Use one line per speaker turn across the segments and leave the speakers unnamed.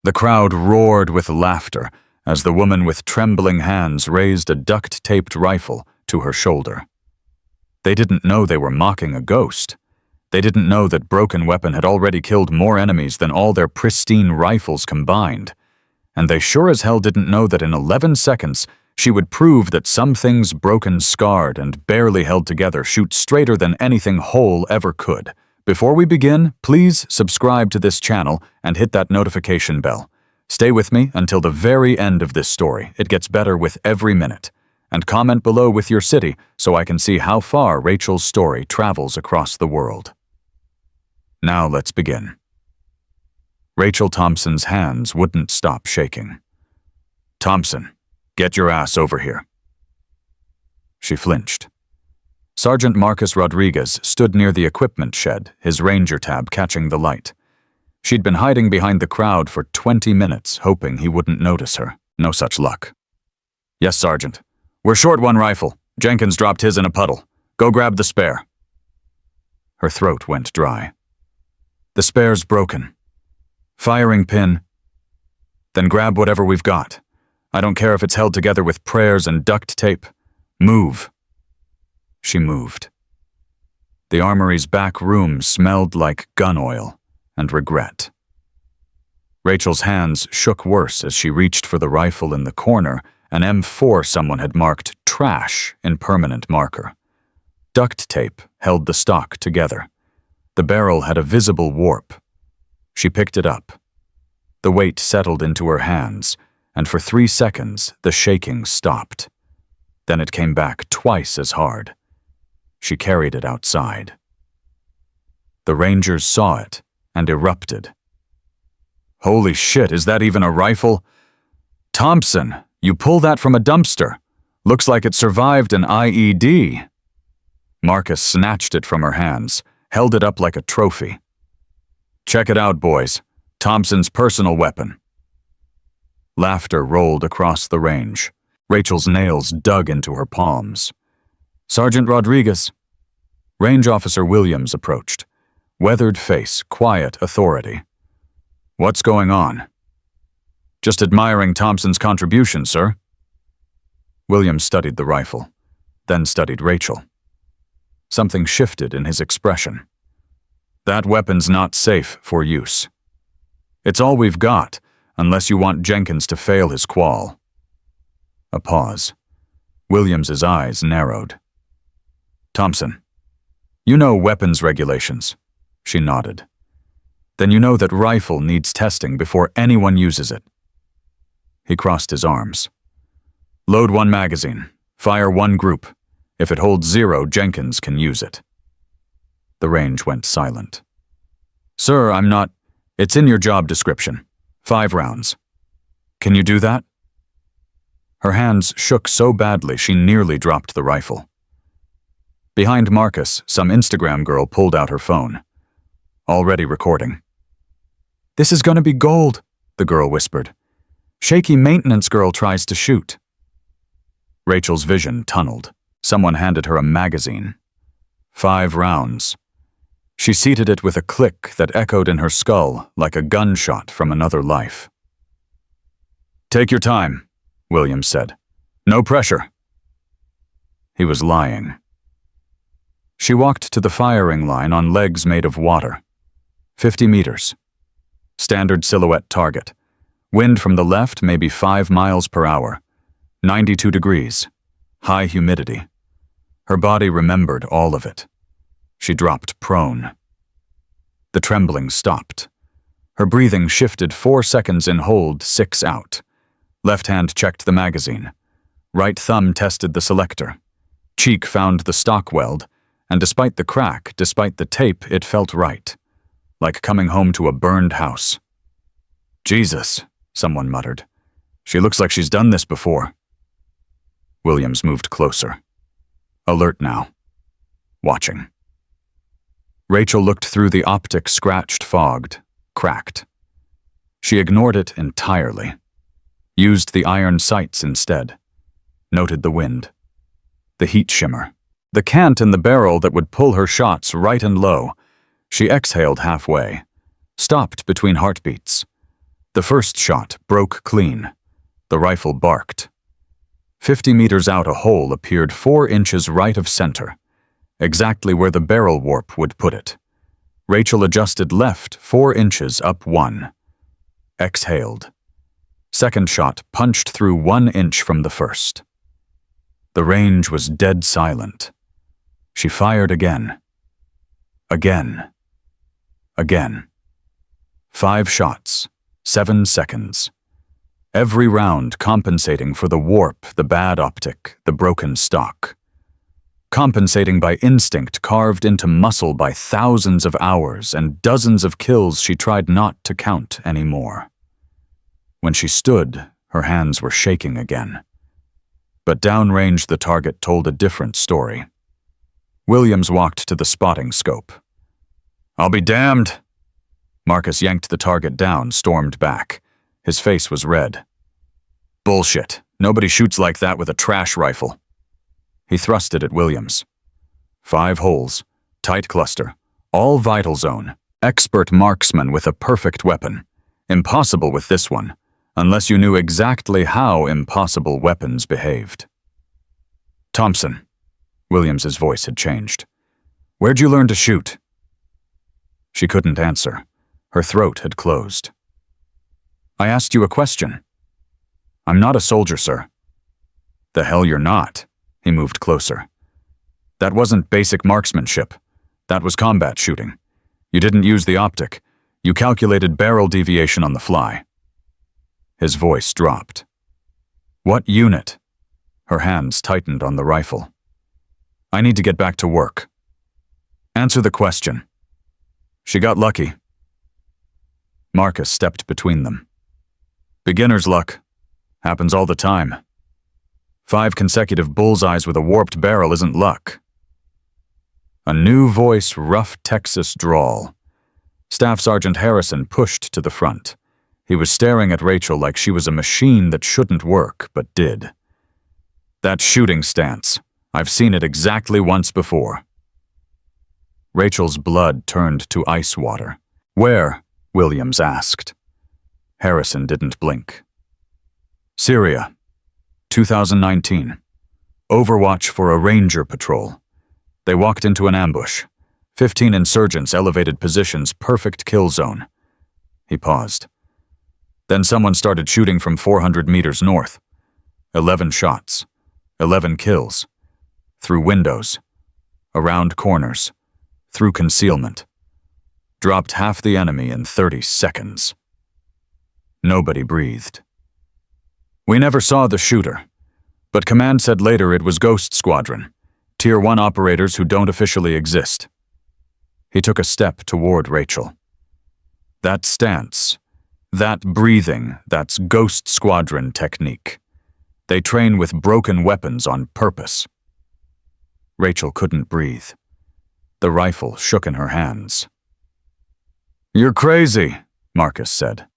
The crowd roared with laughter as the woman with trembling hands raised a duct-taped rifle to her shoulder. They didn't know they were mocking a ghost. They didn't know that Broken Weapon had already killed more enemies than all their pristine rifles combined. And they sure as hell didn't know that in 11 seconds, she would prove that some things broken, scarred, and barely held together shoot straighter than anything whole ever could. Before we begin, please subscribe to this channel and hit that notification bell. Stay with me until the very end of this story. It gets better with every minute. And comment below with your city so I can see how far Rachel's story travels across the world. Now let's begin. Rachel Thompson's hands wouldn't stop shaking. "Thompson, get your ass over here." She flinched. Sergeant Marcus Rodriguez stood near the equipment shed, his ranger tab catching the light. She'd been hiding behind the crowd for 20 minutes, hoping he wouldn't notice her. No such luck. "Yes, Sergeant. We're short one rifle. Jenkins dropped his in a puddle. Go grab the spare." Her throat went dry. "The spare's broken." "Firing pin." "Then grab whatever we've got. I don't care if it's held together with prayers and duct tape. Move." She moved. The armory's back room smelled like gun oil and regret. Rachel's hands shook worse as she reached for the rifle in the corner, an M4 someone had marked trash in permanent marker. Duct tape held the stock together. The barrel had a visible warp. She picked it up. The weight settled into her hands, and for 3 seconds the shaking stopped. Then it came back twice as hard. She carried it outside. The Rangers saw it and erupted. "Holy shit, is that even a rifle? Thompson, you pull that from a dumpster. Looks like it survived an IED." Marcus snatched it from her hands, held it up like a trophy. "Check it out, boys. Thompson's personal weapon." Laughter rolled across the range. Rachel's nails dug into her palms. "Sergeant Rodriguez." Range Officer Williams approached. Weathered face, quiet authority. "What's going on?" "Just admiring Thompson's contribution, sir." Williams studied the rifle, then studied Rachel. Something shifted in his expression. "That weapon's not safe for use. It's all we've got, unless you want Jenkins to fail his qual." A pause. Williams's eyes narrowed. "Thompson, you know weapons regulations." She nodded. "Then you know that rifle needs testing before anyone uses it." He crossed his arms. "Load 1 magazine. Fire 1 group. If it holds 0, Jenkins can use it." The range went silent. "Sir, I'm not—" "It's in your job description. 5 rounds. Can you do that?" Her hands shook so badly she nearly dropped the rifle. Behind Marcus, some Instagram girl pulled out her phone. Already recording. "This is gonna be gold," the girl whispered. "Shaky maintenance girl tries to shoot." Rachel's vision tunneled. Someone handed her a magazine. 5 rounds. She seated it with a click that echoed in her skull like a gunshot from another life. "Take your time," Williams said. "No pressure." He was lying. She walked to the firing line on legs made of water. 50 meters. Standard silhouette target. Wind from the left maybe 5 miles per hour. 92 degrees. High humidity. Her body remembered all of it. She dropped prone. The trembling stopped. Her breathing shifted 4 seconds in hold, 6 out. Left hand checked the magazine. Right thumb tested the selector. Cheek found the stock weld, and despite the crack, despite the tape, it felt right. Like coming home to a burned house. "Jesus," someone muttered. "She looks like she's done this before." Williams moved closer. Alert now. Watching. Rachel looked through the optic scratched, fogged, cracked. She ignored it entirely. Used the iron sights instead. Noted the wind. The heat shimmer. The cant in the barrel that would pull her shots right and low. She exhaled halfway. Stopped between heartbeats. The first shot broke clean. The rifle barked. 50 meters out, a hole appeared 4 inches right of center, exactly where the barrel warp would put it. Rachel adjusted left 4 inches up 1. Exhaled. Second shot punched through 1 inch from the first. The range was dead silent. She fired again. Again. Again. 5 shots, 7 seconds. Every round compensating for the warp, the bad optic, the broken stock. Compensating by instinct carved into muscle by thousands of hours and dozens of kills she tried not to count anymore. When she stood, her hands were shaking again. But downrange, the target told a different story. Williams walked to the spotting scope. "I'll be damned!" Marcus yanked the target down, stormed back. His face was red. "Bullshit. Nobody shoots like that with a trash rifle." He thrust it at Williams. 5 holes, tight cluster, all vital zone, expert marksman with a perfect weapon. Impossible with this one, unless you knew exactly how impossible weapons behaved. "Thompson." Williams's voice had changed. "Where'd you learn to shoot?" She couldn't answer. Her throat had closed. "I asked you a question." "I'm not a soldier, sir." "The hell you're not." He moved closer. "That wasn't basic marksmanship. That was combat shooting. You didn't use the optic. You calculated barrel deviation on the fly." His voice dropped. "What unit?" Her hands tightened on the rifle. "I need to get back to work." "Answer the question." "She got lucky." Marcus stepped between them. "Beginner's luck. Happens all the time. 5 consecutive bullseyes with a warped barrel isn't luck." A new voice, rough Texas drawl. Staff Sergeant Harrison pushed to the front. He was staring at Rachel like she was a machine that shouldn't work, but did. "That shooting stance. I've seen it exactly once before." Rachel's blood turned to ice water. "Where?" Williams asked. Harrison didn't blink. "Syria. 2019. Overwatch for a Ranger patrol. They walked into an ambush. 15 insurgents, elevated positions, perfect kill zone." He paused. "Then someone started shooting from 400 meters north. 11 shots. 11 kills. Through windows. Around corners. Through concealment. Dropped half the enemy in 30 seconds. Nobody breathed. We never saw the shooter, but command said later it was Ghost Squadron, Tier 1 operators who don't officially exist." He took a step toward Rachel. "That stance, that breathing, that's Ghost Squadron technique. They train with broken weapons on purpose." Rachel couldn't breathe. The rifle shook in her hands. "You're crazy," Marcus said.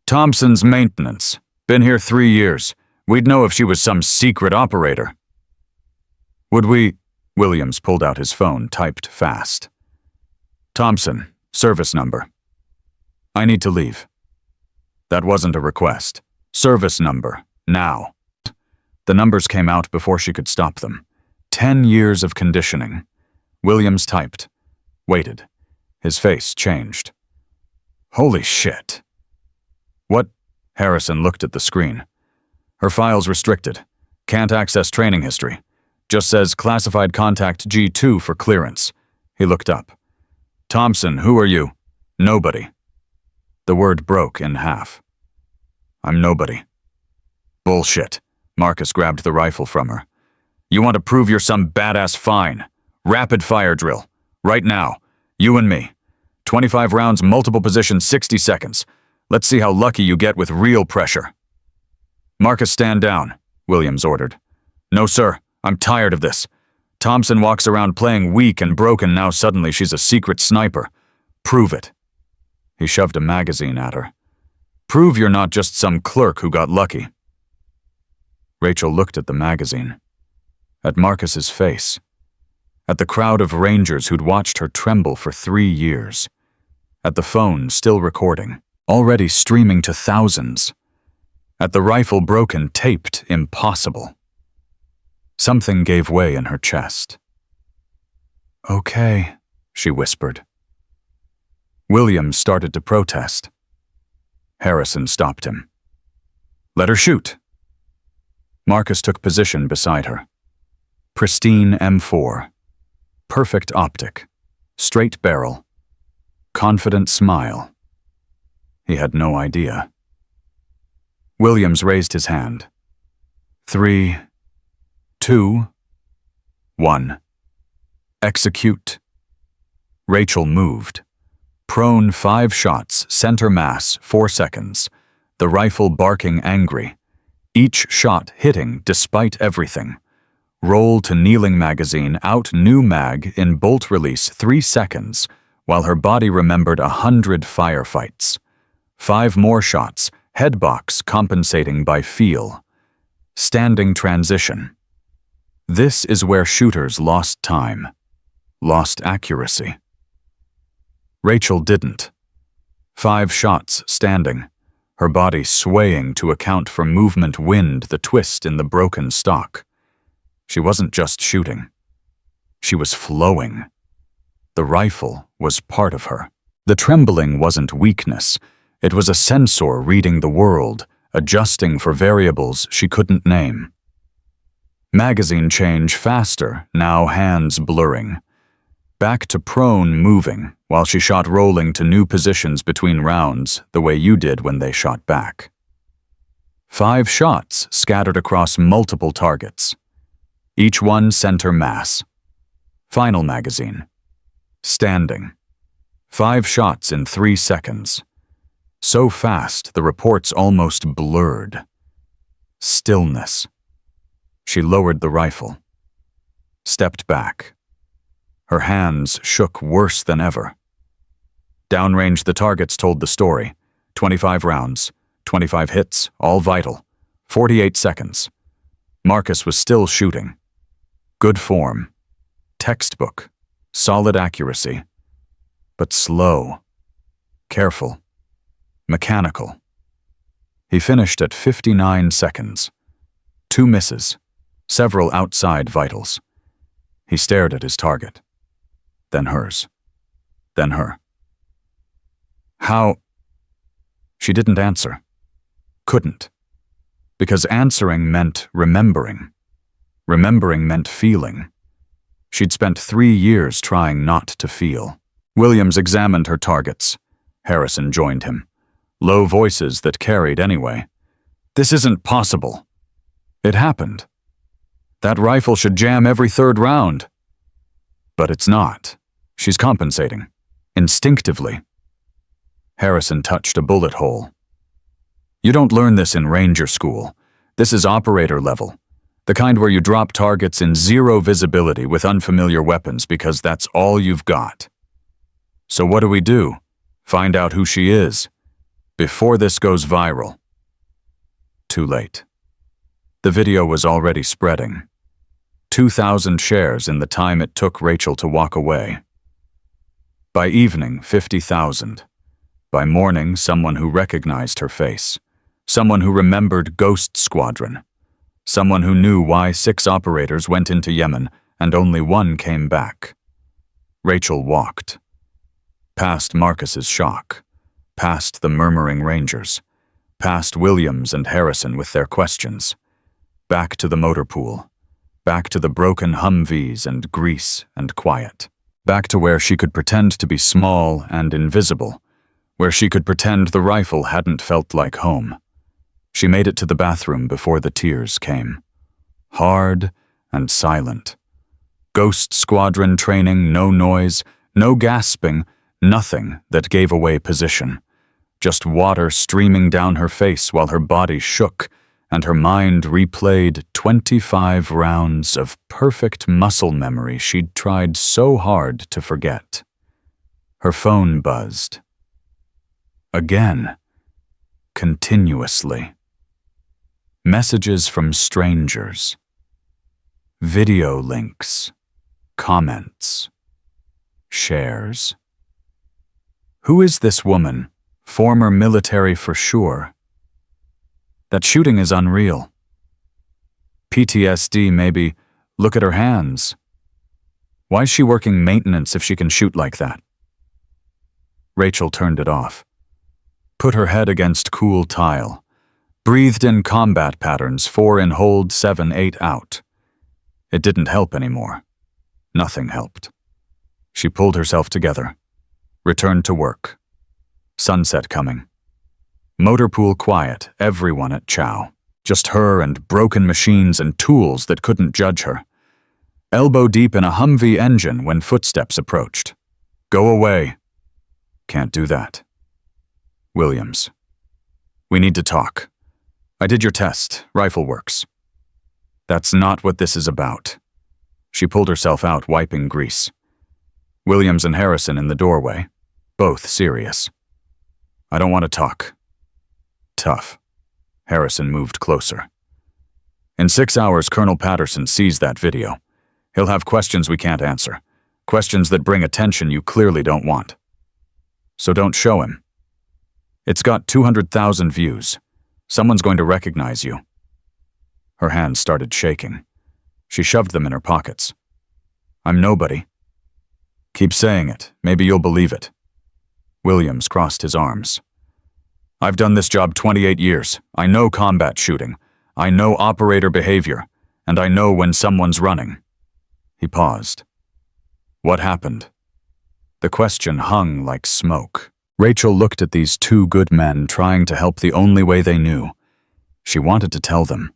"Thompson's maintenance. Been here 3 years. We'd know if she was some secret operator." "Would we?" Williams pulled out his phone, typed fast. "Thompson, service number." "I need to leave." That wasn't a request. Service number, now. The numbers came out before she could stop them. 10 years of conditioning. Williams typed. Waited. His face changed. "Holy shit." "What?" Harrison looked at the screen. "Her file's restricted. Can't access training history. Just says classified contact G2 for clearance." He looked up. "Thompson, who are you?" "Nobody." The word broke in half. "I'm nobody." "Bullshit." Marcus grabbed the rifle from her. "You want to prove you're some badass? Fine. Rapid fire drill. Right now. You and me. 25 rounds, multiple positions, 60 seconds. Let's see how lucky you get with real pressure." "Marcus, stand down," Williams ordered. "No, sir. I'm tired of this. Thompson walks around playing weak and broken, now suddenly she's a secret sniper. Prove it." He shoved a magazine at her. "Prove you're not just some clerk who got lucky." Rachel looked at the magazine. At Marcus's face. At the crowd of Rangers who'd watched her tremble for 3 years. At the phone still recording. already streaming to thousands. At the rifle broken, taped, impossible. Something gave way in her chest. "Okay," she whispered. Williams started to protest. Harrison stopped him. "Let her shoot." Marcus took position beside her. Pristine M4. Perfect optic. Straight barrel. Confident smile. He had no idea. Williams raised his hand. 3, 2, 1. Execute. Rachel moved. Prone 5 shots, center mass, 4 seconds. The rifle barking angry. Each shot hitting despite everything. Roll to kneeling magazine, out new mag in bolt release 3 seconds, while her body remembered 100 firefights. 5 more shots, headbox compensating by feel. Standing transition. This is where shooters lost time, lost accuracy. Rachel didn't. 5 shots standing, her body swaying to account for movement wind, the twist in the broken stock. She wasn't just shooting. She was flowing. The rifle was part of her. The trembling wasn't weakness. It was a sensor reading the world, adjusting for variables she couldn't name. Magazine change faster, now hands blurring. Back to prone moving, while she shot rolling to new positions between rounds, the way you did when they shot back. 5 shots scattered across multiple targets. Each one center mass. Final magazine. Standing. 5 shots in 3 seconds. So fast the reports almost blurred. Stillness. She lowered the rifle. Stepped back. Her hands shook worse than ever. Downrange the targets told the story. 25 rounds, 25 hits, all vital. 48 seconds. Marcus was still shooting. Good form. Textbook. Solid accuracy. But slow. Careful. Mechanical. He finished at 59 seconds. 2 misses. Several outside vitals. He stared at his target. Then hers. Then her. How? She didn't answer. Couldn't. Because answering meant remembering. Remembering meant feeling. She'd spent 3 years trying not to feel. Williams examined her targets. Harrison joined him. Low voices that carried anyway. "This isn't possible." "It happened. That rifle should jam every 3rd round." "But it's not. She's compensating. Instinctively." Harrison touched a bullet hole. "You don't learn this in Ranger School. This is operator level. The kind where you drop targets in 0 visibility with unfamiliar weapons because that's all you've got. So what do? Find out who she is. Before this goes viral." Too late. The video was already spreading. 2,000 shares in the time it took Rachel to walk away. By evening, 50,000. By morning, someone who recognized her face. Someone who remembered Ghost Squadron. Someone who knew why 6 operators went into Yemen and only 1 came back. Rachel walked. Past Marcus's shock. Past the murmuring Rangers. Past Williams and Harrison with their questions. Back to the motor pool. Back to the broken Humvees and grease and quiet. Back to where she could pretend to be small and invisible. Where she could pretend the rifle hadn't felt like home. She made it to the bathroom before the tears came. Hard and silent. Ghost Squadron training, no noise, no gasping, nothing that gave away position. Just water streaming down her face while her body shook, and her mind replayed 25 rounds of perfect muscle memory she'd tried so hard to forget. Her phone buzzed. Again. Continuously. Messages from strangers. Video links. Comments. Shares. Who is this woman? Former military for sure. That shooting is unreal. PTSD, maybe. Look at her hands. Why is she working maintenance if she can shoot like that? Rachel turned it off. Put her head against cool tile. Breathed in combat patterns, 4 in hold, 7, 8 out. It didn't help anymore. Nothing helped. She pulled herself together. Returned to work. Sunset coming. Motor pool quiet, everyone at chow. Just her and broken machines and tools that couldn't judge her. Elbow deep in a Humvee engine when footsteps approached. Go away. Can't do that. Williams. We need to talk. I did your test, rifle works. That's not what this is about. She pulled herself out, wiping grease. Williams and Harrison in the doorway, both serious. I don't want to talk. Tough. Harrison moved closer. In 6 hours, Colonel Patterson sees that video. He'll have questions we can't answer. Questions that bring attention you clearly don't want. So don't show him. It's got 200,000 views. Someone's going to recognize you. Her hands started shaking. She shoved them in her pockets. I'm nobody. Keep saying it. Maybe you'll believe it. Williams crossed his arms. I've done this job 28 years. I know combat shooting. I know operator behavior. And I know when someone's running. He paused. What happened? The question hung like smoke. Rachel looked at these two good men trying to help the only way they knew. She wanted to tell them.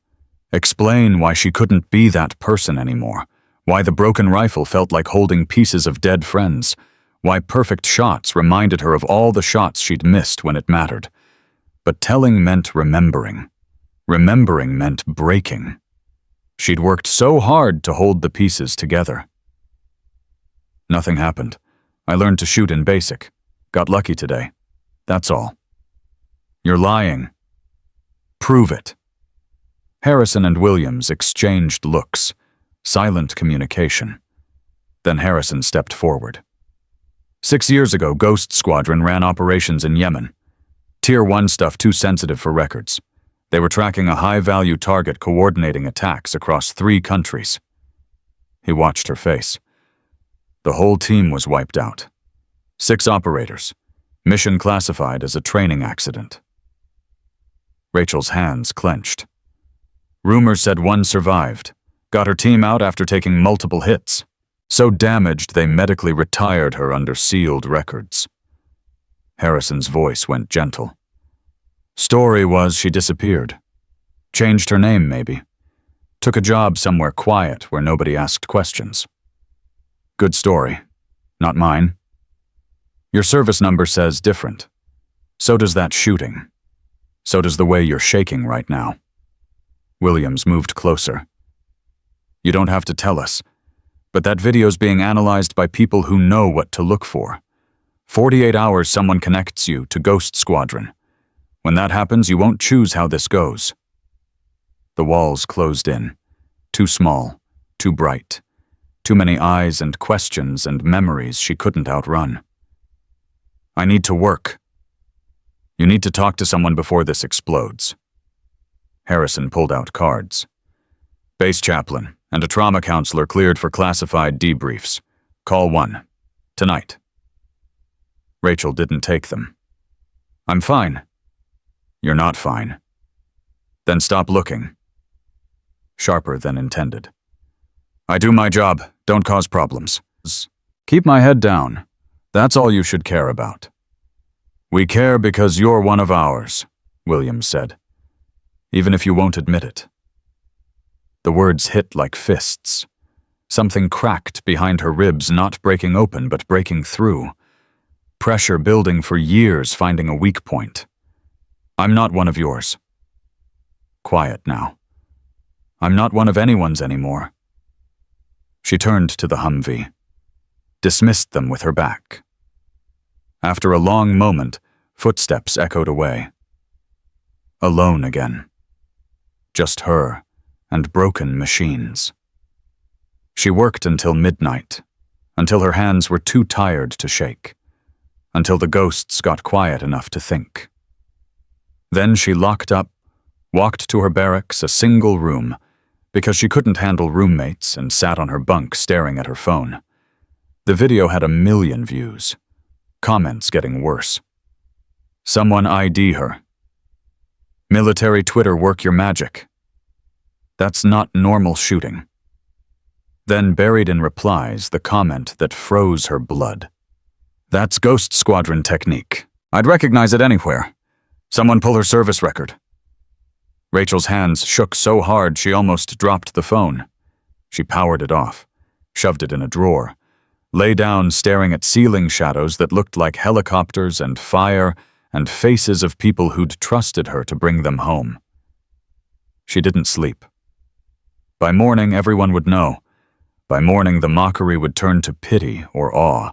Explain why she couldn't be that person anymore. Why the broken rifle felt like holding pieces of dead friends. Why perfect shots reminded her of all the shots she'd missed when it mattered. But telling meant remembering. Remembering meant breaking. She'd worked so hard to hold the pieces together. Nothing happened. I learned to shoot in basic. Got lucky today. That's all. You're lying. Prove it. Harrison and Williams exchanged looks. Silent communication. Then Harrison stepped forward. 6 years ago, Ghost Squadron ran operations in Yemen. Tier 1 stuff too sensitive for records. They were tracking a high-value target coordinating attacks across 3 countries. He watched her face. The whole team was wiped out. 6 operators. Mission classified as a training accident. Rachel's hands clenched. Rumors said 1 survived. Got her team out after taking multiple hits. So damaged they medically retired her under sealed records. Harrison's voice went gentle. Story was she disappeared. Changed her name, maybe. Took a job somewhere quiet where nobody asked questions. Good story. Not mine. Your service number says different. So does that shooting. So does the way you're shaking right now. Williams moved closer. You don't have to tell us, but that video's being analyzed by people who know what to look for. 48 hours someone connects you to Ghost Squadron. When that happens, you won't choose how this goes. The walls closed in. Too small, too bright. Too many eyes and questions and memories she couldn't outrun. I need to work. You need to talk to someone before this explodes. Harrison pulled out cards. Base chaplain and a trauma counselor cleared for classified debriefs. Call 1. Tonight. Rachel didn't take them. I'm fine. You're not fine. Then stop looking. Sharper than intended. I do my job. Don't cause problems. Keep my head down. That's all you should care about. We care because you're one of ours, Williams said. Even if you won't admit it. The words hit like fists. Something cracked behind her ribs, not breaking open, but breaking through. Pressure building for years, finding a weak point. I'm not one of yours. Quiet now. I'm not one of anyone's anymore. She turned to the Humvee. Dismissed them with her back. After a long moment, footsteps echoed away. Alone again. Just her and broken machines. She worked until midnight, until her hands were too tired to shake, until the ghosts got quiet enough to think. Then she locked up, walked to her barracks, a single room, because she couldn't handle roommates, and sat on her bunk staring at her phone. The video had 1 million views. Comments getting worse. Someone ID her. Military Twitter work your magic. That's not normal shooting. Then buried in replies, the comment that froze her blood. That's Ghost Squadron technique. I'd recognize it anywhere. Someone pull her service record. Rachel's hands shook so hard she almost dropped the phone. She powered it off, shoved it in a drawer, lay down staring at ceiling shadows that looked like helicopters and fire and faces of people who'd trusted her to bring them home. She didn't sleep. By morning, everyone would know. By morning, the mockery would turn to pity or awe,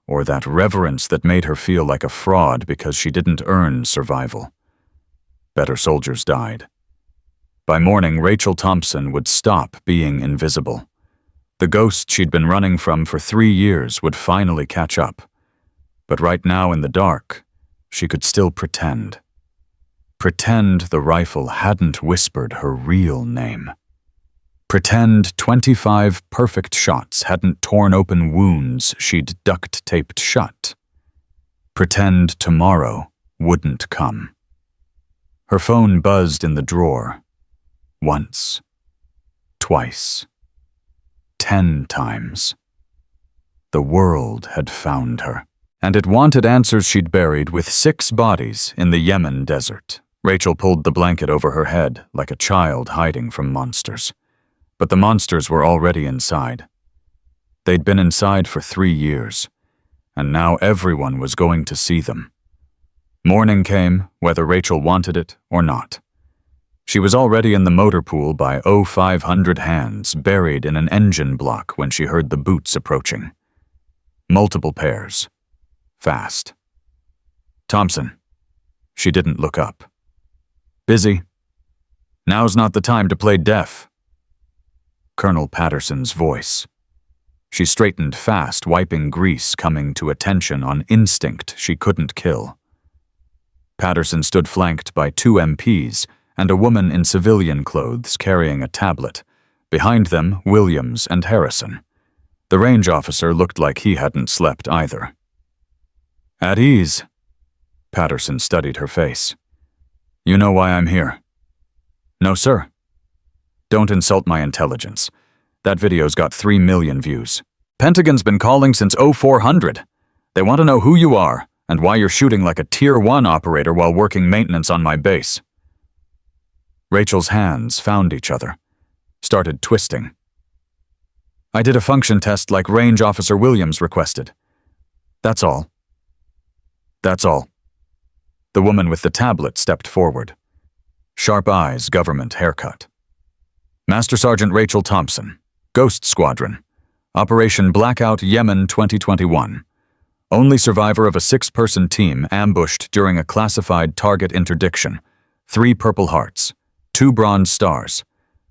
or that reverence that made her feel like a fraud because she didn't earn survival. Better soldiers died. By morning, Rachel Thompson would stop being invisible. The ghost she'd been running from for 3 years would finally catch up. But right now in the dark, she could still pretend. Pretend the rifle hadn't whispered her real name. Pretend 25 perfect shots hadn't torn open wounds she'd duct-taped shut. Pretend tomorrow wouldn't come. Her phone buzzed in the drawer. Once. Twice. 10 times. The world had found her, and it wanted answers she'd buried with 6 bodies in the Yemen desert. Rachel pulled the blanket over her head like a child hiding from monsters. But the monsters were already inside. They'd been inside for 3 years, and now everyone was going to see them. Morning came, whether Rachel wanted it or not. She was already in the motor pool by 0500 hands, buried in an engine block when she heard the boots approaching. Multiple pairs. Fast. Thompson. She didn't look up. Busy. Now's not the time to play deaf. Colonel Patterson's voice. She straightened fast, wiping grease coming to attention on instinct she couldn't kill. Patterson stood flanked by 2 MPs and a woman in civilian clothes carrying a tablet. Behind them, Williams and Harrison. The range officer looked like he hadn't slept either. At ease. Patterson studied her face. You know why I'm here? No, sir. Don't insult my intelligence. That video's got 3 million views. Pentagon's been calling since 0400. They want to know who you are and why you're shooting like a Tier 1 operator while working maintenance on my base. Rachel's hands found each other, started twisting. I did a function test like Range Officer Williams requested. That's all. That's all. The woman with the tablet stepped forward. Sharp eyes, government haircut. Master Sergeant Rachel Thompson, Ghost Squadron, Operation Blackout Yemen 2021. Only survivor of a 6-person team ambushed during a classified target interdiction. 3 Purple Hearts, 2 Bronze Stars.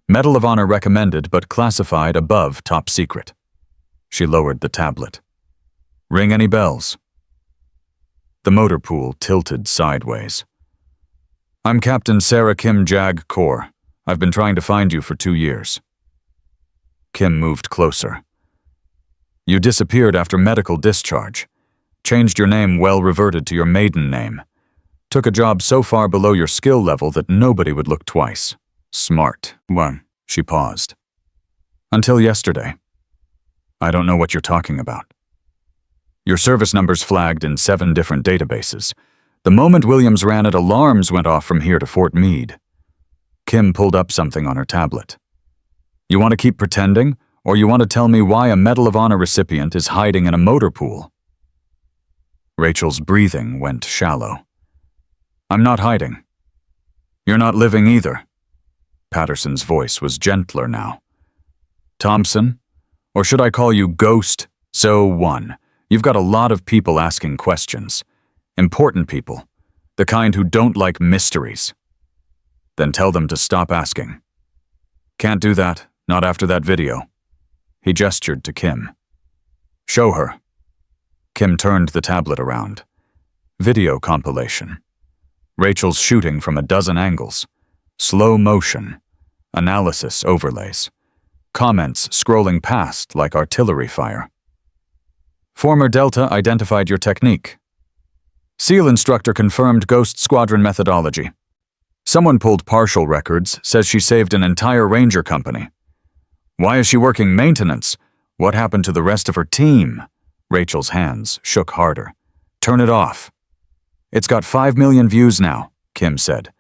Medal of Honor recommended but classified above top secret. She lowered the tablet. Ring any bells? The motor pool tilted sideways. I'm Captain Sarah Kim Jag Kaur. I've been trying to find you for 2 years. Kim moved closer. You disappeared after medical discharge. Changed your name, well reverted to your maiden name. Took a job so far below your skill level that nobody would look twice. Smart. One. She paused. Until yesterday. I don't know what you're talking about. Your service number's flagged in 7 different databases. The moment Williams ran it, alarms went off from here to Fort Meade. Kim pulled up something on her tablet. You want to keep pretending, or you want to tell me why a Medal of Honor recipient is hiding in a motor pool? Rachel's breathing went shallow. I'm not hiding. You're not living either. Patterson's voice was gentler now. Thompson, or should I call you Ghost? So 1. You've got a lot of people asking questions. Important people. The kind who don't like mysteries. Then tell them to stop asking. Can't do that, not after that video. He gestured to Kim. Show her. Kim turned the tablet around. Video compilation. Rachel's shooting from a dozen angles. Slow motion. Analysis overlays. Comments scrolling past like artillery fire. Former Delta identified your technique. SEAL instructor confirmed Ghost Squadron methodology. Someone pulled partial records, says she saved an entire ranger company. Why is she working maintenance? What happened to the rest of her team? Rachel's hands shook harder. Turn it off. It's got 5 million views now, Kim said.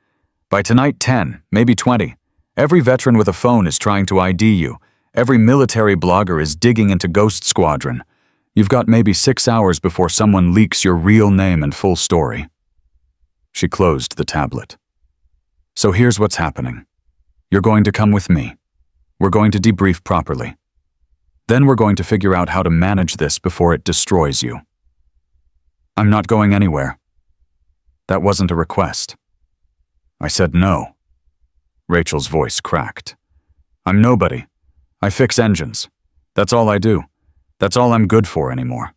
By tonight, 10, maybe 20. Every veteran with a phone is trying to ID you. Every military blogger is digging into Ghost Squadron. You've got maybe 6 hours before someone leaks your real name and full story. She closed the tablet. So here's what's happening. You're going to come with me. We're going to debrief properly. Then we're going to figure out how to manage this before it destroys you. I'm not going anywhere. That wasn't a request. I said no. Rachel's voice cracked. I'm nobody. I fix engines. That's all I do. That's all I'm good for anymore.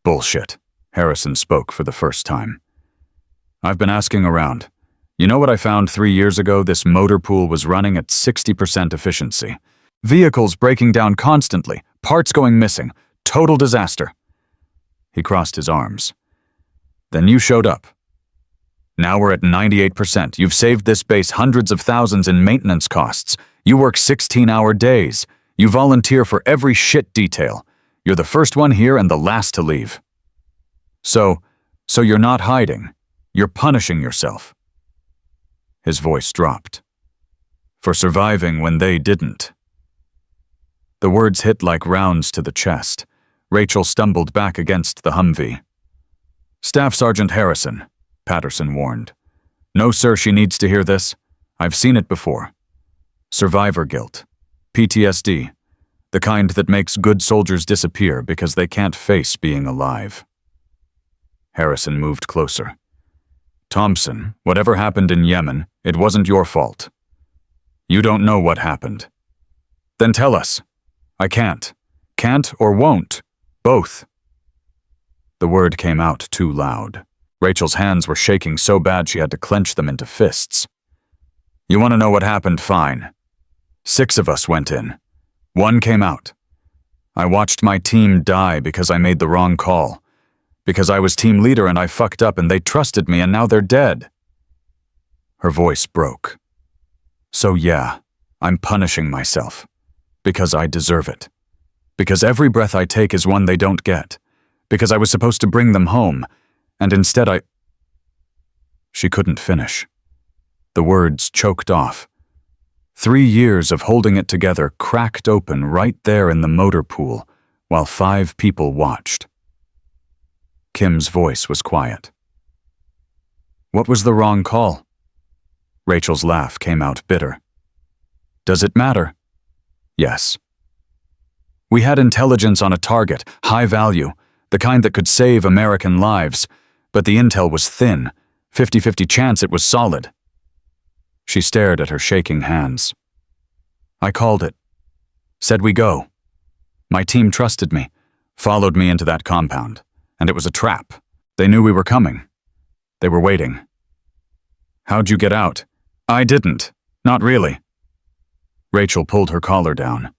Bullshit. Harrison spoke for the first time. I've been asking around. You know what I found 3 years ago? This motor pool was running at 60% efficiency. Vehicles breaking down constantly, parts going missing, total disaster. He crossed his arms. Then you showed up. Now we're at 98%. You've saved this base hundreds of thousands in maintenance costs. You work 16-hour days. You volunteer for every shit detail. You're the first one here and the last to leave. So you're not hiding. You're punishing yourself. His voice dropped. For surviving when they didn't. The words hit like rounds to the chest. Rachel stumbled back against the Humvee. Staff Sergeant Harrison, Patterson warned. No, sir, she needs to hear this. I've seen it before. Survivor guilt. PTSD. The kind that makes good soldiers disappear because they can't face being alive. Harrison moved closer. Thompson, whatever happened in Yemen, it wasn't your fault. You don't know what happened. Then tell us. I can't. Can't or won't. Both. The word came out too loud. Rachel's hands were shaking so bad she had to clench them into fists. You want to know what happened? Fine. 6 of us went in. 1 came out. I watched my team die because I made the wrong call. Because I was team leader and I fucked up and they trusted me and now they're dead. Her voice broke. So yeah, I'm punishing myself. Because I deserve it. Because every breath I take is one they don't get. Because I was supposed to bring them home, and instead She couldn't finish. The words choked off. 3 years of holding it together cracked open right there in the motor pool, while 5 people watched. Kim's voice was quiet. What was the wrong call? Rachel's laugh came out bitter. Does it matter? Yes. We had intelligence on a target, high value, the kind that could save American lives, but the intel was thin, 50-50 chance it was solid. She stared at her shaking hands. I called it. Said we go. My team trusted me, followed me into that compound, and it was a trap. They knew we were coming. They were waiting. How'd you get out? I didn't. Not really. Rachel pulled her collar down.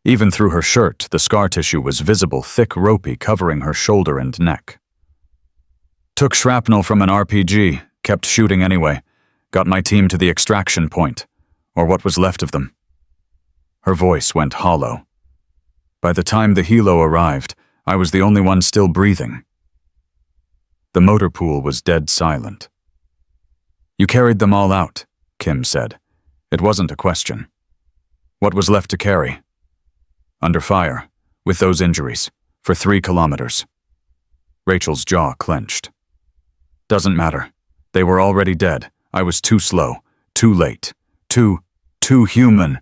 Even through her shirt, the scar tissue was visible, thick, ropey, covering her shoulder and neck. Took shrapnel from an RPG, kept shooting anyway. Got my team to the extraction point, or what was left of them. Her voice went hollow. By the time the helo arrived, I was the only one still breathing. The motor pool was dead silent. You carried them all out, Kim said. It wasn't a question. What was left to carry? Under fire, with those injuries, for 3 kilometers. Rachel's jaw clenched. Doesn't matter. They were already dead. I was too slow, too late, too human.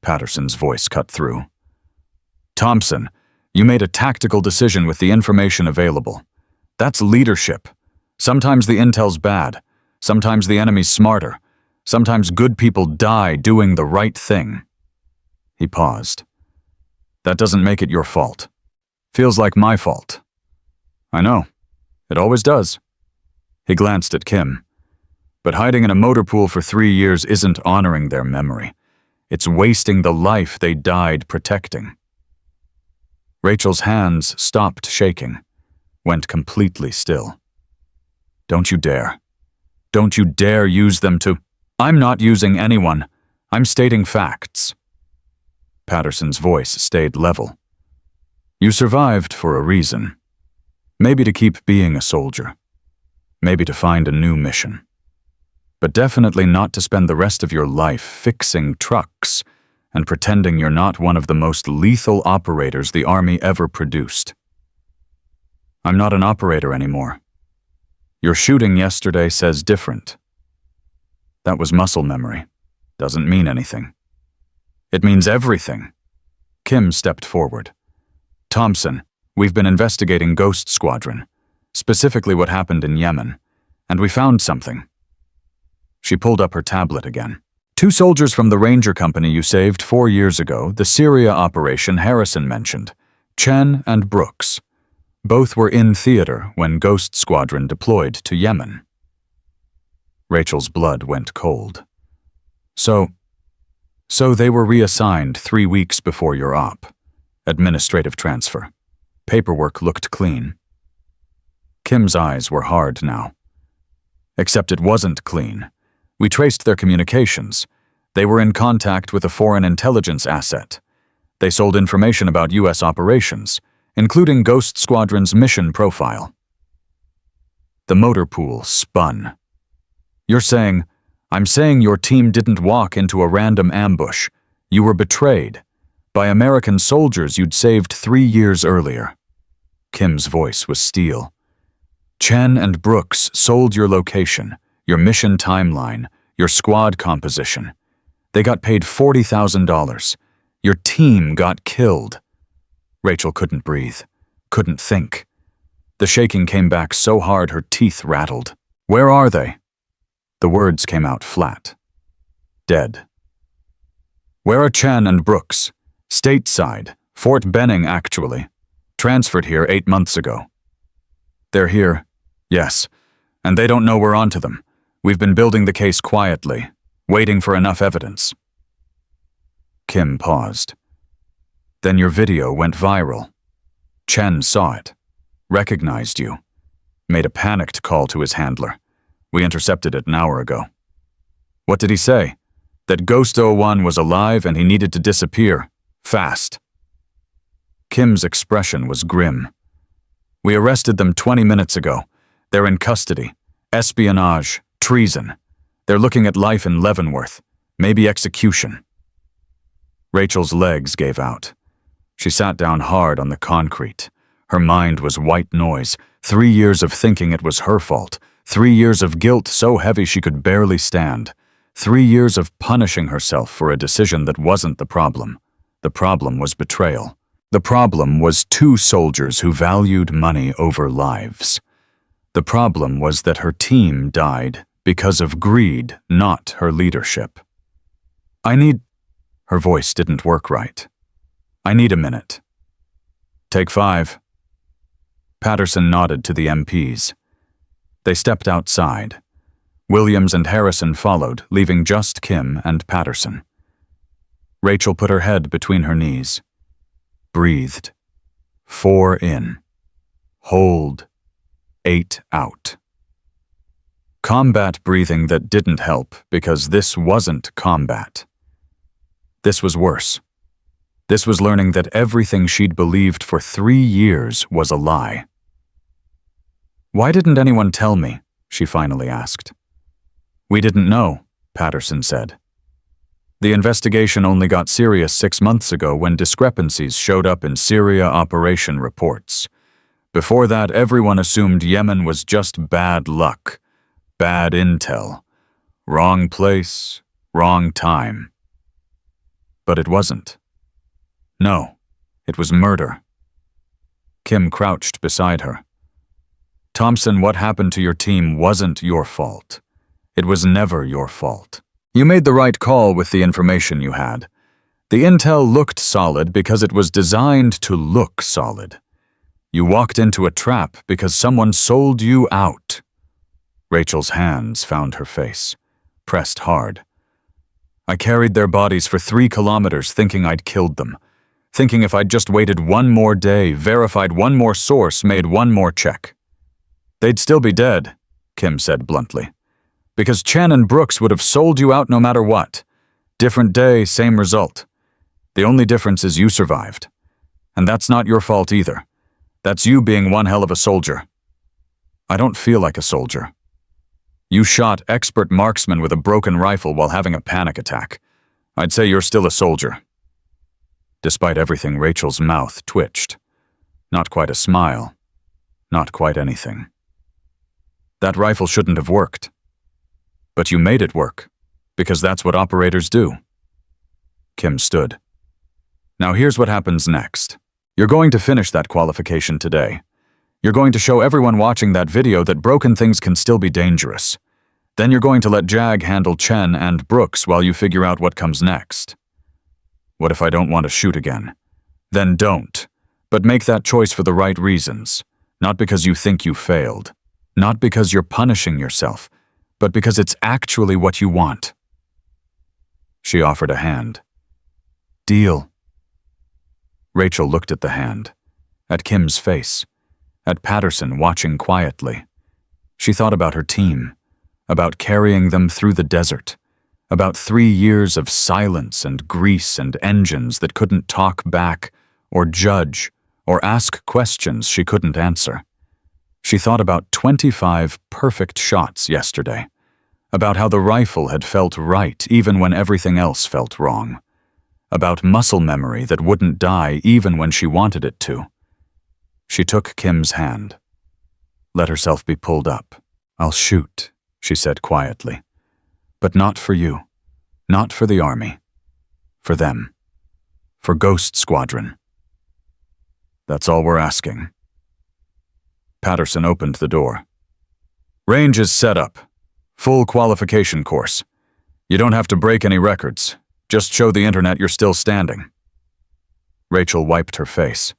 Patterson's voice cut through. Thompson, you made a tactical decision with the information available. That's leadership. Sometimes the intel's bad. Sometimes the enemy's smarter. Sometimes good people die doing the right thing. He paused. That doesn't make it your fault. Feels like my fault. I know. It always does. He glanced at Kim. But hiding in a motor pool for 3 years isn't honoring their memory. It's wasting the life they died protecting. Rachel's hands stopped shaking, went completely still. Don't you dare. Don't you dare use them to— I'm not using anyone. I'm stating facts. Patterson's voice stayed level. You survived for a reason. Maybe to keep being a soldier. Maybe to find a new mission. But definitely not to spend the rest of your life fixing trucks and pretending you're not one of the most lethal operators the Army ever produced. I'm not an operator anymore. Your shooting yesterday says different. That was muscle memory. Doesn't mean anything. It means everything. Kim stepped forward. Thompson, we've been investigating Ghost Squadron, specifically what happened in Yemen, and we found something. She pulled up her tablet again. 2 soldiers from the Ranger Company you saved 4 years ago, the Syria operation Harrison mentioned, Chen and Brooks. Both were in theater when Ghost Squadron deployed to Yemen. Rachel's blood went cold. So they were reassigned 3 weeks before your op. Administrative transfer. Paperwork looked clean. Kim's eyes were hard now. Except it wasn't clean. We traced their communications. They were in contact with a foreign intelligence asset. They sold information about U.S. operations, including Ghost Squadron's mission profile. The motor pool spun. I'm saying your team didn't walk into a random ambush. You were betrayed by American soldiers you'd saved 3 years earlier. Kim's voice was steel. Chen and Brooks sold your location, your mission timeline, your squad composition. They got paid $40,000. Your team got killed. Rachel couldn't breathe, couldn't think. The shaking came back so hard her teeth rattled. Where are they? The words came out flat. Dead. Where are Chen and Brooks? Stateside, Fort Benning actually. Transferred here 8 months ago. They're here, yes, and they don't know we're onto them. We've been building the case quietly, waiting for enough evidence. Kim paused. Then your video went viral. Chen saw it, recognized you, made a panicked call to his handler. We intercepted it an hour ago. What did he say? That Ghost 01 was alive and he needed to disappear, fast. Kim's expression was grim. We arrested them 20 minutes ago. They're in custody. Espionage, treason. They're looking at life in Leavenworth, maybe execution. Rachel's legs gave out. She sat down hard on the concrete. Her mind was white noise. 3 years of thinking it was her fault. 3 years of guilt so heavy she could barely stand. 3 years of punishing herself for a decision that wasn't the problem. The problem was betrayal. The problem was 2 soldiers who valued money over lives. The problem was that her team died because of greed, not her leadership. Her voice didn't work right. I need a minute. Take 5. Patterson nodded to the MPs. They stepped outside. Williams and Harrison followed, leaving just Kim and Patterson. Rachel put her head between her knees. Breathed. 4 in. Hold. 8 out. Combat breathing that didn't help because this wasn't combat. This was worse. This was learning that everything she'd believed for 3 years was a lie. Why didn't anyone tell me? She finally asked. We didn't know, Patterson said. The investigation only got serious 6 months ago when discrepancies showed up in Syria operation reports. Before that, everyone assumed Yemen was just bad luck, bad intel, wrong place, wrong time. But it wasn't. No, it was murder. Kim crouched beside her. Thompson, what happened to your team wasn't your fault. It was never your fault. You made the right call with the information you had. The intel looked solid because it was designed to look solid. You walked into a trap because someone sold you out. Rachel's hands found her face, pressed hard. I carried their bodies for 3 kilometers thinking I'd killed them, thinking if I'd just waited one more day, verified one more source, made one more check. They'd still be dead, Kim said bluntly, because Chen and Brooks would have sold you out no matter what. Different day, same result. The only difference is you survived. And that's not your fault either. That's you being one hell of a soldier. I don't feel like a soldier. You shot expert marksman with a broken rifle while having a panic attack. I'd say you're still a soldier. Despite everything, Rachel's mouth twitched. Not quite a smile. Not quite anything. That rifle shouldn't have worked. But you made it work, because that's what operators do. Kim stood. Now here's what happens next. You're going to finish that qualification today. You're going to show everyone watching that video that broken things can still be dangerous. Then you're going to let Jag handle Chen and Brooks while you figure out what comes next. What if I don't want to shoot again? Then don't. But make that choice for the right reasons. Not because you think you failed. Not because you're punishing yourself, but because it's actually what you want. She offered a hand. Deal. Rachel looked at the hand, at Kim's face, at Patterson watching quietly. She thought about her team, about carrying them through the desert, about 3 years of silence and grease and engines that couldn't talk back or judge or ask questions she couldn't answer. She thought about 25 perfect shots yesterday, about how the rifle had felt right even when everything else felt wrong, about muscle memory that wouldn't die even when she wanted it to. She took Kim's hand. Let herself be pulled up. I'll shoot, she said quietly. But not for you. Not for the army. For them. For Ghost Squadron. That's all we're asking. Patterson opened the door. Range is set up. Full qualification course. You don't have to break any records. Just show the internet you're still standing. Rachel wiped her face,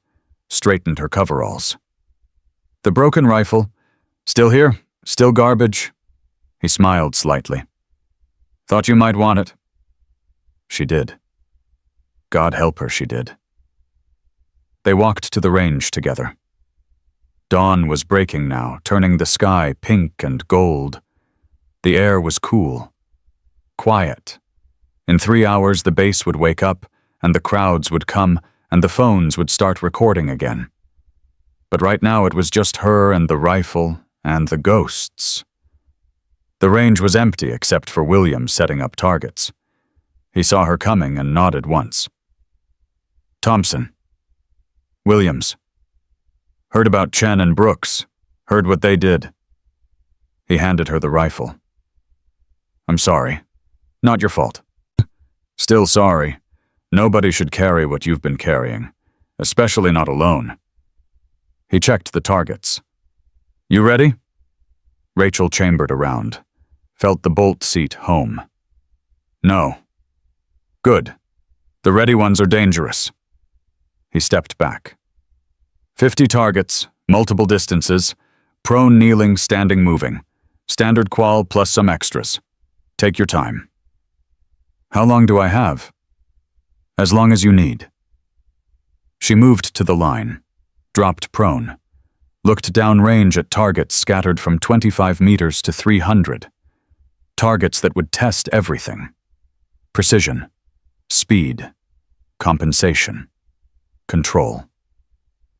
straightened her coveralls. The broken rifle. Still here? Still garbage? He smiled slightly. Thought you might want it. She did. God help her, she did. They walked to the range together. Dawn was breaking now, turning the sky pink and gold. The air was cool. Quiet. In 3 hours, the base would wake up, and the crowds would come, and the phones would start recording again. But right now it was just her and the rifle and the ghosts. The range was empty except for William setting up targets. He saw her coming and nodded once. Thompson. Williams. Heard about Chen and Brooks. Heard what they did. He handed her the rifle. I'm sorry. Not your fault. Still sorry. Nobody should carry what you've been carrying, especially not alone. He checked the targets. You ready? Rachel chambered around, felt the bolt seat home. No. Good. The ready ones are dangerous. He stepped back. 50 targets, multiple distances, prone, kneeling, standing, moving. Standard qual plus some extras. Take your time. How long do I have? As long as you need. She moved to the line, dropped prone, looked downrange at targets scattered from 25 meters to 300. Targets that would test everything. Precision, speed, compensation, control.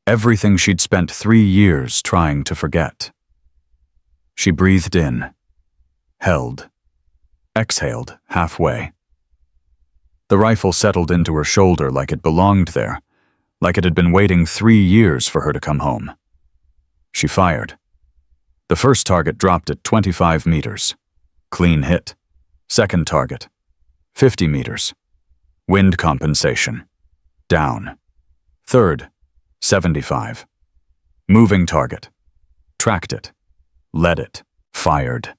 Everything she'd spent 3 years trying to forget. She breathed in, held, exhaled halfway. The rifle settled into her shoulder like it belonged there, like it had been waiting 3 years for her to come home. She fired. The first target dropped at 25 meters. Clean hit. Second target. 50 meters. Wind compensation. Down. Third. 75. Moving target. Tracked it. Led it. Fired.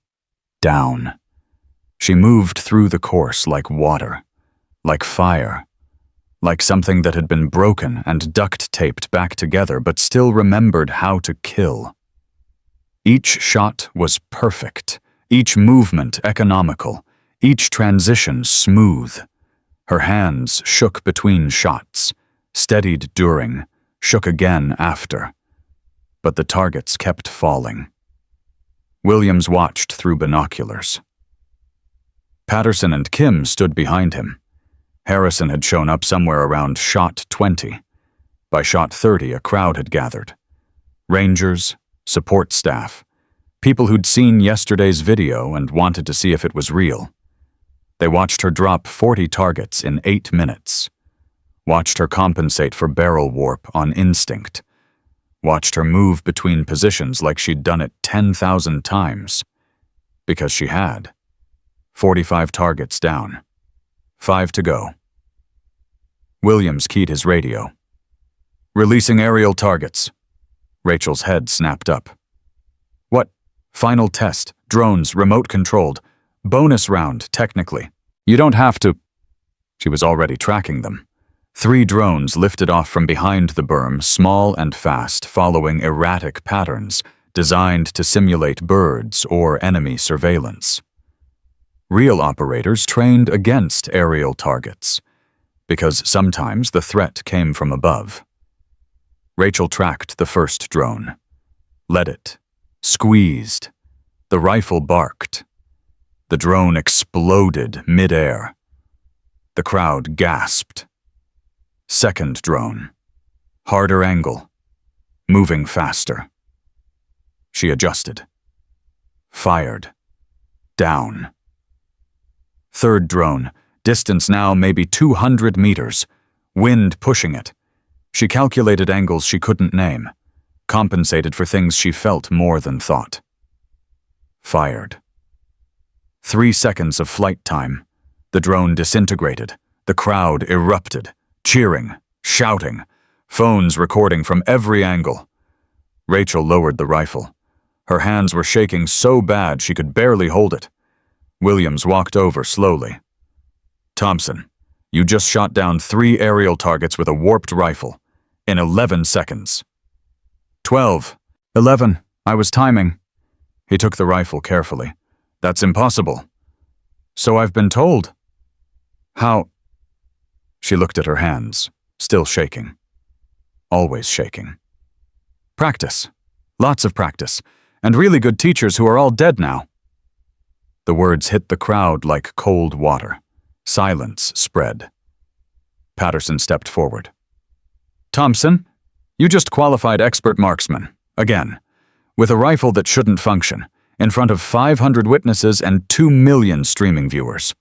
Down. She moved through the course like water. Like fire, like something that had been broken and duct-taped back together but still remembered how to kill. Each shot was perfect, each movement economical, each transition smooth. Her hands shook between shots, steadied during, shook again after. But the targets kept falling. Williams watched through binoculars. Patterson and Kim stood behind him. Harrison had shown up somewhere around shot 20. By shot 30, a crowd had gathered. Rangers, support staff, people who'd seen yesterday's video and wanted to see if it was real. They watched her drop 40 targets in 8 minutes. Watched her compensate for barrel warp on instinct. Watched her move between positions like she'd done it 10,000 times. Because she had. 45 targets down. 5 to go. Williams keyed his radio. "Releasing aerial targets." Rachel's head snapped up. "What? Final test, drones, remote-controlled. Bonus round, technically. You don't have to." She was already tracking them. 3 drones lifted off from behind the berm, small and fast, following erratic patterns, designed to simulate birds or enemy surveillance. Real operators trained against aerial targets, because sometimes the threat came from above. Rachel tracked the first drone. Led it. Squeezed. The rifle barked. The drone exploded mid-air. The crowd gasped. Second drone. Harder angle. Moving faster. She adjusted. Fired. Down. Third drone. Distance now maybe 200 meters. Wind pushing it. She calculated angles she couldn't name. Compensated for things she felt more than thought. Fired. 3 seconds of flight time. The drone disintegrated. The crowd erupted, cheering, shouting, phones recording from every angle. Rachel lowered the rifle. Her hands were shaking so bad she could barely hold it. Williams walked over slowly. "Thompson, you just shot down 3 aerial targets with a warped rifle. In 11 seconds. 12. 11. I was timing." He took the rifle carefully. "That's impossible." "So I've been told." "How?" She looked at her hands, still shaking. Always shaking. "Practice. Lots of practice. And really good teachers who are all dead now." The words hit the crowd like cold water. Silence spread. Patterson stepped forward. "Thompson, you just qualified expert marksman, again, with a rifle that shouldn't function, in front of 500 witnesses and 2 million streaming viewers."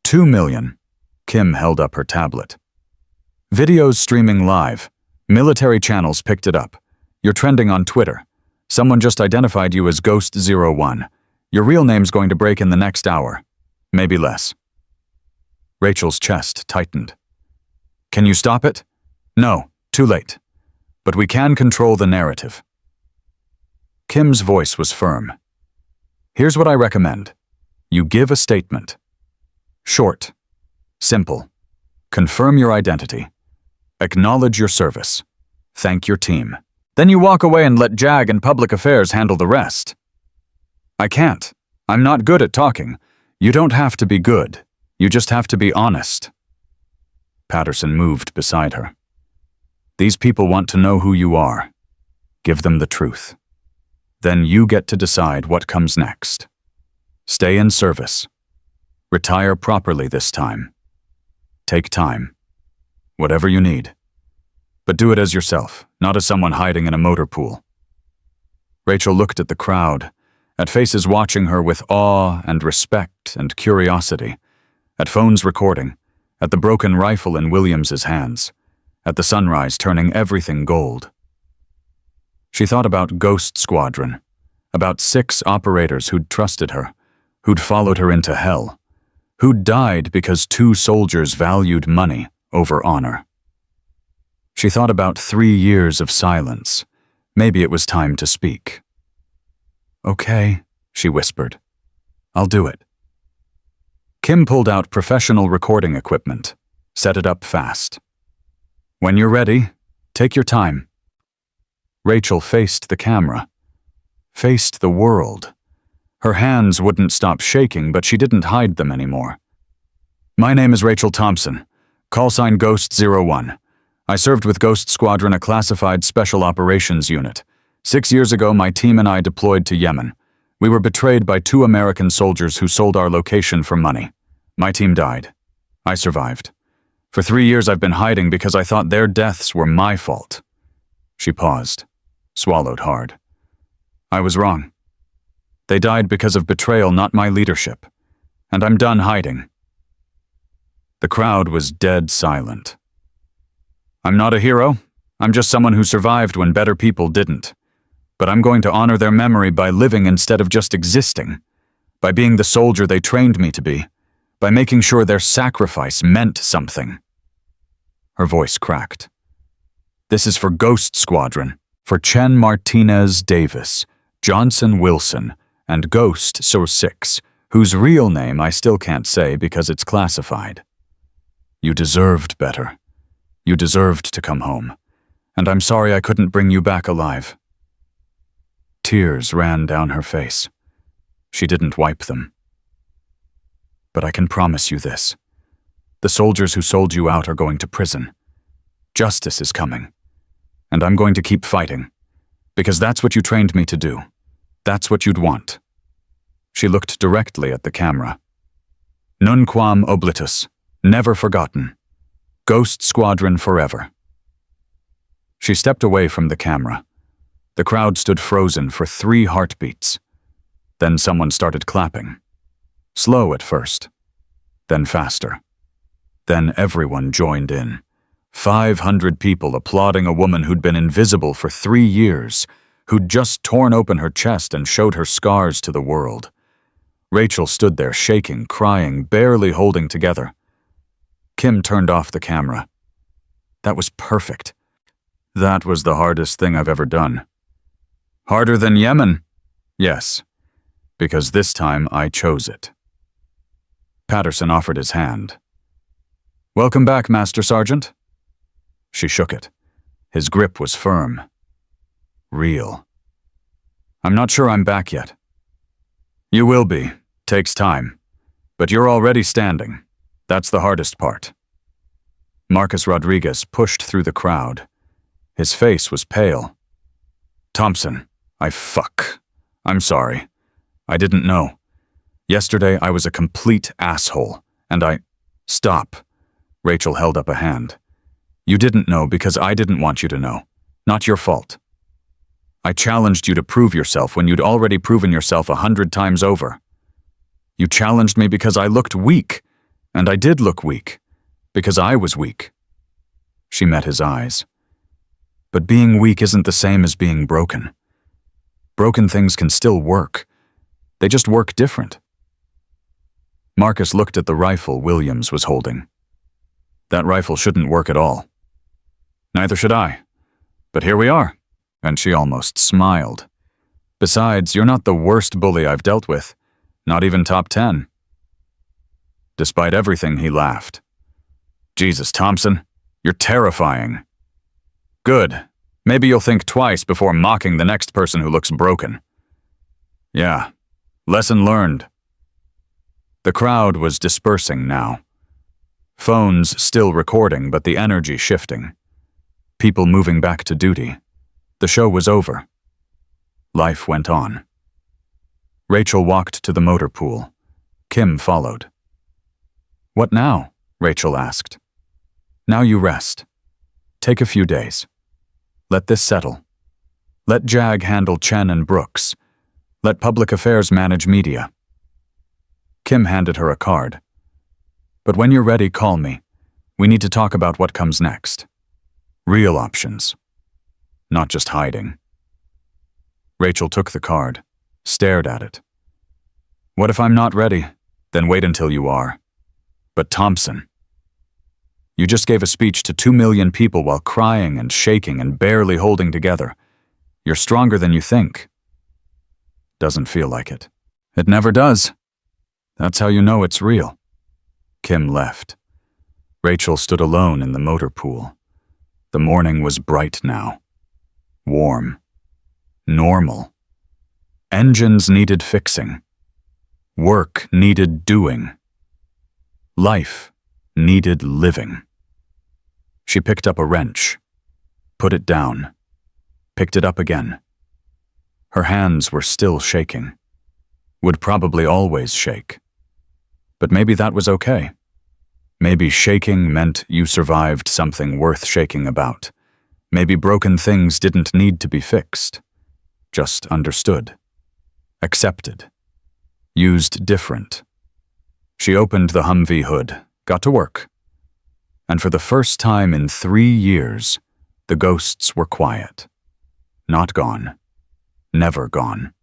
2 million. Kim held up her tablet. "Videos streaming live. Military channels picked it up. You're trending on Twitter. Someone just identified you as Ghost-01. Your real name's going to break in the next hour. Maybe less." Rachel's chest tightened. "Can you stop it?" "No, too late. But we can control the narrative." Kim's voice was firm. "Here's what I recommend. You give a statement. Short. Simple. Confirm your identity. Acknowledge your service. Thank your team. Then you walk away and let JAG and public affairs handle the rest." "I can't. I'm not good at talking. You don't have to be good. You just have to be honest." Patterson moved beside her. "These people want to know who you are. Give them the truth. Then you get to decide what comes next. Stay in service. Retire properly this time. Take time. Whatever you need. But do it as yourself, not as someone hiding in a motor pool." Rachel looked at the crowd, at faces watching her with awe and respect and curiosity, at phones recording, at the broken rifle in Williams's hands, at the sunrise turning everything gold. She thought about Ghost Squadron, about 6 operators who'd trusted her, who'd followed her into hell, who'd died because 2 soldiers valued money over honor. She thought about 3 years of silence. Maybe it was time to speak. "Okay," she whispered. "I'll do it." Kim pulled out professional recording equipment. Set it up fast. When you're ready, take your time. Rachel faced the camera. Faced the world. Her hands wouldn't stop shaking, but she didn't hide them anymore. My name is Rachel Thompson. Call sign Ghost 01. I served with Ghost Squadron, a classified special operations unit. 6 years ago, my team and I deployed to Yemen. We were betrayed by 2 American soldiers who sold our location for money. My team died. I survived. For 3 years I've been hiding because I thought their deaths were my fault. She paused, swallowed hard. I was wrong. They died because of betrayal, not my leadership. And I'm done hiding. The crowd was dead silent. I'm not a hero. I'm just someone who survived when better people didn't. But I'm going to honor their memory by living instead of just existing. By being the soldier they trained me to be. By making sure their sacrifice meant something. Her voice cracked. This is for Ghost Squadron, for Chen Martinez Davis, Johnson Wilson, and Ghost 06, whose real name I still can't say because it's classified. You deserved better. You deserved to come home. And I'm sorry I couldn't bring you back alive. Tears ran down her face. She didn't wipe them. But I can promise you this. The soldiers who sold you out are going to prison. Justice is coming. And I'm going to keep fighting. Because that's what you trained me to do. That's what you'd want. She looked directly at the camera. Nunquam oblitus. Never forgotten. Ghost Squadron forever. She stepped away from the camera. The crowd stood frozen for 3 heartbeats. Then someone started clapping. Slow at first. Then faster. Then everyone joined in. 500 people applauding a woman who'd been invisible for 3 years, who'd just torn open her chest and showed her scars to the world. Rachel stood there shaking, crying, barely holding together. Kim turned off the camera. That was perfect. That was the hardest thing I've ever done. Harder than Yemen? Yes, because this time I chose it. Patterson offered his hand. Welcome back, Master Sergeant. She shook it. His grip was firm. Real. I'm not sure I'm back yet. You will be. Takes time. But you're already standing. That's the hardest part. Marcus Rodriguez pushed through the crowd. His face was pale. Thompson, I'm sorry. I didn't know. Yesterday I was a complete asshole, and Stop. Rachel held up a hand. You didn't know because I didn't want you to know. Not your fault. I challenged you to prove yourself when you'd already proven yourself 100 times over. You challenged me because I looked weak, and I did look weak, because I was weak. She met his eyes. But being weak isn't the same as being broken. Broken things can still work. They just work different. Marcus looked at the rifle Williams was holding. That rifle shouldn't work at all. Neither should I. But here we are. And she almost smiled. Besides, you're not the worst bully I've dealt with. Not even top 10. Despite everything, he laughed. Jesus, Thompson, you're terrifying. Good. Maybe you'll think twice before mocking the next person who looks broken. Yeah. Lesson learned. The crowd was dispersing now. Phones still recording, but the energy shifting. People moving back to duty. The show was over. Life went on. Rachel walked to the motor pool. Kim followed. What now? Rachel asked. Now you rest. Take a few days. Let this settle. Let Jag handle Chen and Brooks. Let public affairs manage media. Kim handed her a card. But when you're ready, call me. We need to talk about what comes next. Real options. Not just hiding. Rachel took the card, stared at it. What if I'm not ready? Then wait until you are. But Thompson, you just gave a speech to 2 million people while crying and shaking and barely holding together. You're stronger than you think. Doesn't feel like it. It never does. That's how you know it's real. Kim left. Rachel stood alone in the motor pool. The morning was bright now. Warm. Normal. Engines needed fixing. Work needed doing. Life needed living. She picked up a wrench, put it down, picked it up again. Her hands were still shaking. Would probably always shake. But maybe that was okay. Maybe shaking meant you survived something worth shaking about. Maybe broken things didn't need to be fixed. Just understood. Accepted. Used different. She opened the Humvee hood, got to work. And for the first time in 3 years, the ghosts were quiet. Not gone. Never gone.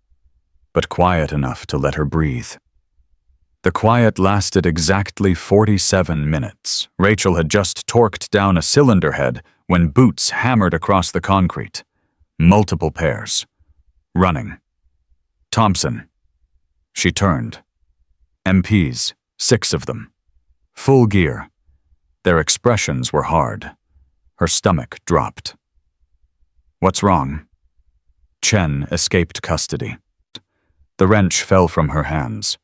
But quiet enough to let her breathe. The quiet lasted exactly 47 minutes. Rachel had just torqued down a cylinder head when boots hammered across the concrete. Multiple pairs. Running. Thompson. She turned. MPs, 6 of them. Full gear. Their expressions were hard. Her stomach dropped. What's wrong? Chen escaped custody. The wrench fell from her hands.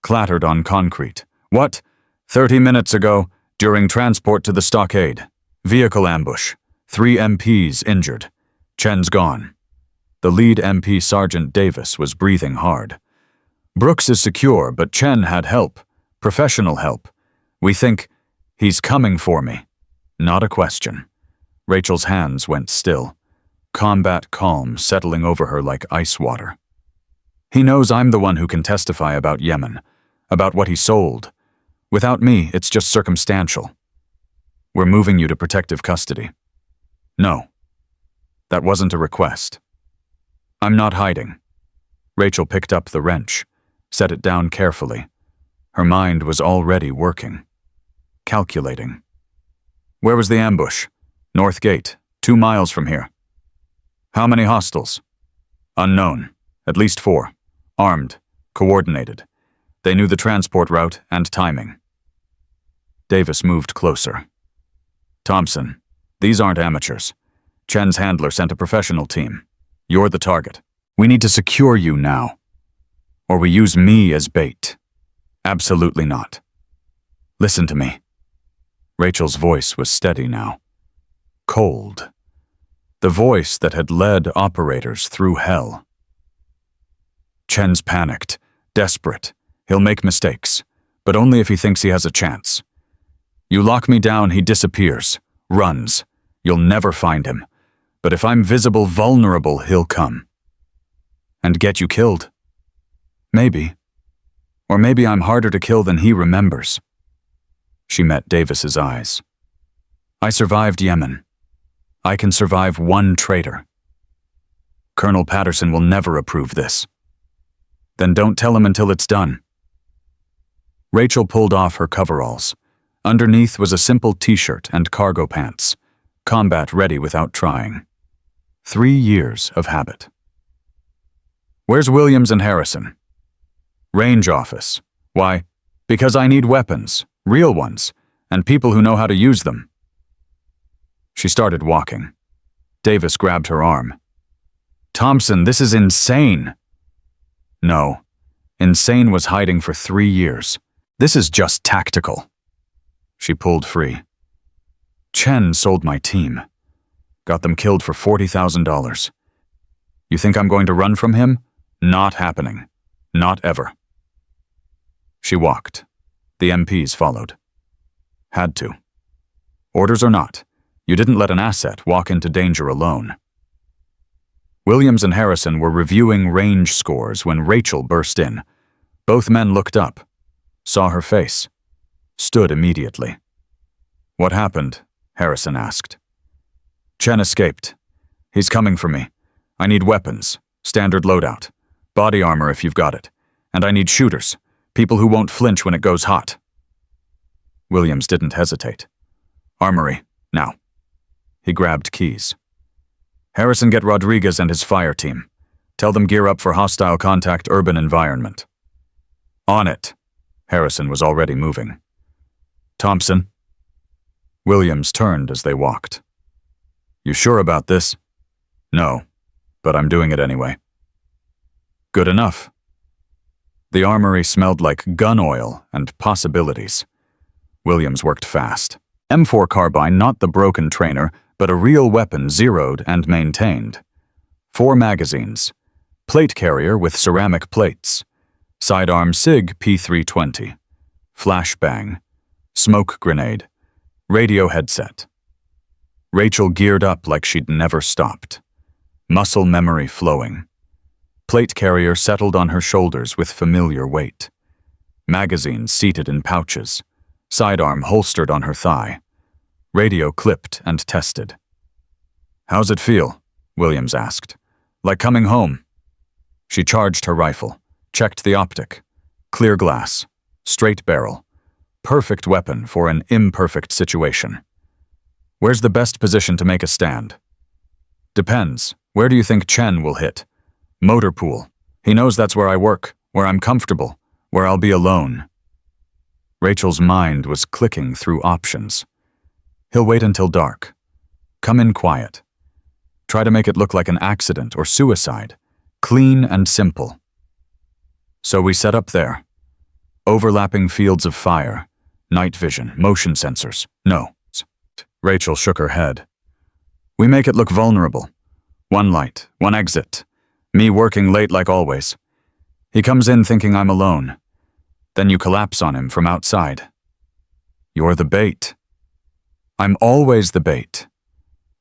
Clattered on concrete. What? 30 minutes ago, during transport to the stockade. Vehicle ambush. 3 MPs injured. Chen's gone. The lead MP, Sergeant Davis, was breathing hard. Brooks is secure, but Chen had help. Professional help. We think he's coming for me. Not a question. Rachel's hands went still. Combat calm settling over her like ice water. He knows I'm the one who can testify about Yemen, about what he sold. Without me, it's just circumstantial. We're moving you to protective custody. No. That wasn't a request. I'm not hiding. Rachel picked up the wrench, set it down carefully. Her mind was already working. Calculating. Where was the ambush? North Gate, 2 miles from here. How many hostiles? Unknown. At least 4. Armed. Coordinated. They knew the transport route and timing. Davis moved closer. Thompson, these aren't amateurs. Chen's handler sent a professional team. You're the target. We need to secure you now. Or we use me as bait. Absolutely not. Listen to me. Rachel's voice was steady now. Cold. The voice that had led operators through hell. Chen's panicked, desperate. He'll make mistakes, but only if he thinks he has a chance. You lock me down, he disappears, runs. You'll never find him. But if I'm visible, vulnerable, he'll come. And get you killed. Maybe. Or maybe I'm harder to kill than he remembers. She met Davis's eyes. I survived Yemen. I can survive one traitor. Colonel Patterson will never approve this. Then don't tell him until it's done. Rachel pulled off her coveralls. Underneath was a simple t-shirt and cargo pants. Combat ready without trying. 3 years of habit. Where's Williams and Harrison? Range office. Why? Because I need weapons, real ones, and people who know how to use them. She started walking. Davis grabbed her arm. Thompson, this is insane. No. Insane was hiding for 3 years. This is just tactical. She pulled free. Chen sold my team. Got them killed for $40,000. You think I'm going to run from him? Not happening. Not ever. She walked. The MPs followed. Had to. Orders or not, you didn't let an asset walk into danger alone. Williams and Harrison were reviewing range scores when Rachel burst in. Both men looked up, saw her face, stood immediately. What happened? Harrison asked. Chen escaped. He's coming for me. I need weapons, standard loadout, body armor if you've got it, and I need shooters, people who won't flinch when it goes hot. Williams didn't hesitate. Armory, now. He grabbed keys. Harrison, get Rodriguez and his fire team. Tell them gear up for hostile contact urban environment. On it. Harrison was already moving. Thompson. Williams turned as they walked. You sure about this? No, but I'm doing it anyway. Good enough. The armory smelled like gun oil and possibilities. Williams worked fast. M4 carbine, not the broken trainer, but a real weapon zeroed and maintained. 4 magazines. Plate carrier with ceramic plates. Sidearm SIG P320. Flashbang. Smoke grenade. Radio headset. Rachel geared up like she'd never stopped. Muscle memory flowing. Plate carrier settled on her shoulders with familiar weight. Magazines seated in pouches. Sidearm holstered on her thigh. Radio clipped and tested. How's it feel? Williams asked. Like coming home. She charged her rifle, checked the optic. Clear glass, straight barrel. Perfect weapon for an imperfect situation. Where's the best position to make a stand? Depends. Where do you think Chen will hit? Motor pool. He knows that's where I work, where I'm comfortable, where I'll be alone. Rachel's mind was clicking through options. He'll wait until dark. Come in quiet. Try to make it look like an accident or suicide. Clean and simple. So we set up there. Overlapping fields of fire. Night vision, motion sensors. No. Rachel shook her head. We make it look vulnerable. One light, one exit. Me working late like always. He comes in thinking I'm alone. Then you collapse on him from outside. You're the bait. I'm always the bait.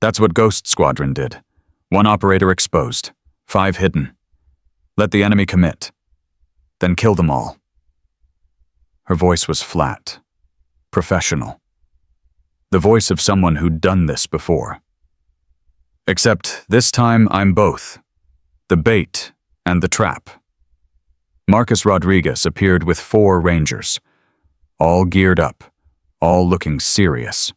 That's what Ghost Squadron did. 1 operator exposed, 5 hidden. Let the enemy commit. Then kill them all. Her voice was flat, professional. The voice of someone who'd done this before. Except this time I'm both. The bait and the trap. Marcus Rodriguez appeared with 4 Rangers, all geared up, all looking serious.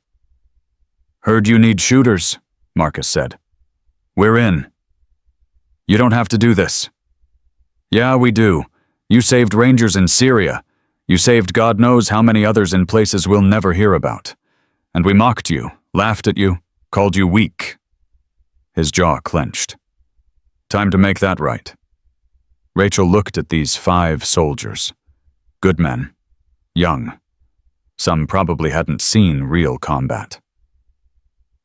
Heard you need shooters, Marcus said. We're in. You don't have to do this. Yeah, we do. You saved Rangers in Syria. You saved God knows how many others in places we'll never hear about. And we mocked you, laughed at you, called you weak. His jaw clenched. Time to make that right. Rachel looked at these 5 soldiers. Good men. Young. Some probably hadn't seen real combat.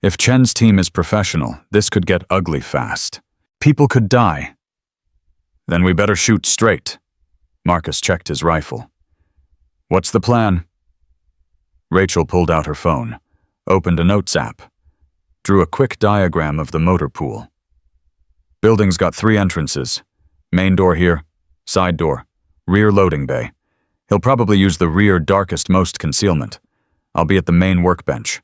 If Chen's team is professional, this could get ugly fast. People could die. Then we better shoot straight. Marcus checked his rifle. What's the plan? Rachel pulled out her phone, opened a notes app, drew a quick diagram of the motor pool. Building's got 3 entrances. Main door here, side door, rear loading bay. He'll probably use the rear darkest most concealment. I'll be at the main workbench.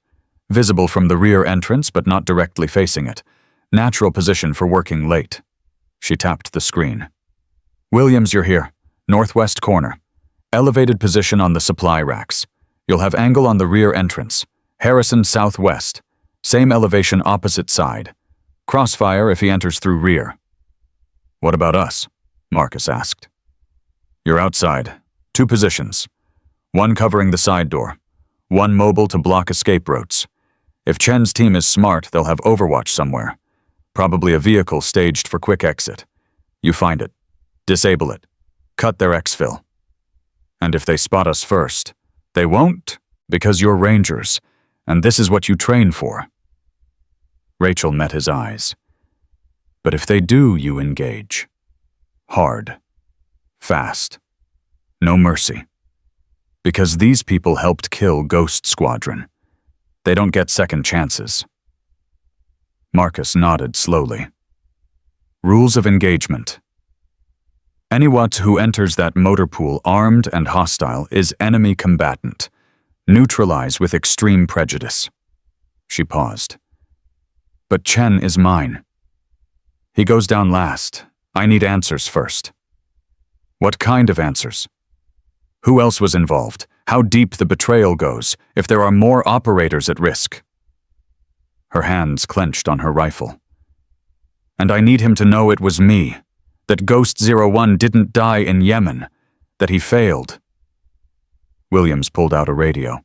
Visible from the rear entrance, but not directly facing it. Natural position for working late. She tapped the screen. Williams, you're here. Northwest corner. Elevated position on the supply racks. You'll have angle on the rear entrance. Harrison southwest. Same elevation opposite side. Crossfire if he enters through rear. What about us? Marcus asked. You're outside. 2 positions. 1 covering the side door. 1 mobile to block escape routes. If Chen's team is smart, they'll have overwatch somewhere. Probably a vehicle staged for quick exit. You find it. Disable it. Cut their exfil. And if they spot us first, they won't, because you're Rangers, and this is what you train for. Rachel met his eyes. But if they do, you engage. Hard. Fast. No mercy. Because these people helped kill Ghost Squadron. They don't get second chances. Marcus nodded slowly. Rules of engagement. Anyone who enters that motor pool armed and hostile is enemy combatant. Neutralize with extreme prejudice. She paused. But Chen is mine. He goes down last. I need answers first. What kind of answers? Who else was involved? How deep the betrayal goes, if there are more operators at risk. Her hands clenched on her rifle. And I need him to know it was me, that Ghost 01 didn't die in Yemen, that he failed. Williams pulled out a radio.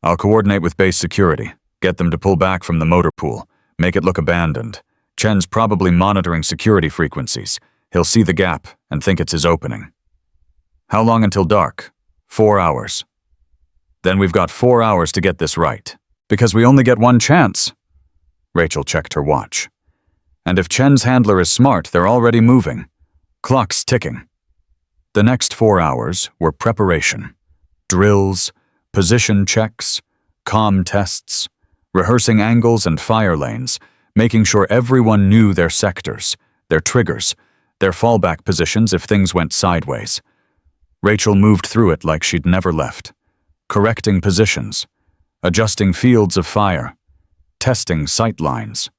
I'll coordinate with base security, get them to pull back from the motor pool, make it look abandoned. Chen's probably monitoring security frequencies. He'll see the gap and think it's his opening. How long until dark? 4 hours. Then we've got 4 hours to get this right. Because we only get one chance. Rachel checked her watch. And if Chen's handler is smart, they're already moving. Clock's ticking. The next 4 hours were preparation. Drills, position checks, comm tests, rehearsing angles and fire lanes, making sure everyone knew their sectors, their triggers, their fallback positions if things went sideways. Rachel moved through it like she'd never left, correcting positions, adjusting fields of fire, testing sight lines.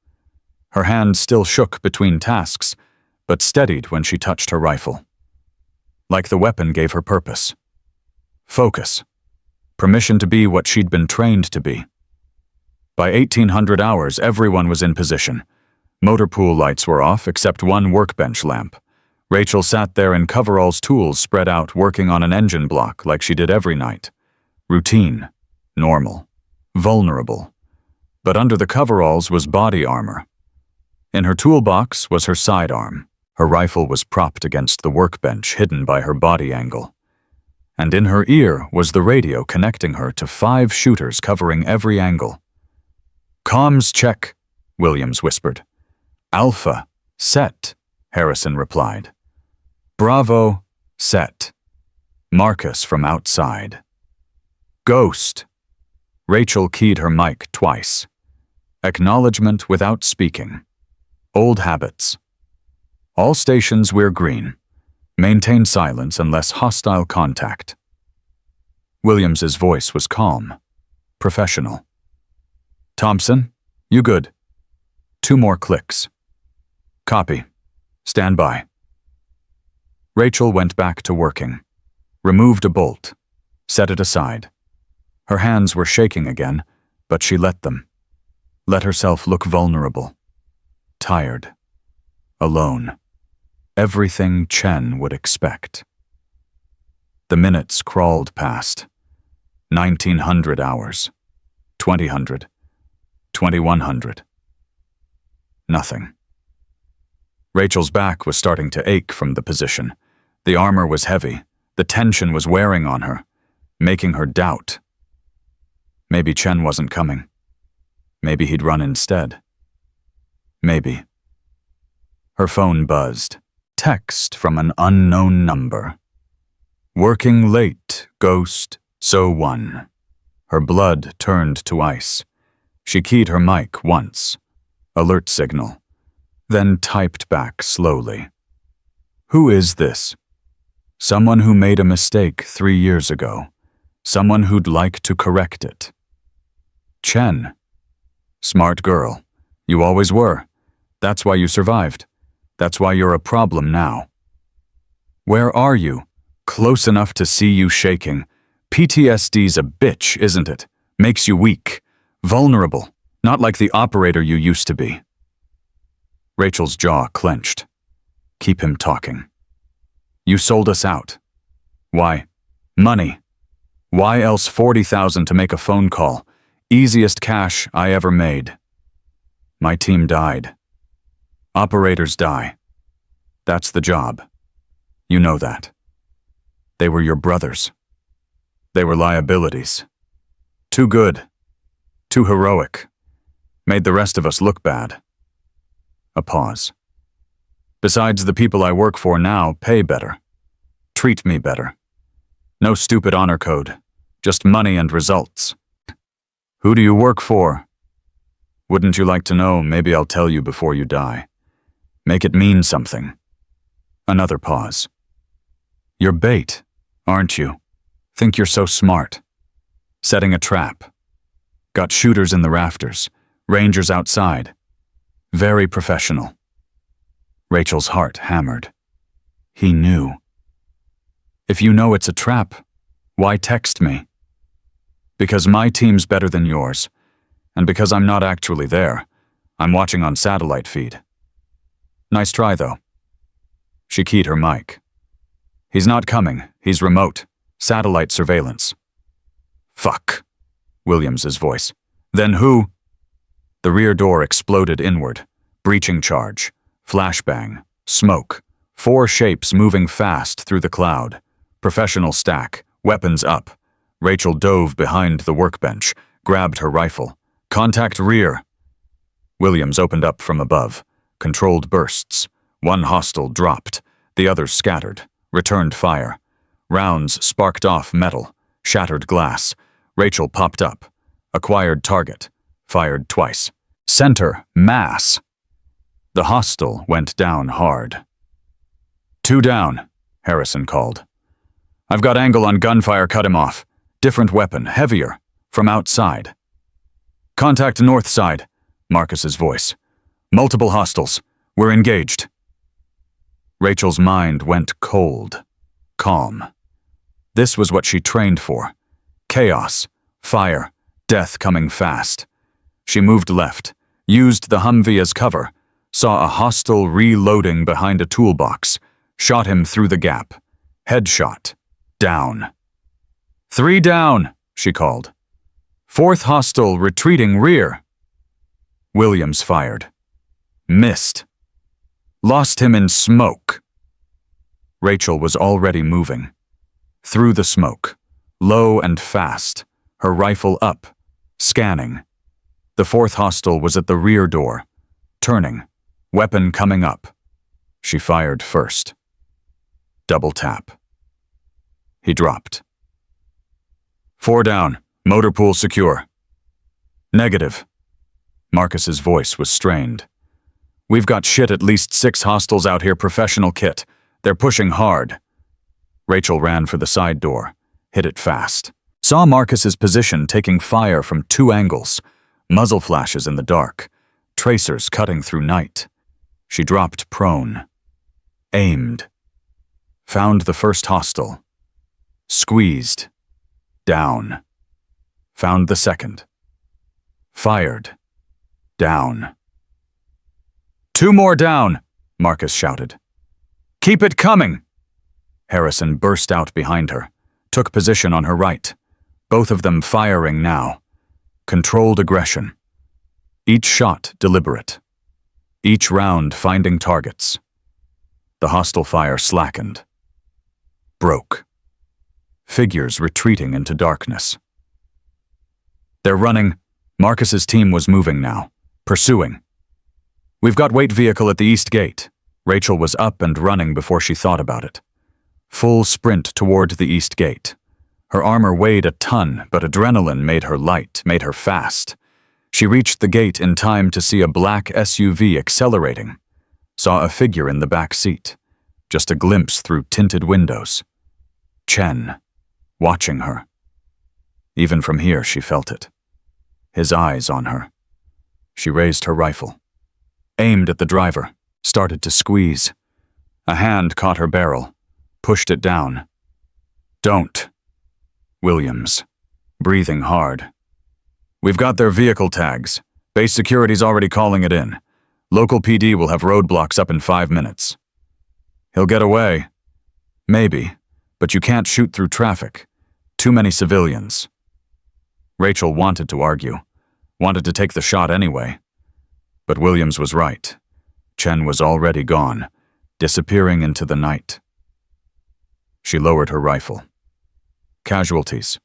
Her hand still shook between tasks, but steadied when she touched her rifle. Like the weapon gave her purpose. Focus. Permission to be what she'd been trained to be. By 1800 hours, everyone was in position. Motor pool lights were off except one workbench lamp. Rachel sat there in coveralls, tools spread out, working on an engine block like she did every night. Routine, normal, vulnerable. But under the coveralls was body armor. In her toolbox was her sidearm. Her rifle was propped against the workbench, hidden by her body angle. And in her ear was the radio connecting her to 5 shooters covering every angle. "Comms check," Williams whispered. "Alpha, set," Harrison replied. "Bravo, set." Marcus from outside. "Ghost." Rachel keyed her mic twice. Acknowledgement without speaking. Old habits. "All stations, we're green. Maintain silence unless hostile contact." Williams's voice was calm, professional. "Thompson, you good?" 2 more clicks. "Copy. Stand by." Rachel went back to working, removed a bolt, set it aside. Her hands were shaking again, but she let them. Let herself look vulnerable. Tired. Alone. Everything Chen would expect. The minutes crawled past. 1900 hours. 2000. 2100. Nothing. Rachel's back was starting to ache from the position. The armor was heavy. The tension was wearing on her, making her doubt. Maybe Chen wasn't coming. Maybe he'd run instead. Maybe. Her phone buzzed. Text from an unknown number. "Working late, Ghost, so 1." Her blood turned to ice. She keyed her mic once. Alert signal. Then typed back slowly. "Who is this?" "Someone who made a mistake 3 years ago. Someone who'd like to correct it." "Chen." "Smart girl. You always were. That's why you survived. That's why you're a problem now." "Where are you? Close enough to see you shaking. PTSD's a bitch, isn't it? Makes you weak. Vulnerable. Not like the operator you used to be." Rachel's jaw clenched. Keep him talking. "You sold us out. Why? Money. Why else 40,000 to make a phone call? Easiest cash I ever made. My team died. Operators die. That's the job. You know that. They were your brothers. They were liabilities. Too good. Too heroic. Made the rest of us look bad." A pause. "Besides, the people I work for now pay better. Treat me better. No stupid honor code. Just money and results." "Who do you work for?" "Wouldn't you like to know? Maybe I'll tell you before you die. Make it mean something." Another pause. "You're bait, aren't you? Think you're so smart. Setting a trap. Got shooters in the rafters, rangers outside. Very professional." Rachel's heart hammered. He knew. "If you know it's a trap, why text me?" "Because my team's better than yours, and because I'm not actually there. I'm watching on satellite feed." "Nice try, though." She keyed her mic. "He's not coming. He's remote. Satellite surveillance." "Fuck." Williams's voice. Then who? The rear door exploded inward. Breaching charge. Flashbang. Smoke. 4 shapes moving fast through the cloud. Professional stack. Weapons up. Rachel dove behind the workbench, grabbed her rifle. Contact rear. Williams opened up from above. Controlled bursts. 1 hostile dropped. The others scattered. Returned fire. Rounds sparked off metal. Shattered glass. Rachel popped up. Acquired target. Fired twice. Center. Mass. The hostile went down hard. 2 down, Harrison called. I've got angle on gunfire, cut him off. Different weapon, heavier, from outside. Contact north side, Marcus's voice. Multiple hostiles. We're engaged. Rachel's mind went cold. Calm. This was what she trained for. Chaos, fire, death coming fast. She moved left, used the Humvee as cover, saw a hostile reloading behind a toolbox, shot him through the gap. Headshot. Down. 3 down, she called. 4th hostile retreating rear. Williams fired. Missed. Lost him in smoke. Rachel was already moving. Through the smoke. Low and fast. Her rifle up. Scanning. The 4th hostile was at the rear door. Turning. Weapon coming up. She fired first. Double tap. He dropped. 4 down. Motor pool secure. Negative. Marcus's voice was strained. We've got shit at least 6 hostiles out here, professional kit. They're pushing hard. Rachel ran for the side door. Hit it fast. Saw Marcus's position taking fire from 2 angles. Muzzle flashes in the dark. Tracers cutting through night. She dropped prone. Aimed. Found the first hostile. Squeezed. Down. Found the second. Fired. Down. 2 more down, Marcus shouted. Keep it coming! Harrison burst out behind her, took position on her right. Both of them firing now. Controlled aggression. Each shot deliberate. Each round finding targets. The hostile fire slackened. Broke. Figures retreating into darkness. They're running. Marcus's team was moving now. Pursuing. We've got weight vehicle at the east gate. Rachel was up and running before she thought about it. Full sprint toward the east gate. Her armor weighed a ton, but adrenaline made her light, made her fast. She reached the gate in time to see a black SUV accelerating. Saw a figure in the back seat. Just a glimpse through tinted windows. Chen, watching her. Even from here she felt it. His eyes on her. She raised her rifle. Aimed at the driver. Started to squeeze. A hand caught her barrel. Pushed it down. Don't. Williams. Breathing hard. We've got their vehicle tags. Base security's already calling it in. Local PD will have roadblocks up in 5 minutes. He'll get away. Maybe. But you can't shoot through traffic. Too many civilians. Rachel wanted to argue. Wanted to take the shot anyway. But Williams was right. Chen was already gone, disappearing into the night. She lowered her rifle. Casualties.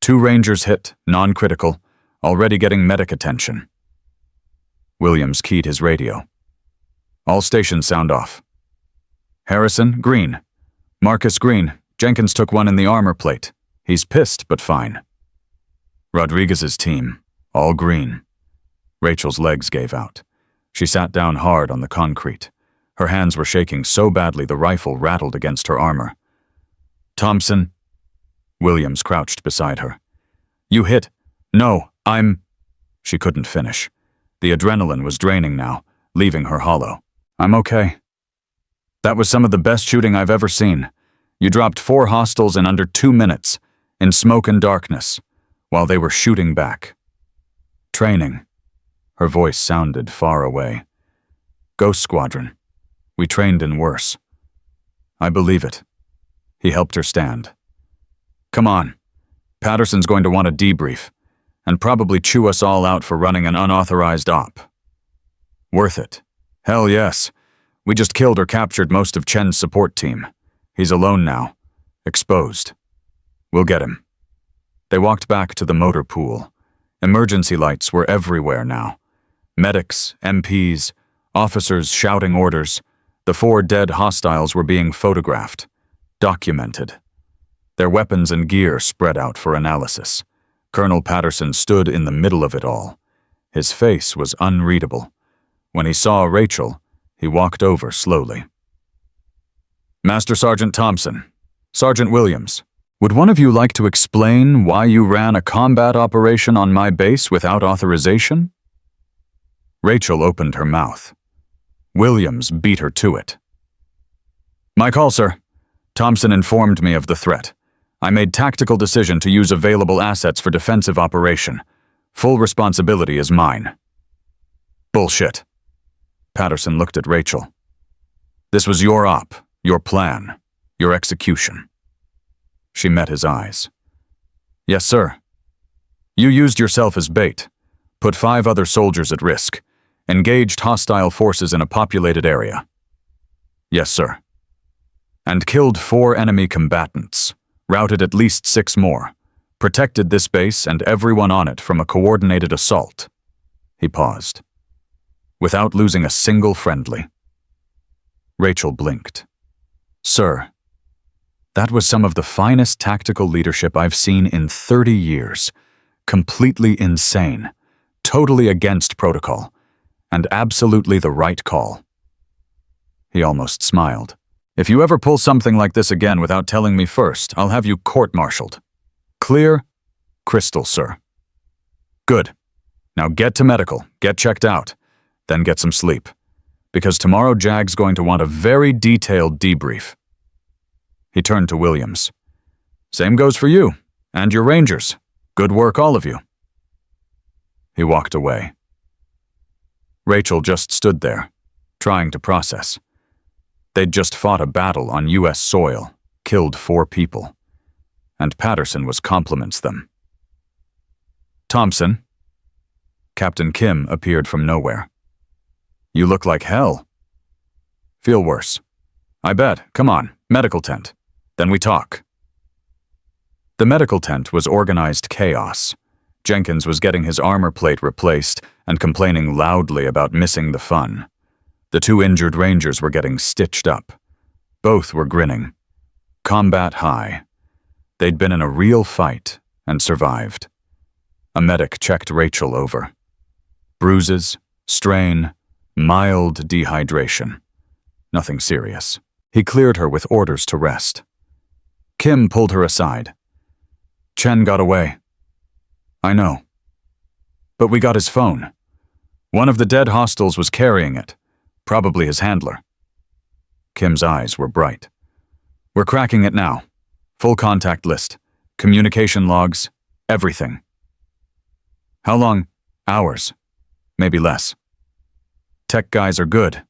2 Rangers hit, non-critical, already getting medic attention. Williams keyed his radio. All stations sound off. Harrison, green. Marcus, green. Jenkins took one in the armor plate. He's pissed, but fine. Rodriguez's team, all green. Rachel's legs gave out. She sat down hard on the concrete. Her hands were shaking so badly the rifle rattled against her armor. Thompson. Williams crouched beside her. You hit. No, I'm... She couldn't finish. The adrenaline was draining now, leaving her hollow. I'm okay. That was some of the best shooting I've ever seen. You dropped 4 hostiles in under 2 minutes, in smoke and darkness, while they were shooting back. Training. Her voice sounded far away. Ghost Squadron. We trained in worse. I believe it. He helped her stand. Come on. Patterson's going to want a debrief. and probably chew us all out for running an unauthorized op. Worth it. Hell yes. We just killed or captured most of Chen's support team. He's alone now. Exposed. We'll get him. They walked back to the motor pool. Emergency lights were everywhere now. Medics, MPs, officers shouting orders. The 4 dead hostiles were being photographed, documented. Their weapons and gear spread out for analysis. Colonel Patterson stood in the middle of it all. His face was unreadable. When he saw Rachel, he walked over slowly. Master Sergeant Thompson, Sergeant Williams, would one of you like to explain why you ran a combat operation on my base without authorization? Rachel opened her mouth. Williams beat her to it. My call, sir. Thompson informed me of the threat. I made tactical decision to use available assets for defensive operation. Full responsibility is mine. Bullshit. Patterson looked at Rachel. This was your op, your plan, your execution. She met his eyes. Yes, sir. You used yourself as bait, put 5 other soldiers at risk, engaged hostile forces in a populated area. Yes, sir. And killed 4 enemy combatants, routed at least 6 more, protected this base and everyone on it from a coordinated assault. He paused. Without losing a single friendly. Rachel blinked. Sir, that was some of the finest tactical leadership I've seen in 30 years. Completely insane, totally against protocol, and absolutely the right call. He almost smiled. If you ever pull something like this again without telling me first, I'll have you court-martialed. Clear? Crystal, sir. Good. Now get to medical, get checked out, then get some sleep. Because tomorrow Jag's going to want a very detailed debrief. He turned to Williams. Same goes for you, and your Rangers. Good work, all of you. He walked away. Rachel just stood there, trying to process. They'd just fought a battle on U.S. soil, killed 4 people. And Patterson was compliments them. Thompson. Captain Kim appeared from nowhere. You look like hell. Feel worse. I bet. Come on, medical tent. Then we talk. The medical tent was organized chaos. Jenkins was getting his armor plate replaced and complaining loudly about missing the fun. The 2 injured Rangers were getting stitched up. Both were grinning. Combat high. They'd been in a real fight and survived. A medic checked Rachel over. Bruises, strain, mild dehydration. Nothing serious. He cleared her with orders to rest. Kim pulled her aside. Chen got away. I know. But we got his phone. One of the dead hostiles was carrying it, probably his handler. Kim's eyes were bright. We're cracking it now. Full contact list, communication logs, everything. How long? Hours. Maybe less. Tech guys are good.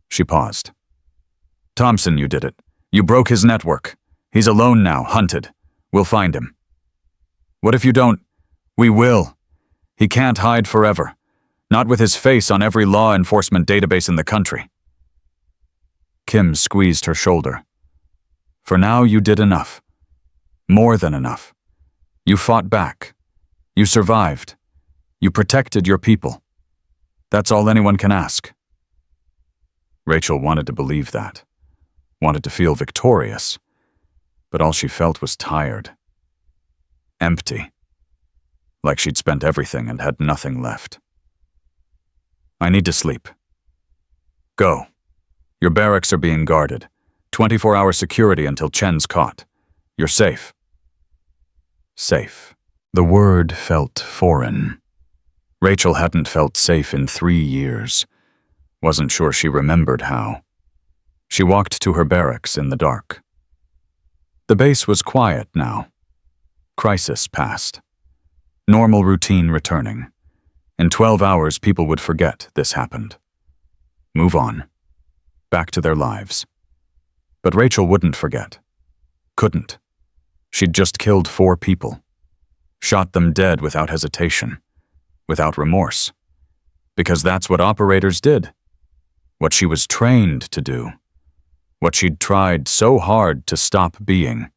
She paused. Thompson, you did it. You broke his network. He's alone now, hunted. We'll find him. What if you don't? We will. He can't hide forever. Not with his face on every law enforcement database in the country. Kim squeezed her shoulder. For now, you did enough. More than enough. You fought back. You survived. You protected your people. That's all anyone can ask. Rachel wanted to believe that. Wanted to feel victorious. But all she felt was tired. Empty. Like she'd spent everything and had nothing left. I need to sleep. Go. Your barracks are being guarded. 24-hour security until Chen's caught. You're safe. Safe. The word felt foreign. Rachel hadn't felt safe in 3 years. Wasn't sure she remembered how. She walked to her barracks in the dark. The base was quiet now. Crisis passed. Normal routine returning. In 12 hours, people would forget this happened. Move on. Back to their lives. But Rachel wouldn't forget. Couldn't. She'd just killed 4 people. Shot them dead without hesitation, without remorse. Because that's what operators did. What she was trained to do. What she'd tried so hard to stop being.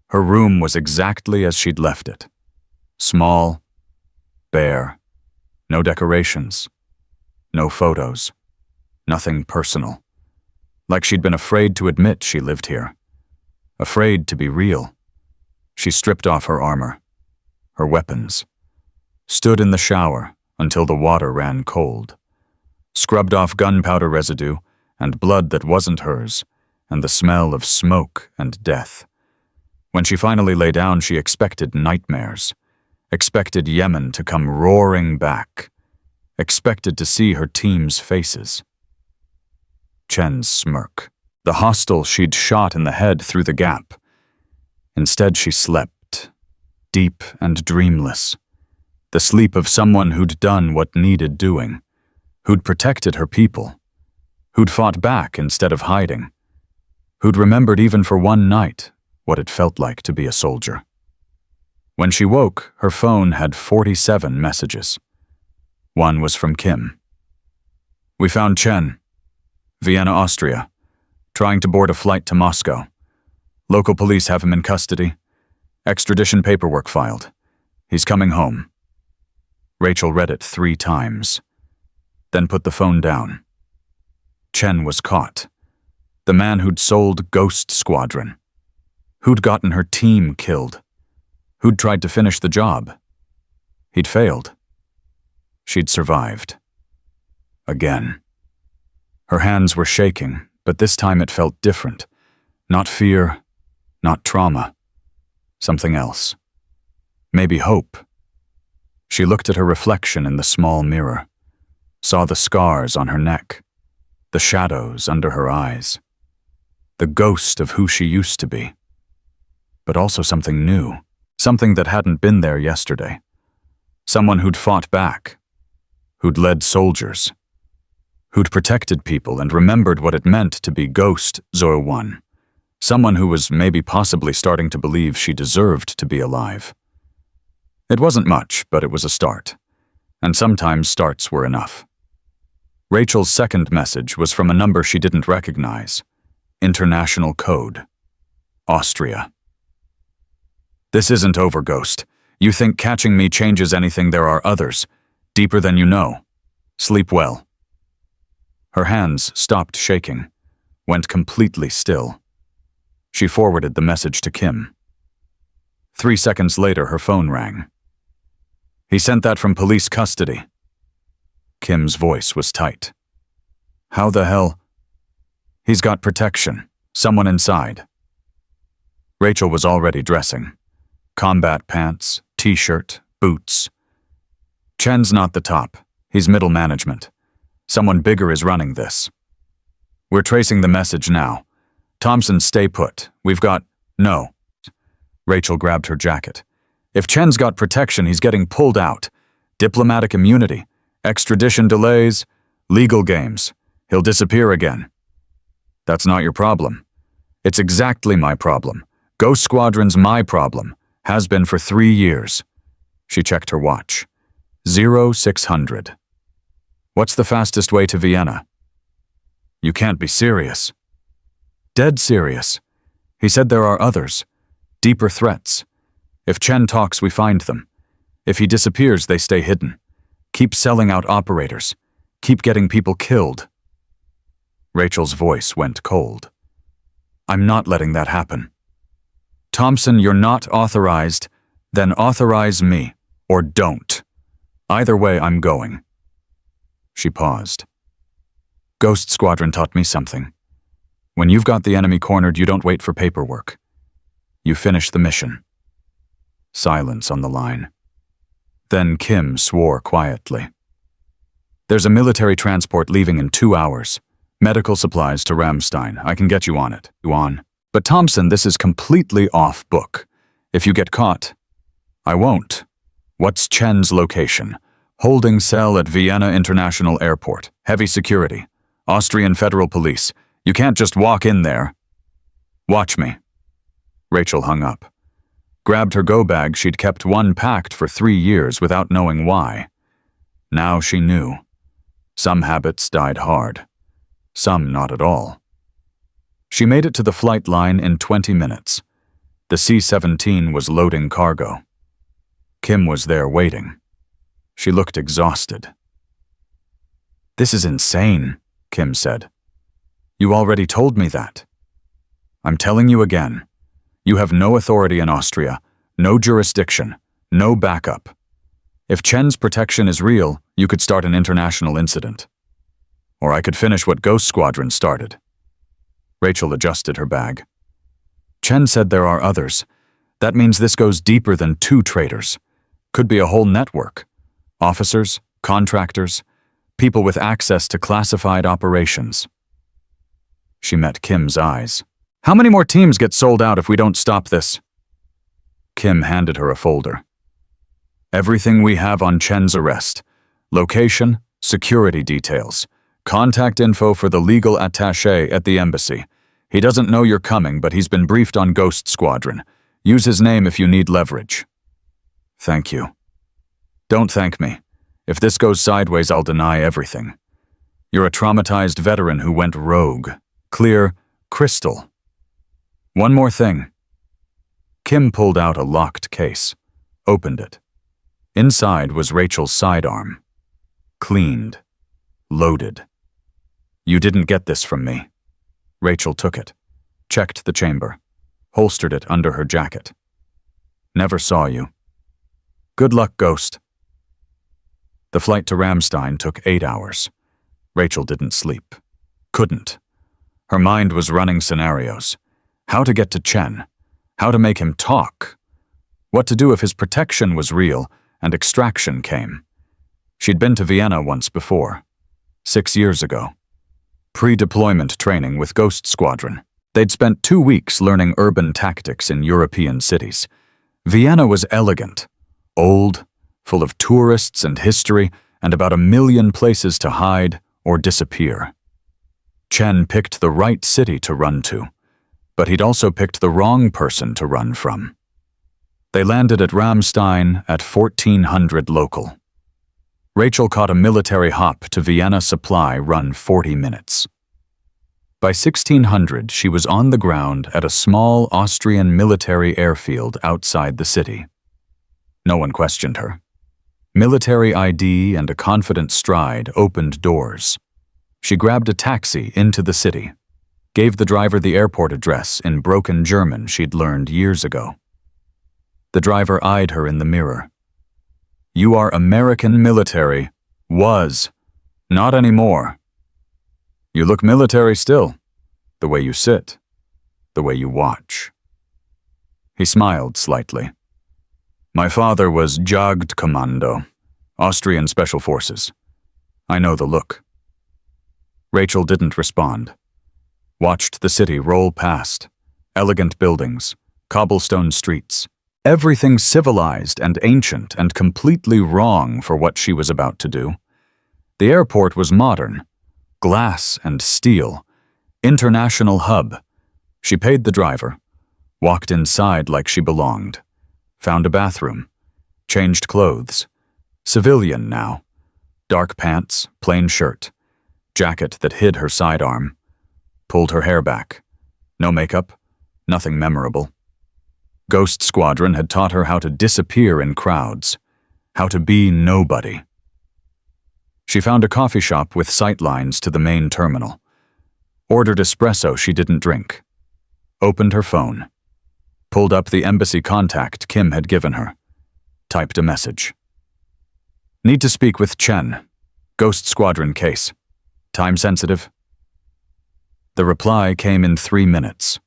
Her room was exactly as she'd left it. Small, bare, no decorations, no photos, nothing personal. Like she'd been afraid to admit she lived here. Afraid to be real. She stripped off her armor, her weapons, stood in the shower until the water ran cold, scrubbed off gunpowder residue and blood that wasn't hers, and the smell of smoke and death. When she finally lay down, she expected nightmares, expected Yemen to come roaring back, expected to see her team's faces. Chen's smirk, the hostile she'd shot in the head through the gap. Instead, she slept, deep and dreamless, the sleep of someone who'd done what needed doing, who'd protected her people, who'd fought back instead of hiding, who'd remembered even for one night what it felt like to be a soldier. When she woke, her phone had 47 messages. One was from Kim. "We found Chen, Vienna, Austria, trying to board a flight to Moscow. Local police have him in custody. Extradition paperwork filed. He's coming home." Rachel read it 3 times, then put the phone down. Chen was caught. The man who'd sold Ghost Squadron. Who'd gotten her team killed. Who'd tried to finish the job. He'd failed. She'd survived. Again. Her hands were shaking, but this time it felt different. Not fear, not trauma. Something else. Maybe hope. She looked at her reflection in the small mirror, saw the scars on her neck, the shadows under her eyes, the ghost of who she used to be. But also something new, something that hadn't been there yesterday. Someone who'd fought back, who'd led soldiers, who'd protected people and remembered what it meant to be Ghost 01. Someone who was maybe possibly starting to believe she deserved to be alive. It wasn't much, but it was a start. And sometimes starts were enough. Rachel's second message was from a number she didn't recognize. International code. Austria. "This isn't over, Ghost. You think catching me changes anything? There are others. Deeper than you know. Sleep well." Her hands stopped shaking, went completely still. She forwarded the message to Kim. 3 seconds later, her phone rang. "He sent that from police custody." Kim's voice was tight. "How the hell?" "He's got protection. Someone inside." Rachel was already dressing. Combat pants, t-shirt, boots. "Chen's not the top. He's middle management. Someone bigger is running this. We're tracing the message now. Thompson, stay put. We've got—" "No." Rachel grabbed her jacket. "If Chen's got protection, he's getting pulled out. Diplomatic immunity, extradition delays, legal games. He'll disappear again." "That's not your problem." "It's exactly my problem. Ghost Squadron's my problem. Has been for 3 years. She checked her watch. 0600. "What's the fastest way to Vienna?" "You can't be serious." "Dead serious. He said there are others. Deeper threats. If Chen talks, we find them. If he disappears, they stay hidden. Keep selling out operators. Keep getting people killed." Rachel's voice went cold. "I'm not letting that happen. Thompson, you're not authorized. Then authorize me, or don't. Either way, I'm going." She paused. "Ghost Squadron taught me something. When you've got the enemy cornered, you don't wait for paperwork. You finish the mission." Silence on the line. Then Kim swore quietly. "There's a military transport leaving in 2 hours. Medical supplies to Ramstein. I can get you on it. You on? But Thompson, this is completely off book. If you get caught—" "I won't. What's Chen's location?" "Holding cell at Vienna International Airport. Heavy security. Austrian Federal Police. You can't just walk in there." "Watch me." Rachel hung up. grabbed her go-bag she'd kept one packed for 3 years without knowing why. Now she knew. Some habits died hard. Some not at all. She made it to the flight line in 20 minutes. The C-17 was loading cargo. Kim was there waiting. She looked exhausted. "This is insane," Kim said. "You already told me that." "I'm telling you again. You have no authority in Austria, no jurisdiction, no backup. If Chen's protection is real, you could start an international incident. Or I could finish what Ghost Squadron started." Rachel adjusted her bag. "Chen said there are others. That means this goes deeper than 2 traitors. Could be a whole network. Officers, contractors, people with access to classified operations." She met Kim's eyes. "How many more teams get sold out if we don't stop this?" Kim handed her a folder. "Everything we have on Chen's arrest. Location, security details, contact info for the legal attaché at the embassy. He doesn't know you're coming, but he's been briefed on Ghost Squadron. Use his name if you need leverage." "Thank you." "Don't thank me. If this goes sideways, I'll deny everything. You're a traumatized veteran who went rogue. Clear, crystal. One more thing." Kim pulled out a locked case, opened it. Inside was Rachel's sidearm. Cleaned. Loaded. "You didn't get this from me." Rachel took it, checked the chamber, holstered it under her jacket. "Never saw you. Good luck, Ghost." The flight to Ramstein took 8 hours. Rachel didn't sleep. Couldn't. Her mind was running scenarios. How to get to Chen. How to make him talk. What to do if his protection was real and extraction came. She'd been to Vienna once before. 6 years ago. Pre-deployment training with Ghost Squadron. They'd spent 2 weeks learning urban tactics in European cities. Vienna was elegant, old, full of tourists and history, and about 1 million places to hide or disappear. Chen picked the right city to run to, but he'd also picked the wrong person to run from. They landed at Ramstein at 1400 local. Rachel caught a military hop to Vienna Supply run 40 minutes. By 1600, she was on the ground at a small Austrian military airfield outside the city. No one questioned her. Military ID and a confident stride opened doors. She grabbed a taxi into the city, gave the driver the airport address in broken German she'd learned years ago. The driver eyed her in the mirror. "You are American military. Was. Not anymore. You look military still. The way you sit. The way you watch." He smiled slightly. "My father was Jagdkommando, Austrian Special Forces. I know the look." Rachel didn't respond. Watched the city roll past. Elegant buildings, cobblestone streets. Everything civilized and ancient and completely wrong for what she was about to do. The airport was modern. Glass and steel. International hub. She paid the driver. Walked inside like she belonged. Found a bathroom. Changed clothes. Civilian now. Dark pants, plain shirt. Jacket that hid her sidearm. Pulled her hair back. No makeup. Nothing memorable. Ghost Squadron had taught her how to disappear in crowds, how to be nobody. She found a coffee shop with sightlines to the main terminal. Ordered espresso she didn't drink. Opened her phone. Pulled up the embassy contact Kim had given her. Typed a message. "Need to speak with Chen. Ghost Squadron case. Time sensitive?" The reply came in 3 minutes.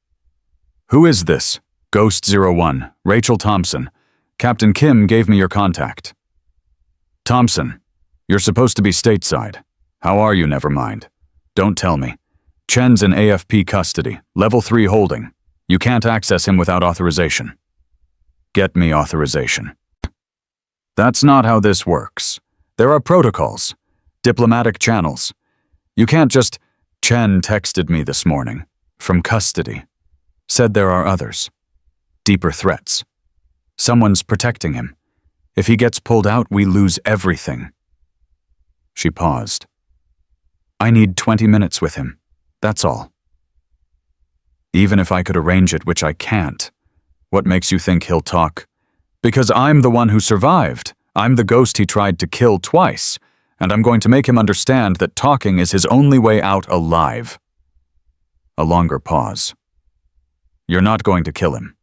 "Who is this? Ghost 01, Rachel Thompson. Captain Kim gave me your contact." "Thompson, you're supposed to be stateside. How are you, never mind. Don't tell me. Chen's in AFP custody, level 3 holding. You can't access him without authorization." "Get me authorization." "That's not how this works. There are protocols, diplomatic channels. You can't just—" "Chen texted me this morning, from custody. Said there are others. Deeper threats. Someone's protecting him. If he gets pulled out, we lose everything. She paused. I need 20 minutes with him. That's all. Even if I could arrange it, which I can't. What makes you think he'll talk? Because I'm the one who survived. I'm the ghost he tried to kill twice, and I'm going to make him understand that talking is his only way out alive. A longer pause. You're not going to kill him.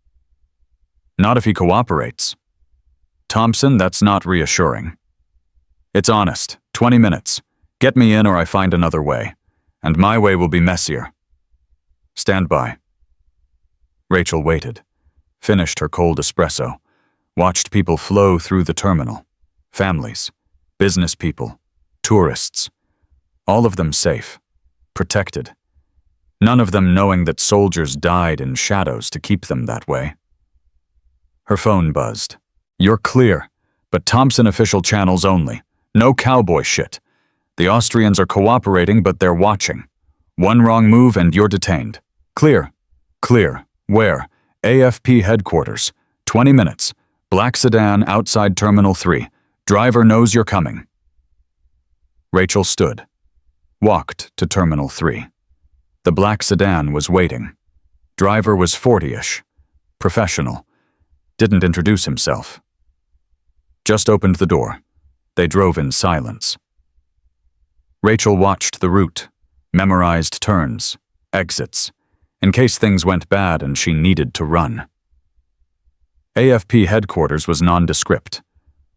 Not if he cooperates. Thompson, that's not reassuring. It's honest. 20 minutes. Get me in or I find another way. And my way will be messier. Stand by. Rachel waited, finished her cold espresso, watched people flow through the terminal. Families, business people, tourists. All of them safe, protected. None of them knowing that soldiers died in shadows to keep them that way. Her phone buzzed. You're clear, but Thompson official channels only. No cowboy shit. The Austrians are cooperating, but they're watching. One wrong move and you're detained. Clear. Clear. Where? AFP headquarters. 20 minutes. Black sedan outside Terminal 3. Driver knows you're coming. Rachel stood. Walked to Terminal 3. The black sedan was waiting. Driver was 40-ish. Professional. Didn't introduce himself. Just opened the door. They drove in silence. Rachel watched the route, memorized turns, exits, in case things went bad and she needed to run. AFP headquarters was nondescript.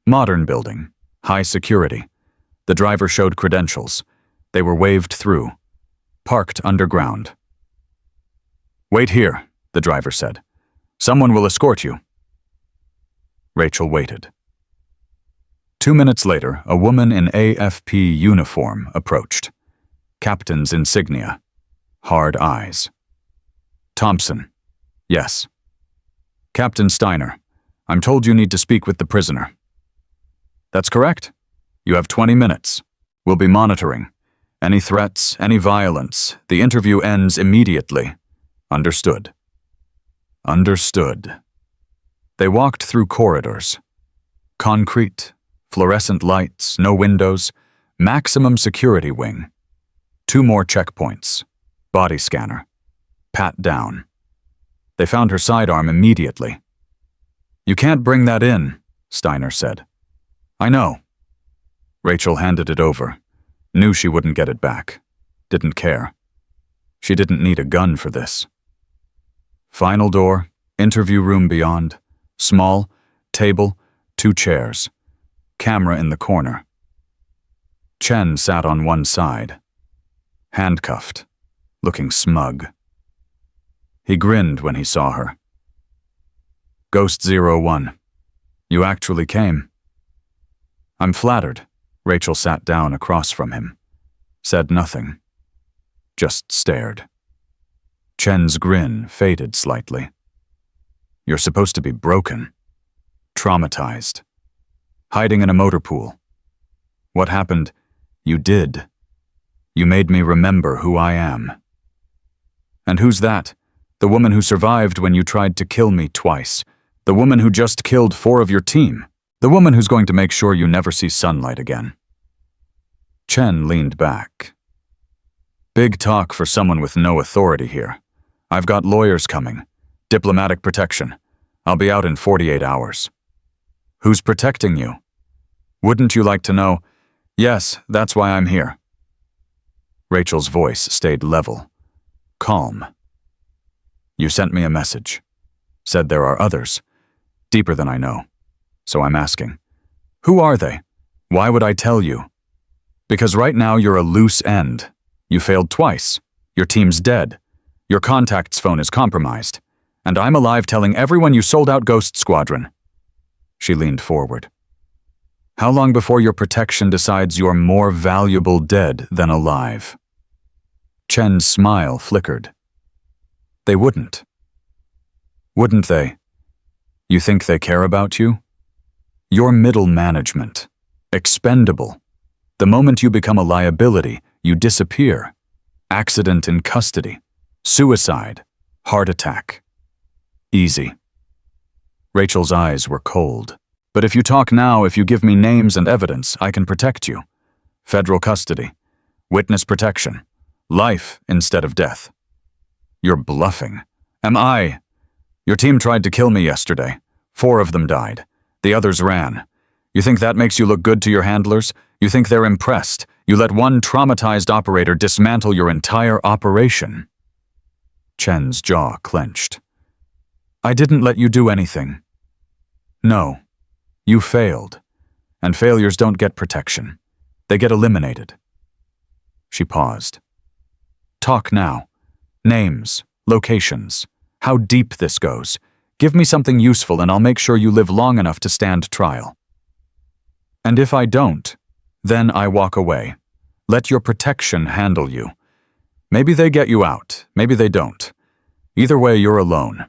Modern building, high security. The driver showed credentials. They were waved through. Parked underground. Wait here, the driver said. Someone will escort you. Rachel waited. 2 minutes later, a woman in AFP uniform approached. Captain's insignia. Hard eyes. Thompson. Yes. Captain Steiner, I'm told you need to speak with the prisoner. That's correct. You have 20 minutes. We'll be monitoring. Any threats, any violence, the interview ends immediately. Understood. Understood. They walked through corridors. Concrete. Fluorescent lights, no windows, maximum security wing. 2 more checkpoints. Body scanner. Pat down. They found her sidearm immediately. You can't bring that in, Steiner said. I know. Rachel handed it over. Knew she wouldn't get it back. Didn't care. She didn't need a gun for this. Final door, interview room beyond. Small, table, 2 chairs. Camera in the corner. Chen sat on one side. Handcuffed, looking smug. He grinned when he saw her. Ghost 01. You actually came. I'm flattered. Rachel sat down across from him. Said nothing. Just stared. Chen's grin faded slightly. You're supposed to be broken. Traumatized. Hiding in a motor pool. What happened? You did. You made me remember who I am. And who's that? The woman who survived when you tried to kill me twice. The woman who just killed 4 of your team. The woman who's going to make sure you never see sunlight again. Chen leaned back. Big talk for someone with no authority here. I've got lawyers coming. Diplomatic protection. I'll be out in 48 hours. Who's protecting you? Wouldn't you like to know? Yes, that's why I'm here. Rachel's voice stayed level, calm. You sent me a message. Said there are others, deeper than I know. So I'm asking, who are they? Why would I tell you? Because right now you're a loose end. You failed twice. Your team's dead. Your contact's phone is compromised. And I'm alive telling everyone you sold out Ghost Squadron. She leaned forward. How long before your protection decides you're more valuable dead than alive? Chen's smile flickered. They wouldn't. Wouldn't they? You think they care about you? You're middle management. Expendable. The moment you become a liability, you disappear. Accident in custody. Suicide. Heart attack. Easy. Rachel's eyes were cold. But if you talk now, if you give me names and evidence, I can protect you. Federal custody. Witness protection. Life instead of death. You're bluffing. Am I? Your team tried to kill me yesterday. 4 of them died. The others ran. You think that makes you look good to your handlers? You think they're impressed? You let one traumatized operator dismantle your entire operation. Chen's jaw clenched. I didn't let you do anything. No. You failed. And failures don't get protection. They get eliminated. She paused. Talk now. Names, locations, how deep this goes. Give me something useful and I'll make sure you live long enough to stand trial. And if I don't, then I walk away. Let your protection handle you. Maybe they get you out, maybe they don't. Either way, you're alone.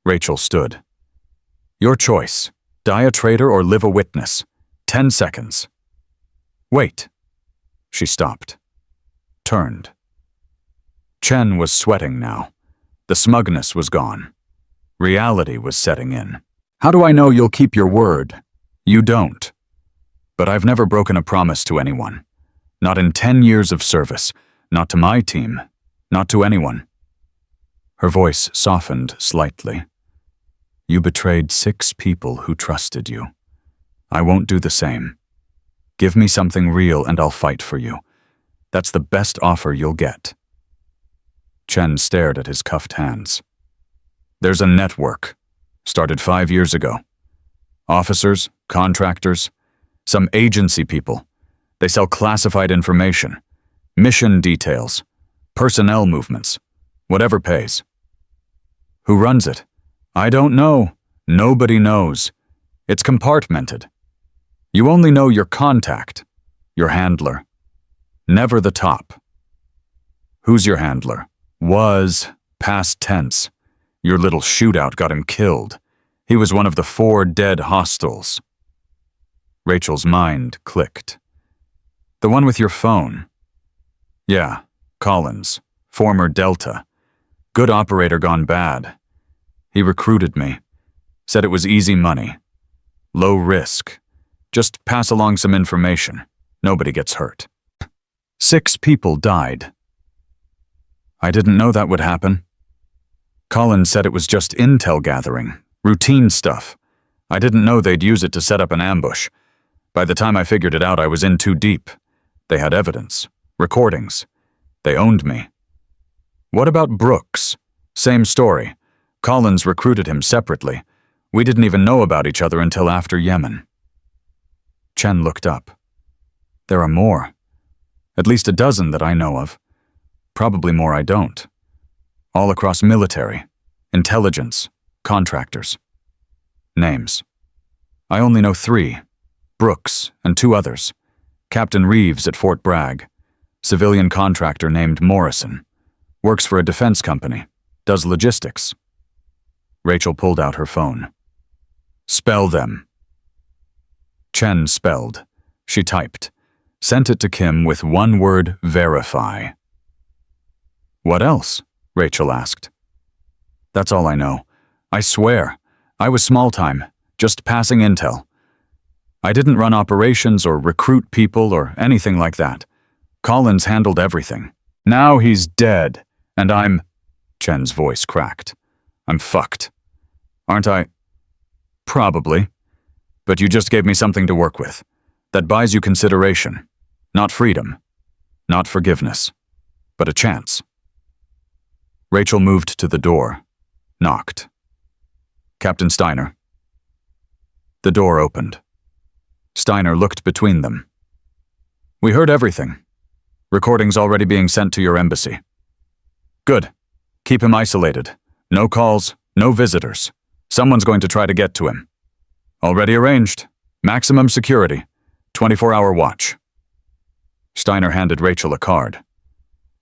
Rachel stood. Your choice. Die a traitor or live a witness. 10 seconds. Wait. She stopped. Turned. Chen was sweating now. The smugness was gone. Reality was setting in. How do I know you'll keep your word? You don't. But I've never broken a promise to anyone. Not in 10 years of service. Not to my team. Not to anyone. Her voice softened slightly. You betrayed 6 people who trusted you. I won't do the same. Give me something real and I'll fight for you. That's the best offer you'll get. Chen stared at his cuffed hands. There's a network. Started 5 years ago. Officers, contractors, some agency people. They sell classified information, mission details, personnel movements, whatever pays. Who runs it? I don't know. Nobody knows. It's compartmented. You only know your contact, your handler. Never the top. Who's your handler? Was, past tense. Your little shootout got him killed. He was one of the 4 dead hostiles. Rachel's mind clicked. The one with your phone. Yeah, Collins, former Delta. Good operator gone bad. He recruited me. Said it was easy money. Low risk. Just pass along some information. Nobody gets hurt. 6 people died. I didn't know that would happen. Collins said it was just intel gathering, routine stuff. I didn't know they'd use it to set up an ambush. By the time I figured it out, I was in too deep. They had evidence, recordings. They owned me. What about Brooks? Same story. Collins recruited him separately. We didn't even know about each other until after Yemen. Chen looked up. There are more. At least a dozen that I know of. Probably more I don't. All across military, intelligence, contractors. Names. I only know 3. Brooks and 2 others. Captain Reeves at Fort Bragg. Civilian contractor named Morrison. Works for a defense company. Does logistics. Rachel pulled out her phone. Spell them. Chen spelled. She typed. Sent it to Kim with one word, verify. What else? Rachel asked. That's all I know. I swear. I was small time, just passing intel. I didn't run operations or recruit people or anything like that. Collins handled everything. Now he's dead, and I'm... Chen's voice cracked. I'm fucked. Aren't I? Probably. But you just gave me something to work with. That buys you consideration. Not freedom. Not forgiveness. But a chance. Rachel moved to the door. Knocked. Captain Steiner. The door opened. Steiner looked between them. We heard everything. Recordings already being sent to your embassy. Good. Keep him isolated. No calls, no visitors. Someone's going to try to get to him. Already arranged. Maximum security. 24-hour watch. Steiner handed Rachel a card.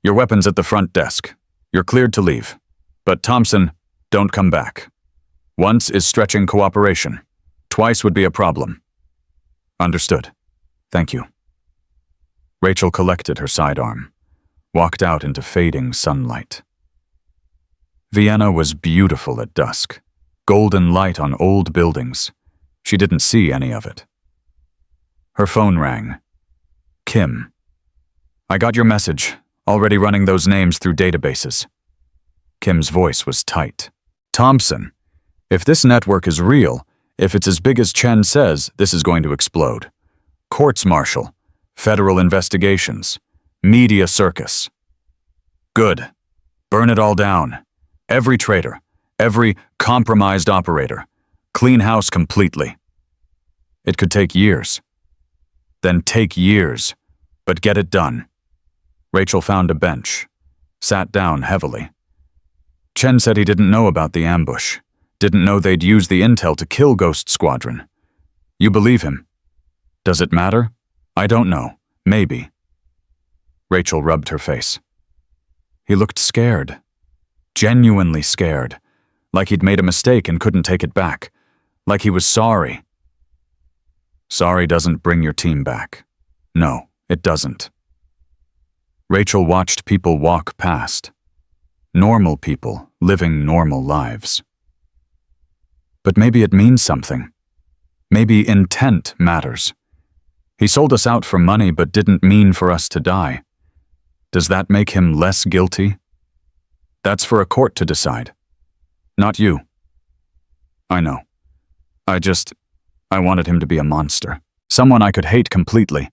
Your weapon's at the front desk. You're cleared to leave. But Thompson, don't come back. Once is stretching cooperation. Twice would be a problem. Understood. Thank you. Rachel collected her sidearm, walked out into fading sunlight. Vienna was beautiful at dusk. golden light on old buildings. She didn't see any of it. Her phone rang. Kim. I got your message, already running those names through databases. Kim's voice was tight. Thompson, if this network is real, if it's as big as Chen says, this is going to explode. Courts-martial, federal investigations, media circus. Good. Burn it all down. Every traitor, every compromised operator. Clean house completely. It could take years. Then take years, but get it done. Rachel found a bench, sat down heavily. Chen said he didn't know about the ambush, didn't know they'd use the intel to kill Ghost Squadron. You believe him? Does it matter? I don't know. Maybe. Rachel rubbed her face. He looked scared. Genuinely scared. Like he'd made a mistake and couldn't take it back. Like he was sorry. Sorry doesn't bring your team back. No, it doesn't. Rachel watched people walk past. Normal people living normal lives. But maybe it means something. Maybe intent matters. He sold us out for money but didn't mean for us to die. Does that make him less guilty? That's for a court to decide. Not you. I know. I wanted him to be a monster. Someone I could hate completely.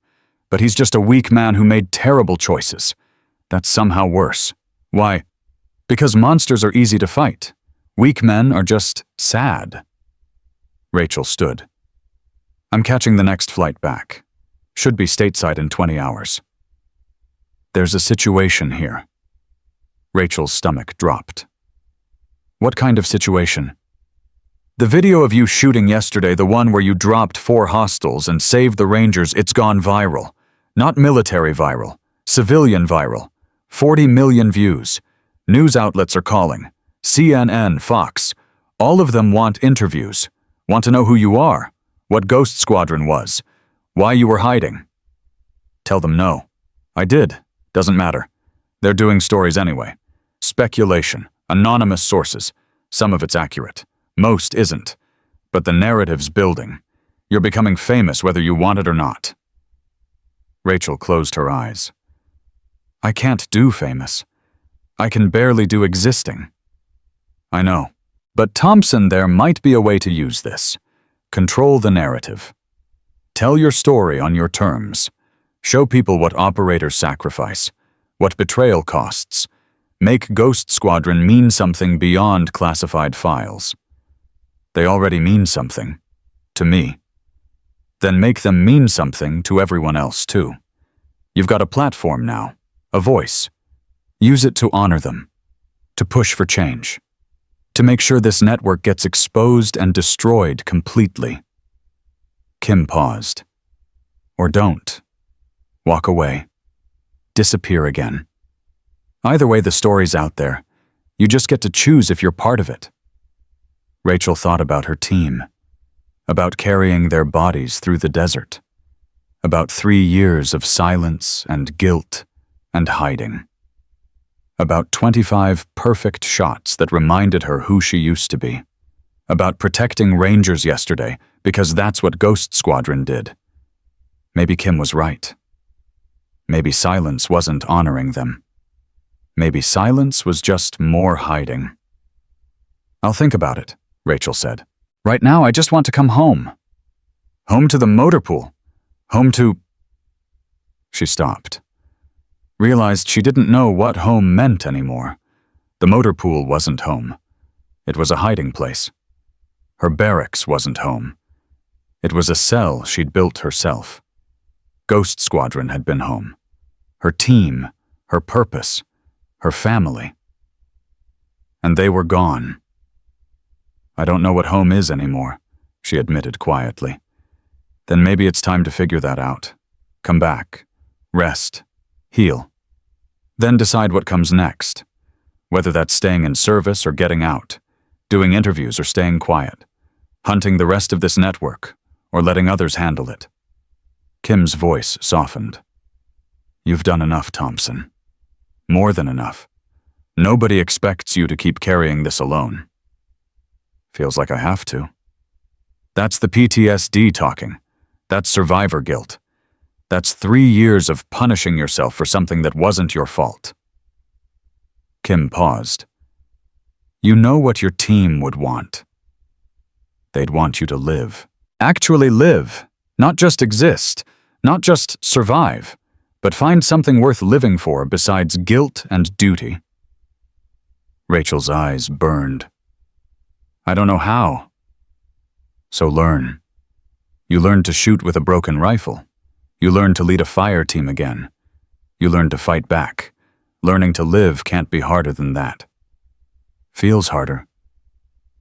But he's just a weak man who made terrible choices. That's somehow worse. Why? Because monsters are easy to fight. Weak men are just sad. Rachel stood. I'm catching the next flight back. Should be stateside in 20 hours. There's a situation here. Rachel's stomach dropped. What kind of situation? The video of you shooting yesterday, the one where you dropped 4 hostiles and saved the Rangers, it's gone viral. Not military viral, civilian viral. 40 million views. News outlets are calling. CNN, Fox. All of them want interviews. Want to know who you are, what Ghost Squadron was, why you were hiding. Tell them no. I did. Doesn't matter. They're doing stories anyway. Speculation, anonymous sources. Some of it's accurate. Most isn't. But the narrative's building. You're becoming famous whether you want it or not. Rachel closed her eyes. I can't do famous. I can barely do existing. I know. But Thompson, there might be a way to use this. Control the narrative. Tell your story on your terms. Show people what operators sacrifice, what betrayal costs. Make Ghost Squadron mean something beyond classified files. They already mean something. To me. Then make them mean something to everyone else, too. You've got a platform now, a voice. Use it to honor them, to push for change, to make sure this network gets exposed and destroyed completely. Kim paused. Or don't. Walk away. Disappear again. Either way, the story's out there. You just get to choose if you're part of it. Rachel thought about her team, about carrying their bodies through the desert, about 3 years of silence and guilt and hiding, about 25 perfect shots that reminded her who she used to be, about protecting Rangers yesterday because that's what Ghost Squadron did. Maybe Kim was right. Maybe silence wasn't honoring them. Maybe silence was just more hiding. I'll think about it, Rachel said. Right now, I just want to come home. Home to the motor pool. Home to... She stopped. Realized she didn't know what home meant anymore. The motor pool wasn't home. It was a hiding place. Her barracks wasn't home. It was a cell she'd built herself. Ghost Squadron had been home. Her team, her purpose, her family. And they were gone. I don't know what home is anymore, she admitted quietly. Then maybe it's time to figure that out. Come back. Rest. Heal. Then decide what comes next. Whether that's staying in service or getting out. Doing interviews or staying quiet. Hunting the rest of this network or letting others handle it. Kim's voice softened. You've done enough, Thompson. More than enough. Nobody expects you to keep carrying this alone. Feels like I have to. That's the PTSD talking. That's survivor guilt. That's 3 years of punishing yourself for something that wasn't your fault. Kim paused. You know what your team would want. They'd want you to live. Actually live. Not just exist. Not just survive. But find something worth living for besides guilt and duty. Rachel's eyes burned. I don't know how. So learn. You learn to shoot with a broken rifle. You learn to lead a fire team again. You learn to fight back. Learning to live can't be harder than that. Feels harder.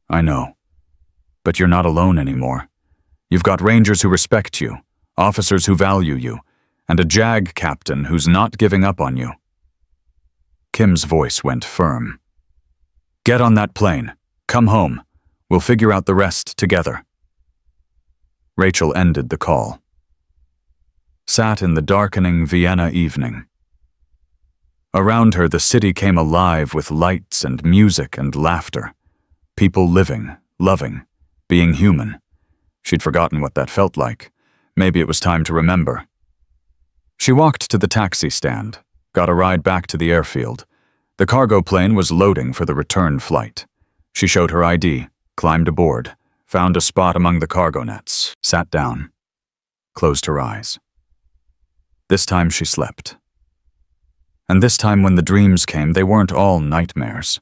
I know. But you're not alone anymore. You've got Rangers who respect you, officers who value you, and a JAG captain who's not giving up on you. Kim's voice went firm. Get on that plane. Come home. We'll figure out the rest together. Rachel ended the call. Sat in the darkening Vienna evening. Around her, the city came alive with lights and music and laughter. People living, loving, being human. She'd forgotten what that felt like. Maybe it was time to remember. She walked to the taxi stand, got a ride back to the airfield. The cargo plane was loading for the return flight. She showed her ID, climbed aboard, found a spot among the cargo nets, sat down, closed her eyes. This time she slept. And this time when the dreams came, they weren't all nightmares.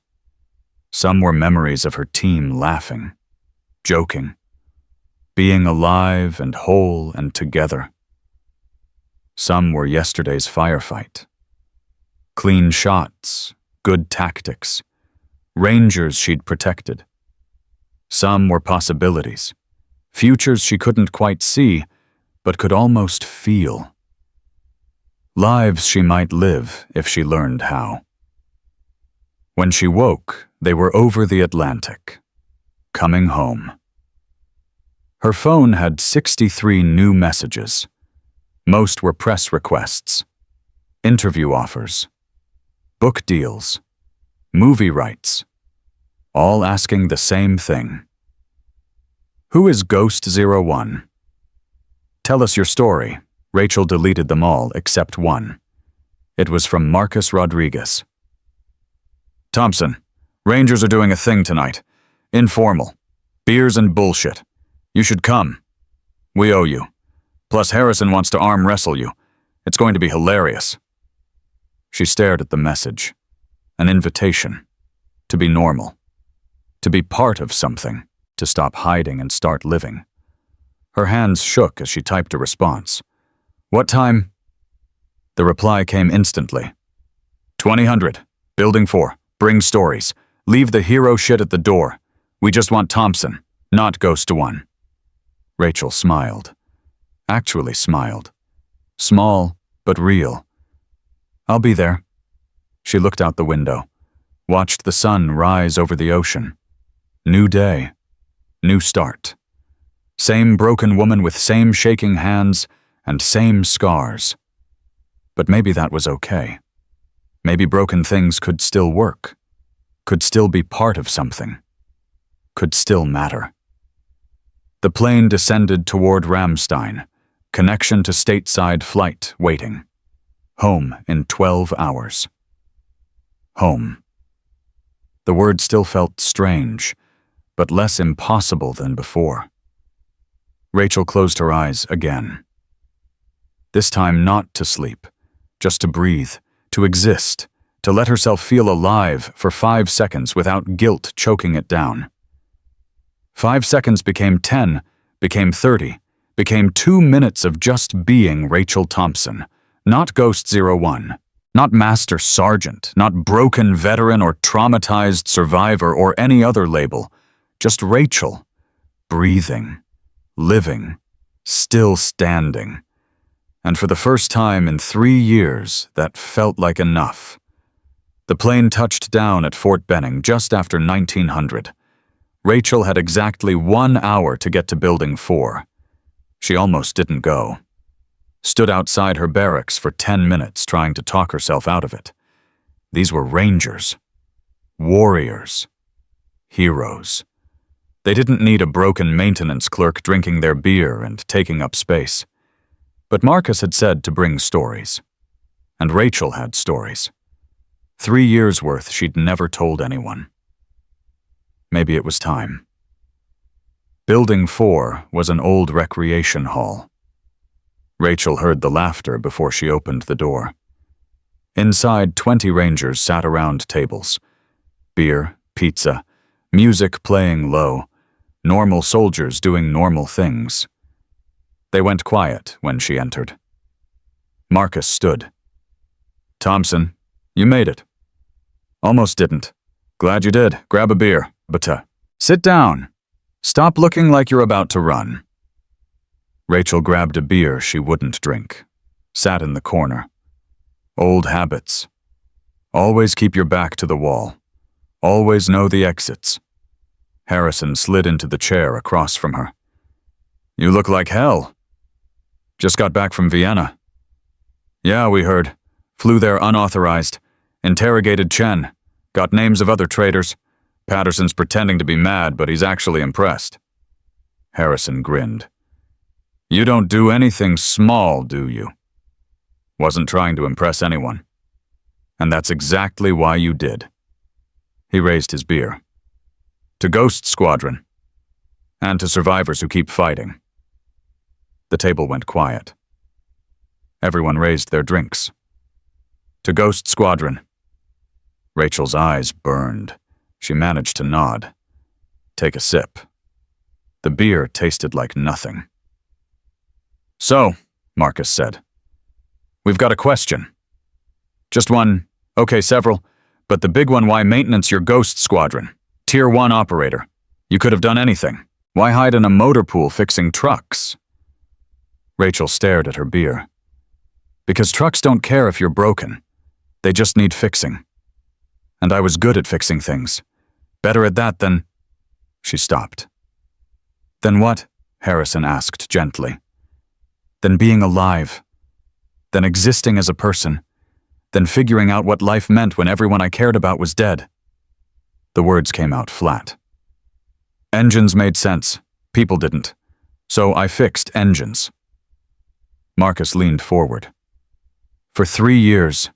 Some were memories of her team laughing, joking, being alive and whole and together. Some were yesterday's firefight. Clean shots, good tactics, Rangers she'd protected. Some were possibilities, futures she couldn't quite see, but could almost feel. Lives she might live if she learned how. When she woke, they were over the Atlantic, coming home. Her phone had 63 new messages. Most were press requests, interview offers, book deals, movie rights, all asking the same thing. Who is Ghost 01? Tell us your story. Rachel deleted them all except one. It was from Marcus Rodriguez. Thompson, Rangers are doing a thing tonight. Informal. Beers and bullshit. You should come. We owe you. Plus Harrison wants to arm wrestle you. It's going to be hilarious. She stared at the message. An invitation. To be normal. To be part of something. To stop hiding and start living. Her hands shook as she typed a response. What time? The reply came instantly. 2000. Building 4. Bring stories. Leave the hero shit at the door. We just want Thompson, not Ghost 1. Rachel smiled. Actually smiled. Small, but real. I'll be there. She looked out the window, watched the sun rise over the ocean. New day. New start. Same broken woman with same shaking hands and same scars. But maybe that was okay. Maybe broken things could still work, could still be part of something, could still matter. The plane descended toward Ramstein, connection to stateside flight waiting. Home in 12 hours. Home. The word still felt strange, but less impossible than before. Rachel closed her eyes again. This time not to sleep, just to breathe, to exist, to let herself feel alive for 5 seconds without guilt choking it down. 5 seconds became 10, became 30, became 2 minutes of just being Rachel Thompson, not Ghost 01, not Master Sergeant, not broken veteran or traumatized survivor or any other label, just Rachel, breathing, living, still standing. And for the first time in 3 years, that felt like enough. The plane touched down at Fort Benning just after 1900. Rachel had exactly 1 hour to get to Building 4. She almost didn't go. Stood outside her barracks for 10 minutes trying to talk herself out of it. These were Rangers. Warriors. Heroes. They didn't need a broken maintenance clerk drinking their beer and taking up space. But Marcus had said to bring stories. And Rachel had stories. 3 years' worth she'd never told anyone. Maybe it was time. Building 4 was an old recreation hall. Rachel heard the laughter before she opened the door. Inside, 20 Rangers sat around tables. Beer, pizza, music playing low, normal soldiers doing normal things. They went quiet when she entered. Marcus stood. "Thompson, you made it." "Almost didn't. Glad you did. Grab a beer. But, sit down. Stop looking like you're about to run." Rachel grabbed a beer she wouldn't drink. Sat in the corner. Old habits. Always keep your back to the wall. Always know the exits. Harrison slid into the chair across from her. "You look like hell." "Just got back from Vienna." "Yeah, we heard. Flew there unauthorized. Interrogated Chen. Got names of other traitors. Patterson's pretending to be mad, but he's actually impressed." Harrison grinned. "You don't do anything small, do you?" "Wasn't trying to impress anyone. And that's exactly why you did." He raised his beer. "To Ghost Squadron. And to survivors who keep fighting." The table went quiet. Everyone raised their drinks. "To Ghost Squadron." Rachel's eyes burned. She managed to nod. Take a sip. The beer tasted like nothing. "So," Marcus said, "we've got a question. Just one, okay, several, but the big one, why maintenance your Ghost Squadron? Tier 1 operator. You could have done anything. Why hide in a motor pool fixing trucks?" Rachel stared at her beer. "Because trucks don't care if you're broken. They just need fixing. And I was good at fixing things. Better at that than—" She stopped. "Then what?" Harrison asked gently. "Then being alive. Then existing as a person. Then figuring out what life meant when everyone I cared about was dead." The words came out flat. "Engines made sense. People didn't. So I fixed engines." Marcus leaned forward. "For 3 years,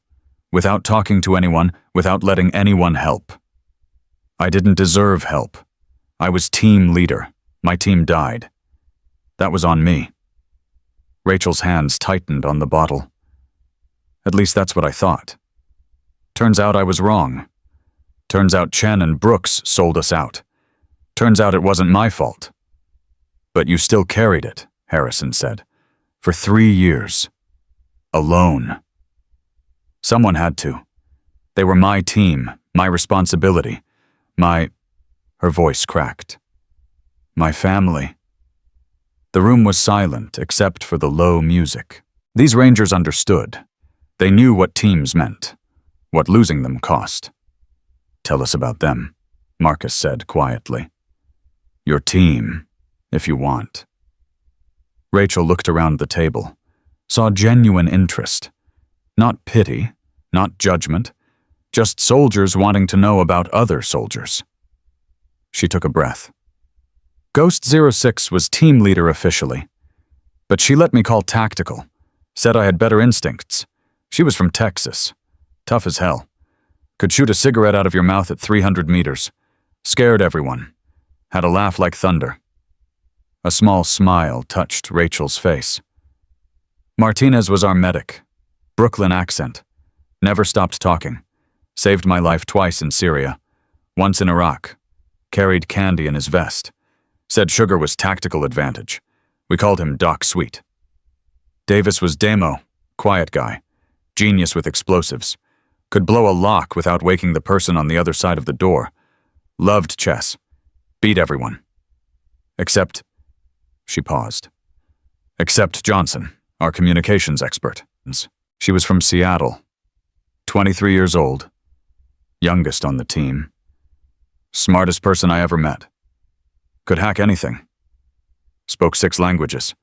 without talking to anyone, without letting anyone help. I didn't deserve help. I was team leader. My team died. That was on me." Rachel's hands tightened on the bottle. "At least that's what I thought. Turns out I was wrong. Turns out Chen and Brooks sold us out. Turns out it wasn't my fault." "But you still carried it," Harrison said. "For 3 years. Alone." "Someone had to. They were my team, my responsibility, my—" Her voice cracked. "My family." The room was silent except for the low music. These Rangers understood. They knew what teams meant, what losing them cost. "Tell us about them," Marcus said quietly. "Your team, if you want." Rachel looked around the table, saw genuine interest. Not pity, not judgment, just soldiers wanting to know about other soldiers. She took a breath. Ghost 06 was team leader officially, but she let me call tactical, said I had better instincts. She was from Texas, tough as hell. Could shoot a cigarette out of your mouth at 300 meters. Scared everyone. Had a laugh like thunder. A small smile touched Rachel's face. Martinez was our medic. Brooklyn accent. Never stopped talking. Saved my life twice in Syria. Once in Iraq. Carried candy in his vest. Said sugar was tactical advantage. We called him Doc Sweet. Davis was Demo, quiet guy. Genius with explosives. Could blow a lock without waking the person on the other side of the door. Loved chess. Beat everyone. Except... She paused. Except Johnson, our communications expert. She was from Seattle. 23 years old. Youngest on the team. Smartest person I ever met. Could hack anything. Spoke 6 languages.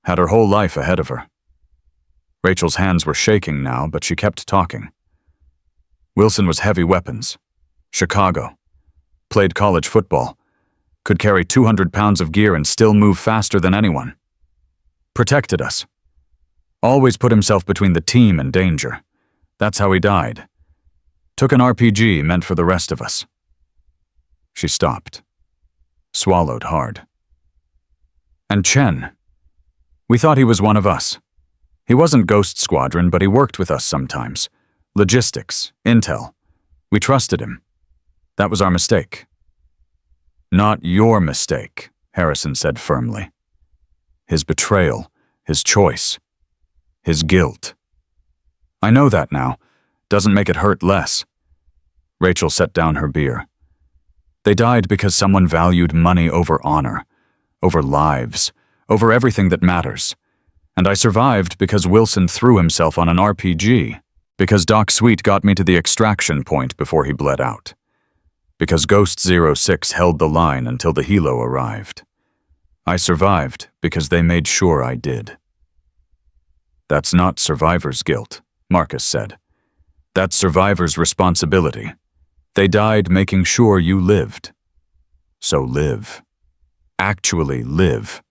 Had her whole life ahead of her. Rachel's hands were shaking now, but she kept talking. Wilson was heavy weapons. Chicago. Played college football. Could carry 200 pounds of gear and still move faster than anyone. Protected us. Always put himself between the team and danger. That's how he died. Took an RPG meant for the rest of us. She stopped. Swallowed hard. And Chen. We thought he was one of us. He wasn't Ghost Squadron, but he worked with us sometimes. Logistics, intel. We trusted him. That was our mistake. Not your mistake, Harrison said firmly. His betrayal, his choice, his guilt. I know that now. Doesn't make it hurt less. Rachel set down her beer. They died because someone valued money over honor, over lives, over everything that matters. And I survived because Wilson threw himself on an RPG, because Doc Sweet got me to the extraction point before he bled out, because Ghost 06 held the line until the helo arrived. I survived because they made sure I did. That's not survivor's guilt, Marcus said. That's survivor's responsibility. They died making sure you lived. So live. Actually live.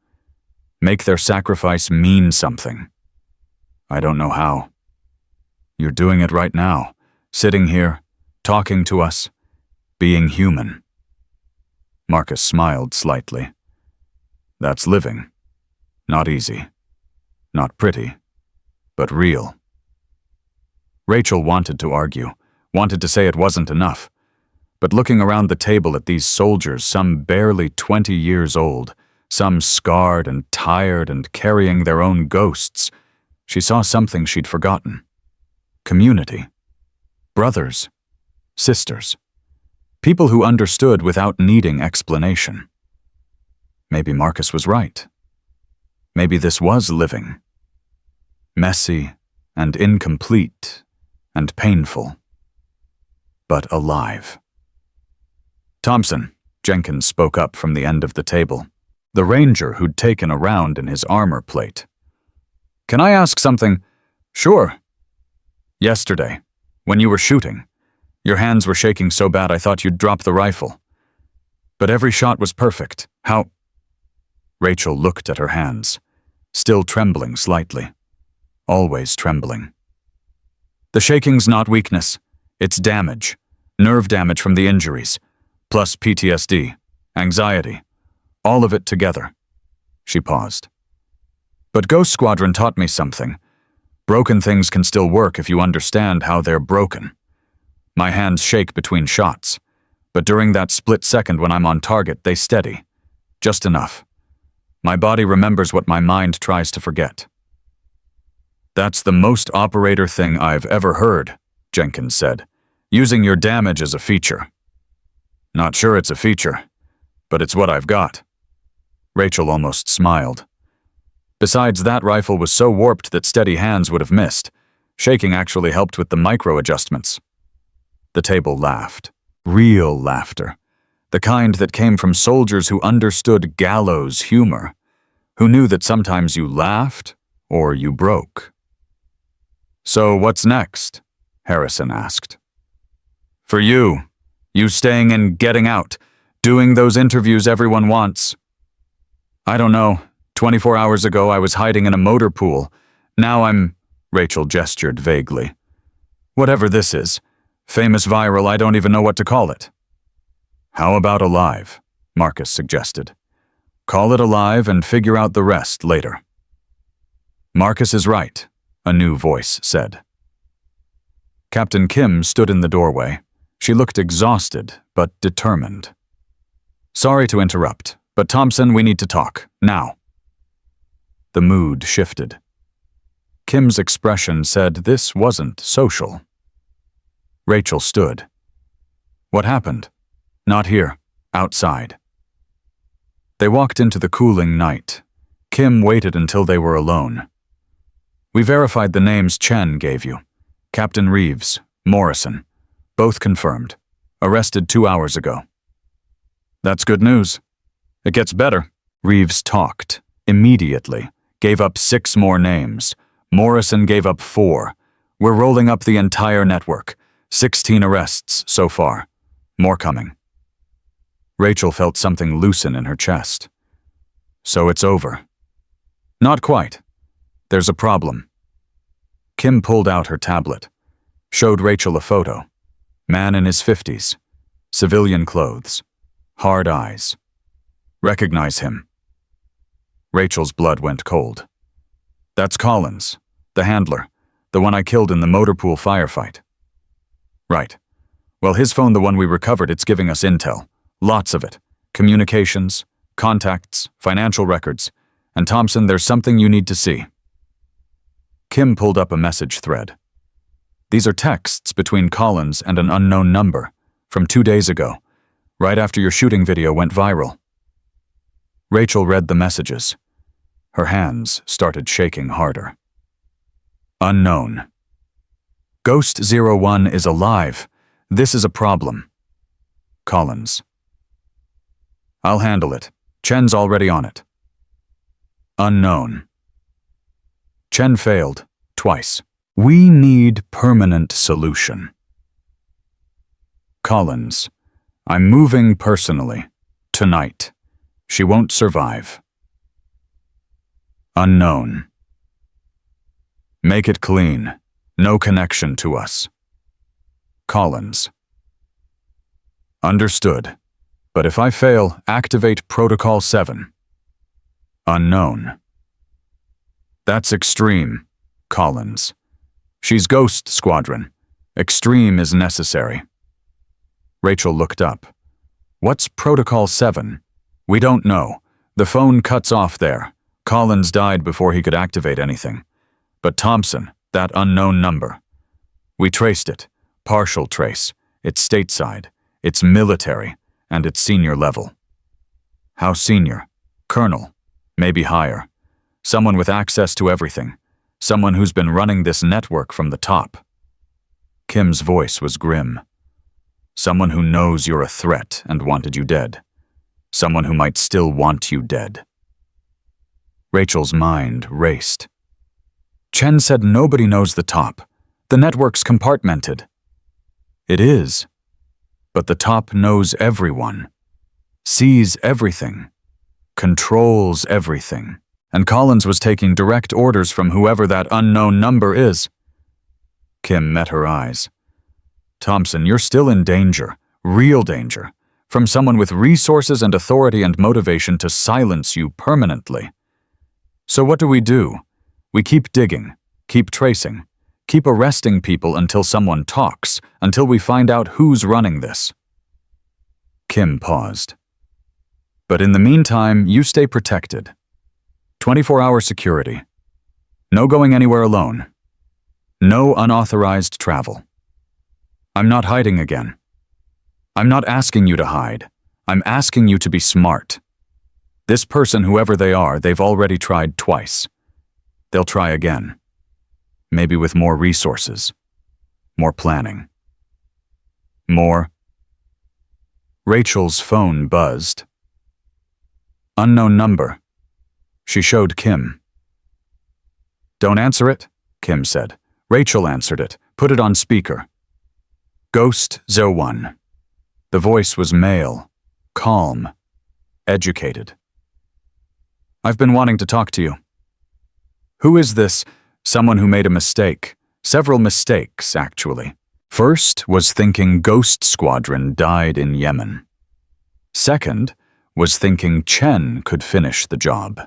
Make their sacrifice mean something. I don't know how. You're doing it right now, sitting here, talking to us, being human. Marcus smiled slightly. That's living. Not easy. Not pretty. But real. Rachel wanted to argue, wanted to say it wasn't enough. But looking around the table at these soldiers, some barely 20 years old, some scarred and tired and carrying their own ghosts, she saw something she'd forgotten. Community. Brothers. Sisters. People who understood without needing explanation. Maybe Marcus was right. Maybe this was living. Messy and incomplete and painful. But alive. Thompson, Jenkins spoke up from the end of the table, the ranger who'd taken a round in his armor plate. Can I ask something? Sure. Yesterday, when you were shooting, your hands were shaking so bad I thought you'd drop the rifle. But every shot was perfect. How? Rachel looked at her hands, still trembling slightly. Always trembling. The shaking's not weakness. It's damage. Nerve damage from the injuries. Plus PTSD, anxiety, all of it together. She paused. But Ghost Squadron taught me something. Broken things can still work if you understand how they're broken. My hands shake between shots, but during that split second when I'm on target, they steady. Just enough. My body remembers what my mind tries to forget. That's the most operator thing I've ever heard, Jenkins said, using your damage as a feature. Not sure it's a feature, but it's what I've got. Rachel almost smiled. Besides, that rifle was so warped that steady hands would have missed. Shaking actually helped with the micro-adjustments. The table laughed. Real laughter. The kind that came from soldiers who understood gallows humor, who knew that sometimes you laughed or you broke. So what's next? Harrison asked. For you. You staying and getting out, doing those interviews everyone wants. I don't know. 24 hours ago I was hiding in a motor pool. Now I'm... Rachel gestured vaguely. Whatever this is. Famous viral, I don't even know what to call it. How about alive? Marcus suggested. Call it alive and figure out the rest later. Marcus is right, a new voice said. Captain Kim stood in the doorway. She looked exhausted, but determined. Sorry to interrupt, but Thompson, we need to talk, now. The mood shifted. Kim's expression said this wasn't social. Rachel stood. What happened? Not here, outside. They walked into the cooling night. Kim waited until they were alone. We verified the names Chen gave you. Captain Reeves, Morrison. Both confirmed. Arrested 2 hours ago. That's good news. It gets better. Reeves talked. Immediately. Gave up 6 more names. Morrison gave up 4. We're rolling up the entire network. 16 arrests so far. More coming. Rachel felt something loosen in her chest. So it's over. Not quite. There's a problem. Kim pulled out her tablet, showed Rachel a photo. Man in his 50s, civilian clothes, hard eyes. Recognize him. Rachel's blood went cold. That's Collins, the handler, the one I killed in the motor pool firefight. Right. Well, his phone, the one we recovered, it's giving us intel. Lots of it. Communications, contacts, financial records. And Thompson, there's something you need to see. Kim pulled up a message thread. These are texts between Collins and an unknown number from 2 days ago, right after your shooting video went viral. Rachel read the messages. Her hands started shaking harder. Unknown. Ghost 01 is alive. This is a problem. Collins. I'll handle it. Chen's already on it. Unknown. Chen failed, twice. We need permanent solution. Collins. I'm moving personally. Tonight. She won't survive. Unknown. Make it clean. No connection to us. Collins. Understood. But if I fail, activate Protocol 7. Unknown. That's extreme. Collins. She's Ghost Squadron. Extreme is necessary. Rachel looked up. What's Protocol 7? We don't know. The phone cuts off there. Collins died before he could activate anything. But Thompson, that unknown number. We traced it. Partial trace. It's stateside. It's military. And it's senior level. How senior? Colonel. Maybe higher. Someone with access to everything. Someone who's been running this network from the top. Kim's voice was grim. Someone who knows you're a threat and wanted you dead. Someone who might still want you dead. Rachel's mind raced. Chen said nobody knows the top. The network's compartmented. It is. But the top knows everyone. Sees everything. Controls everything. And Collins was taking direct orders from whoever that unknown number is. Kim met her eyes. Thompson, you're still in danger. Real danger. From someone with resources and authority and motivation to silence you permanently. So what do? We keep digging, keep tracing, keep arresting people until someone talks, until we find out who's running this. Kim paused. But in the meantime, you stay protected. 24-hour security. No going anywhere alone. No unauthorized travel. I'm not hiding again. I'm not asking you to hide. I'm asking you to be smart. This person, whoever they are, they've already tried twice. They'll try again. Maybe with more resources. More planning. More. Rachel's phone buzzed. Unknown number. She showed Kim. Don't answer it, Kim said. Rachel answered it. Put it on speaker. Ghost 01. The voice was male, calm, educated. I've been wanting to talk to you. Who is this? Someone who made a mistake. Several mistakes, actually. First was thinking Ghost Squadron died in Yemen. Second was thinking Chen could finish the job.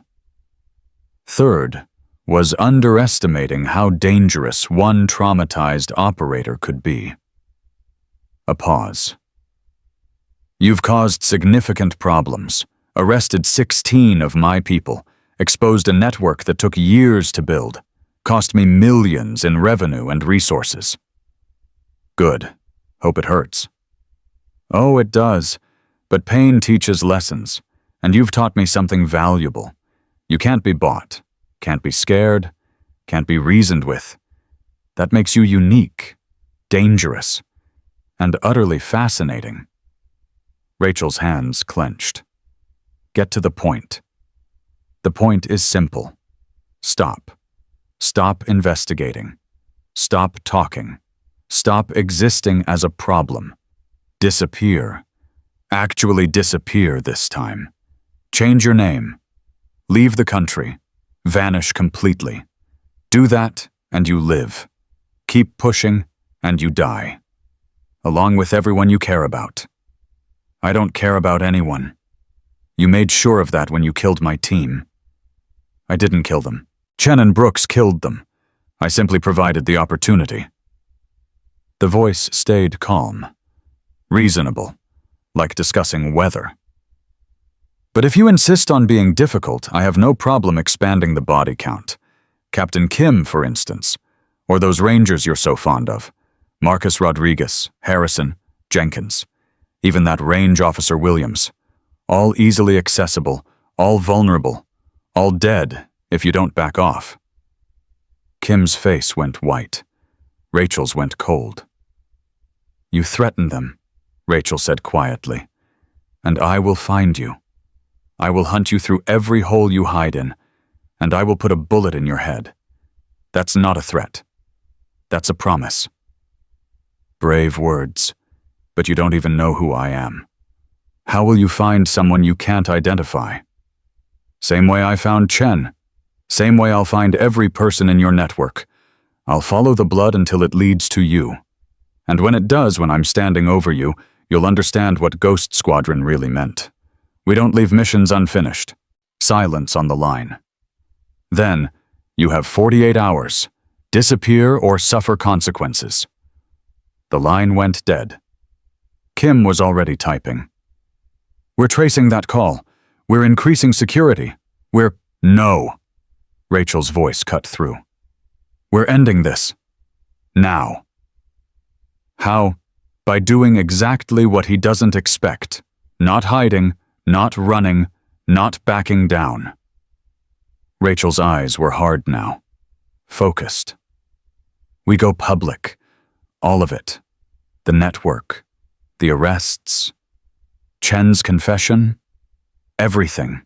Third was underestimating how dangerous one traumatized operator could be. A pause. You've caused significant problems, arrested 16 of my people, exposed a network that took years to build, cost me millions in revenue and resources. Good. Hope it hurts. Oh, it does. But pain teaches lessons, and you've taught me something valuable. You can't be bought, can't be scared, can't be reasoned with. That makes you unique, dangerous, and utterly fascinating. Rachel's hands clenched. Get to the point. The point is simple. Stop. Stop investigating. Stop talking. Stop existing as a problem. Disappear. Actually disappear this time. Change your name. Leave the country. Vanish completely. Do that, and you live. Keep pushing, and you die. Along with everyone you care about. I don't care about anyone. You made sure of that when you killed my team. I didn't kill them. Chen and Brooks killed them. I simply provided the opportunity. The voice stayed calm. Reasonable. Like discussing weather. But if you insist on being difficult, I have no problem expanding the body count. Captain Kim, for instance. Or those Rangers you're so fond of. Marcus Rodriguez, Harrison, Jenkins. Even that Range Officer Williams. All easily accessible, all vulnerable, all dead if you don't back off. Kim's face went white. Rachel's went cold. You threatened them, Rachel said quietly. And I will find you. I will hunt you through every hole you hide in, and I will put a bullet in your head. That's not a threat. That's a promise. Brave words, but you don't even know who I am. How will you find someone you can't identify? Same way I found Chen. Same way I'll find every person in your network. I'll follow the blood until it leads to you. And when it does, when I'm standing over you, you'll understand what Ghost Squadron really meant. We don't leave missions unfinished. Silence on the line. Then, you have 48 hours. Disappear or suffer consequences. The line went dead. Kim was already typing. We're tracing that call. We're increasing security. No. Rachel's voice cut through. We're ending this. Now. How? By doing exactly what he doesn't expect. Not hiding, not running, not backing down. Rachel's eyes were hard now. Focused. We go public. All of it. The network. The arrests. Chen's confession. Everything.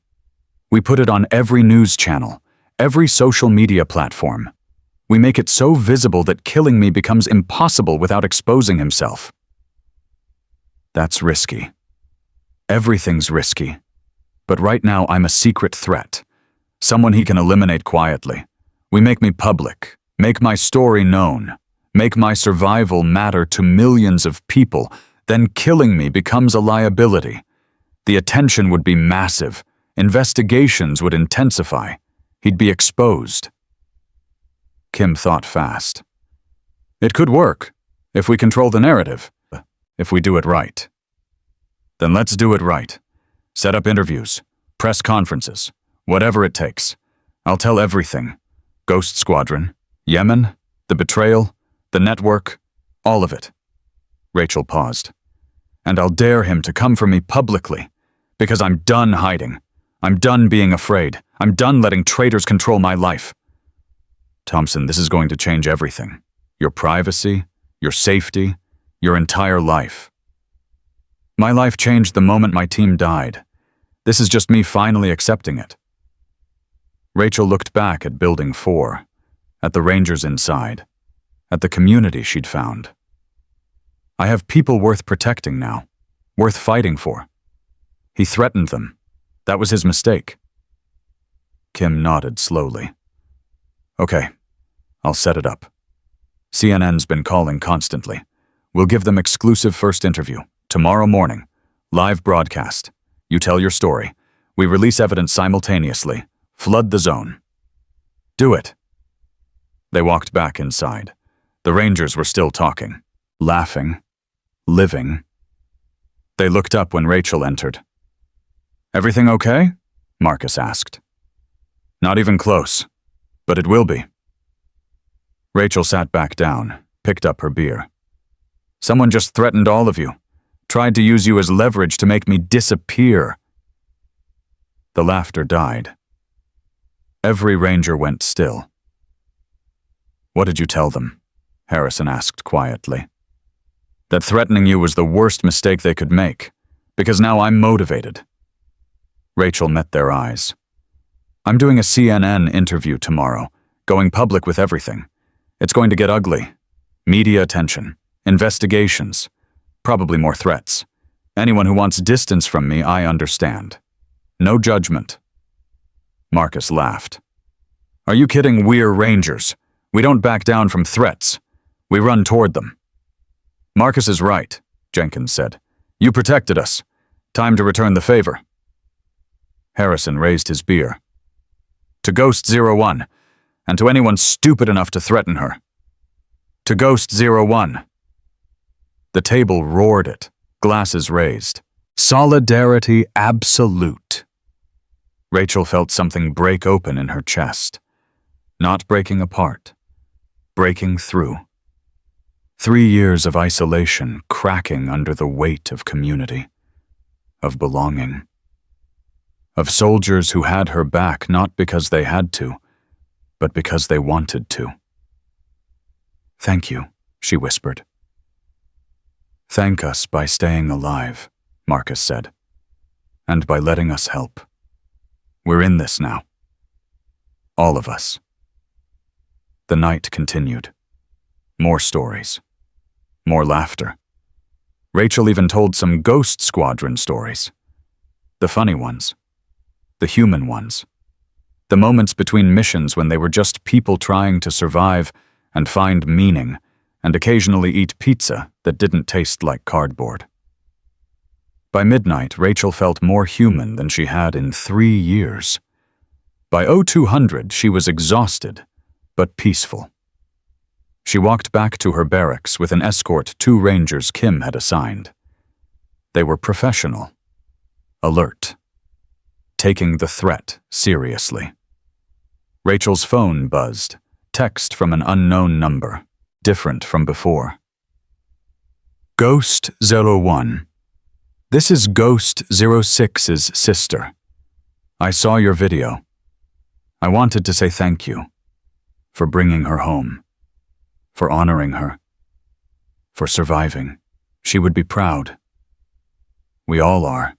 We put it on every news channel, every social media platform. We make it so visible that killing me becomes impossible without exposing himself. That's risky. Everything's risky. But right now I'm a secret threat. Someone he can eliminate quietly. We make me public, make my story known, make my survival matter to millions of people, then killing me becomes a liability. The attention would be massive. Investigations would intensify. He'd be exposed. Kim thought fast. It could work, if we control the narrative, if we do it right. Then let's do it right. Set up interviews, press conferences, whatever it takes. I'll tell everything. Ghost Squadron, Yemen, the betrayal, the network, all of it. Rachel paused. And I'll dare him to come for me publicly, because I'm done hiding. I'm done being afraid. I'm done letting traitors control my life. Thompson, this is going to change everything. Your privacy, your safety, your entire life. My life changed the moment my team died. This is just me finally accepting it. Rachel looked back at Building 4, at the Rangers inside, at the community she'd found. I have people worth protecting now, worth fighting for. He threatened them. That was his mistake. Kim nodded slowly. Okay, I'll set it up. CNN's been calling constantly. We'll give them exclusive first interview, tomorrow morning. Live broadcast. You tell your story. We release evidence simultaneously. Flood the zone. Do it. They walked back inside. The Rangers were still talking, laughing, living. They looked up when Rachel entered. Everything okay? Marcus asked. Not even close, but it will be. Rachel sat back down, picked up her beer. Someone just threatened all of you, tried to use you as leverage to make me disappear. The laughter died. Every Ranger went still. What did you tell them? Harrison asked quietly. That threatening you was the worst mistake they could make, because now I'm motivated. Rachel met their eyes. I'm doing a CNN interview tomorrow, going public with everything. It's going to get ugly. Media attention, investigations, probably more threats. Anyone who wants distance from me, I understand. No judgment. Marcus laughed. Are you kidding? We're Rangers. We don't back down from threats. We run toward them. Marcus is right, Jenkins said. You protected us. Time to return the favor. Harrison raised his beer. To Ghost 01, and to anyone stupid enough to threaten her. To Ghost 01. The table roared it, glasses raised. Solidarity absolute. Rachel felt something break open in her chest. Not breaking apart. Breaking through. 3 years of isolation cracking under the weight of community. Of belonging. Of soldiers who had her back not because they had to, but because they wanted to. Thank you, she whispered. Thank us by staying alive, Marcus said, and by letting us help. We're in this now. All of us. The night continued. More stories. More laughter. Rachel even told some Ghost Squadron stories. The funny ones. The human ones. The moments between missions when they were just people trying to survive and find meaning, and occasionally eat pizza that didn't taste like cardboard. By midnight, Rachel felt more human than she had in 3 years. By 0200, she was exhausted, but peaceful. She walked back to her barracks with an escort 2 Rangers Kim had assigned. They were professional, alert, taking the threat seriously. Rachel's phone buzzed, text from an unknown number, different from before. Ghost 01. This is Ghost 06's sister. I saw your video. I wanted to say thank you for bringing her home, for honoring her, for surviving. She would be proud. We all are.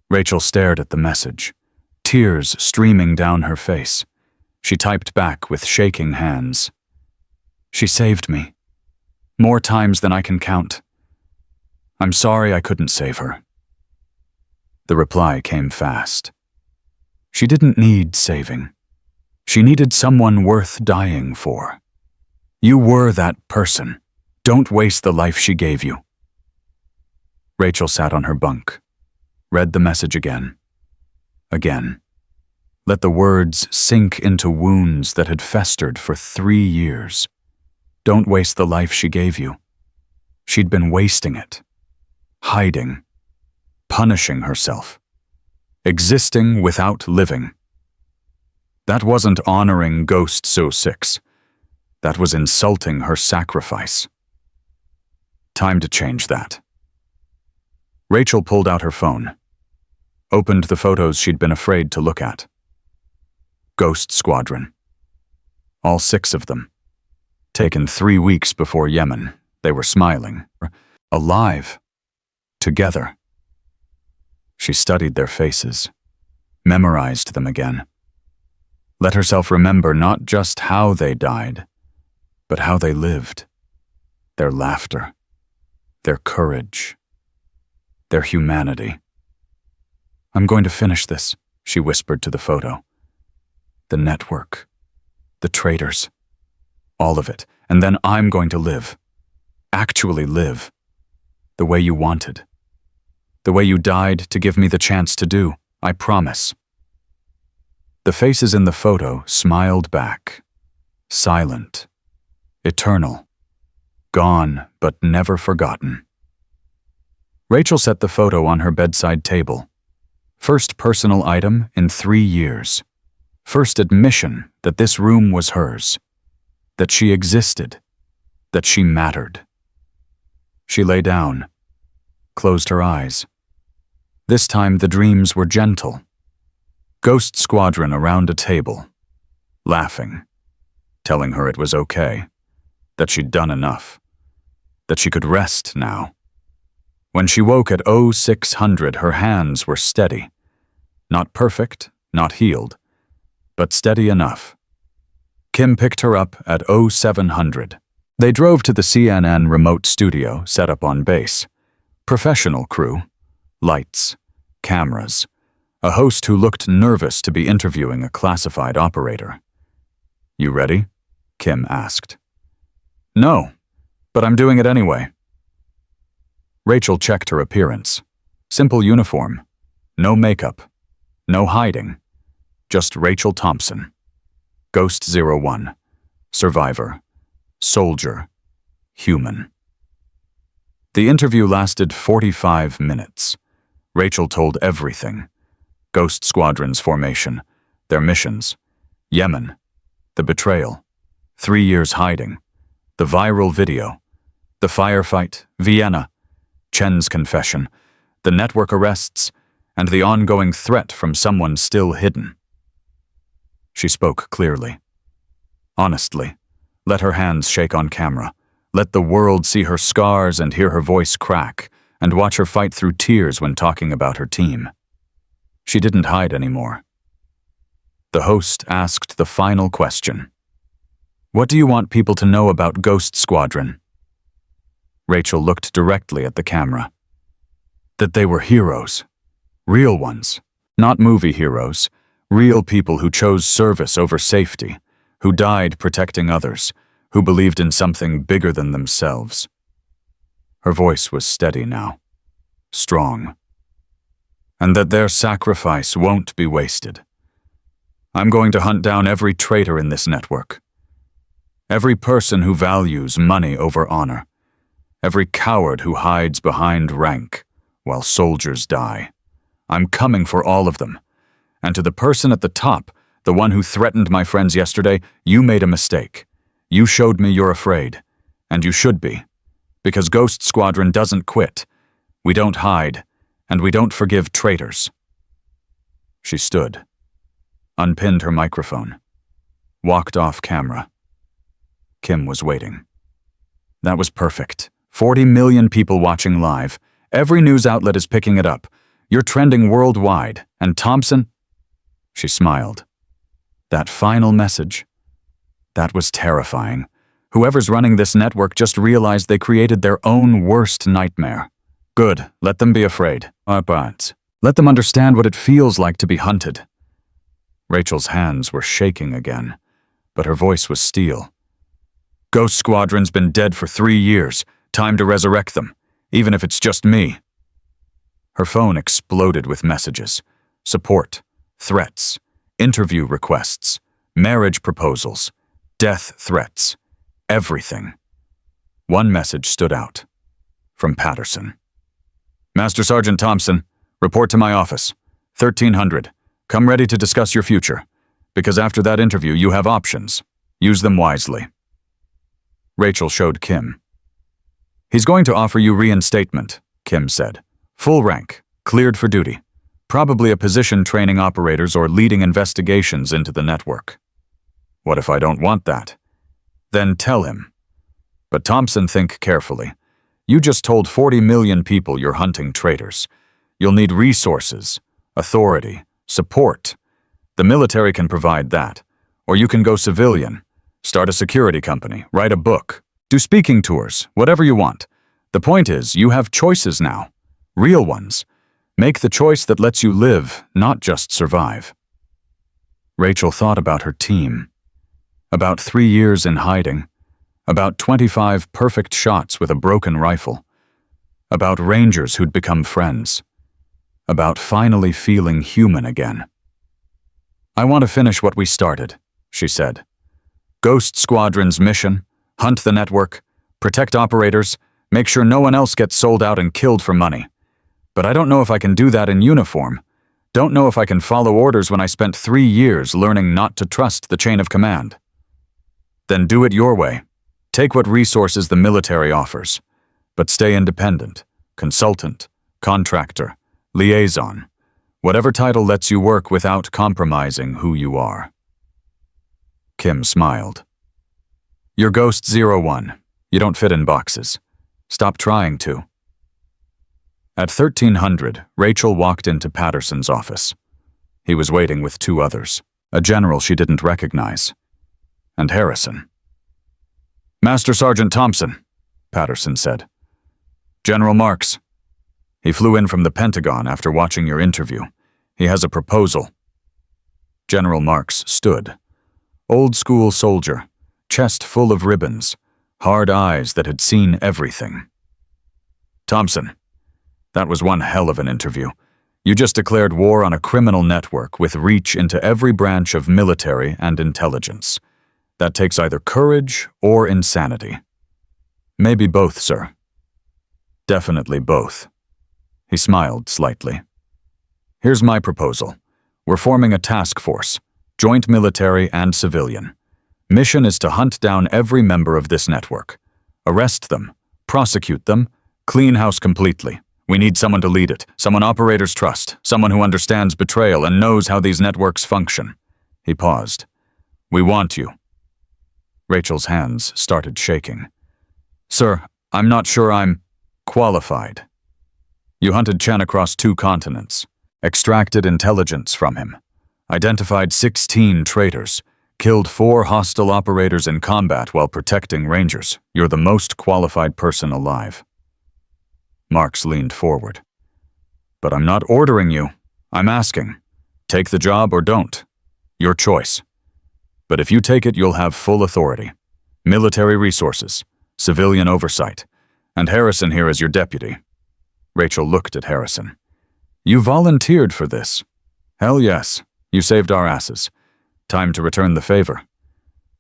Rachel stared at the message, tears streaming down her face. She typed back with shaking hands. She saved me. More times than I can count. I'm sorry I couldn't save her. The reply came fast. She didn't need saving. She needed someone worth dying for. You were that person. Don't waste the life she gave you. Rachel sat on her bunk, read the message again. Again. Let the words sink into wounds that had festered for 3 years. Don't waste the life she gave you. She'd been wasting it. Hiding. Punishing herself. Existing without living. That wasn't honoring Ghost 06. That was insulting her sacrifice. Time to change that. Rachel pulled out her phone. Opened the photos she'd been afraid to look at. Ghost Squadron. All 6 of them. Taken 3 weeks before Yemen, they were smiling. Alive. Together. She studied their faces. Memorized them again. Let herself remember not just how they died, but how they lived. Their laughter. Their courage. Their humanity. I'm going to finish this, she whispered to the photo. The network. The traitors. All of it. And then I'm going to live. Actually live. The way you wanted. The way you died to give me the chance to do. I promise. The faces in the photo smiled back. Silent. Eternal. Gone, but never forgotten. Rachel set the photo on her bedside table. First personal item in 3 years. First admission that this room was hers. That she existed. That she mattered. She lay down. Closed her eyes. This time the dreams were gentle. Ghost Squadron around a table. Laughing. Telling her it was okay. That she'd done enough. That she could rest now. When she woke at 0600, her hands were steady. Not perfect, not healed, but steady enough. Kim picked her up at 0700. They drove to the CNN remote studio set up on base. Professional crew. Lights. Cameras. A host who looked nervous to be interviewing a classified operator. "You ready?" Kim asked. "No, but I'm doing it anyway." Rachel checked her appearance. Simple uniform. No makeup. No hiding. Just Rachel Thompson. Ghost 01. Survivor. Soldier. Human. The interview lasted 45 minutes. Rachel told everything. Ghost Squadron's formation. Their missions. Yemen. The betrayal. 3 years hiding. The viral video. The firefight. Vienna. Chen's confession. The network arrests. And the ongoing threat from someone still hidden. She spoke clearly. Honestly. Let her hands shake on camera. Let the world see her scars and hear her voice crack, and watch her fight through tears when talking about her team. She didn't hide anymore. The host asked the final question. "What do you want people to know about Ghost Squadron?" Rachel looked directly at the camera. That they were heroes. Real ones. Not movie heroes. Real people who chose service over safety, who died protecting others, who believed in something bigger than themselves. Her voice was steady now. Strong. And that their sacrifice won't be wasted. I'm going to hunt down every traitor in this network. Every person who values money over honor. Every coward who hides behind rank while soldiers die. I'm coming for all of them. And to the person at the top, the one who threatened my friends yesterday, you made a mistake. You showed me you're afraid. And you should be. Because Ghost Squadron doesn't quit. We don't hide. And we don't forgive traitors. She stood. Unpinned her microphone. Walked off camera. Kim was waiting. That was perfect. 40 million people watching live. Every news outlet is picking it up. You're trending worldwide. And Thompson? She smiled. That final message. That was terrifying. Whoever's running this network just realized they created their own worst nightmare. Good, let them be afraid. But let them understand what it feels like to be hunted. Rachel's hands were shaking again, but her voice was steel. Ghost Squadron's been dead for 3 years. Time to resurrect them, even if it's just me. Her phone exploded with messages. Support, threats, interview requests, marriage proposals, death threats, everything. One message stood out. From Patterson. Master Sergeant Thompson, report to my office. 1300. Come ready to discuss your future. Because after that interview, you have options. Use them wisely. Rachel showed Kim. He's going to offer you reinstatement, Kim said. Full rank, cleared for duty. Probably a position training operators or leading investigations into the network. What if I don't want that? Then tell him. But Thompson, think carefully. You just told 40 million people you're hunting traitors. You'll need resources, authority, support. The military can provide that. Or you can go civilian. Start a security company, write a book, do speaking tours, whatever you want. The point is, you have choices now. Real ones. Make the choice that lets you live, not just survive. Rachel thought about her team. About 3 years in hiding. About 25 perfect shots with a broken rifle. About rangers who'd become friends. About finally feeling human again. I want to finish what we started, she said. Ghost Squadron's mission, hunt the network, protect operators, make sure no one else gets sold out and killed for money. But I don't know if I can do that in uniform. Don't know if I can follow orders when I spent 3 years learning not to trust the chain of command. Then do it your way. Take what resources the military offers. But stay independent, consultant, contractor, liaison. Whatever title lets you work without compromising who you are. Kim smiled. You're Ghost 01. You don't fit in boxes. Stop trying to. At 1300, Rachel walked into Patterson's office. He was waiting with 2 others, a general she didn't recognize, and Harrison. Master Sergeant Thompson, Patterson said. General Marks, He flew in from the Pentagon after watching your interview. He has a proposal. General Marks stood. Old-school soldier, chest full of ribbons, hard eyes that had seen everything. Thompson, that was one hell of an interview. You just declared war on a criminal network with reach into every branch of military and intelligence. That takes either courage or insanity. Maybe both, sir. Definitely both. He smiled slightly. Here's my proposal. We're forming a task force, joint military and civilian. Mission is to hunt down every member of this network. Arrest them, prosecute them, clean house completely. We need someone to lead it, someone operators trust, someone who understands betrayal and knows how these networks function. He paused. We want you. Rachel's hands started shaking. Sir, I'm not sure I'm qualified. You hunted Chen across 2 continents, extracted intelligence from him, identified 16 traitors, killed 4 hostile operators in combat while protecting Rangers. You're the most qualified person alive. Marks leaned forward. But I'm not ordering you. I'm asking. Take the job or don't. Your choice. But if you take it, you'll have full authority. Military resources, civilian oversight, and Harrison here as your deputy. Rachel looked at Harrison. You volunteered for this. Hell yes. You saved our asses. Time to return the favor.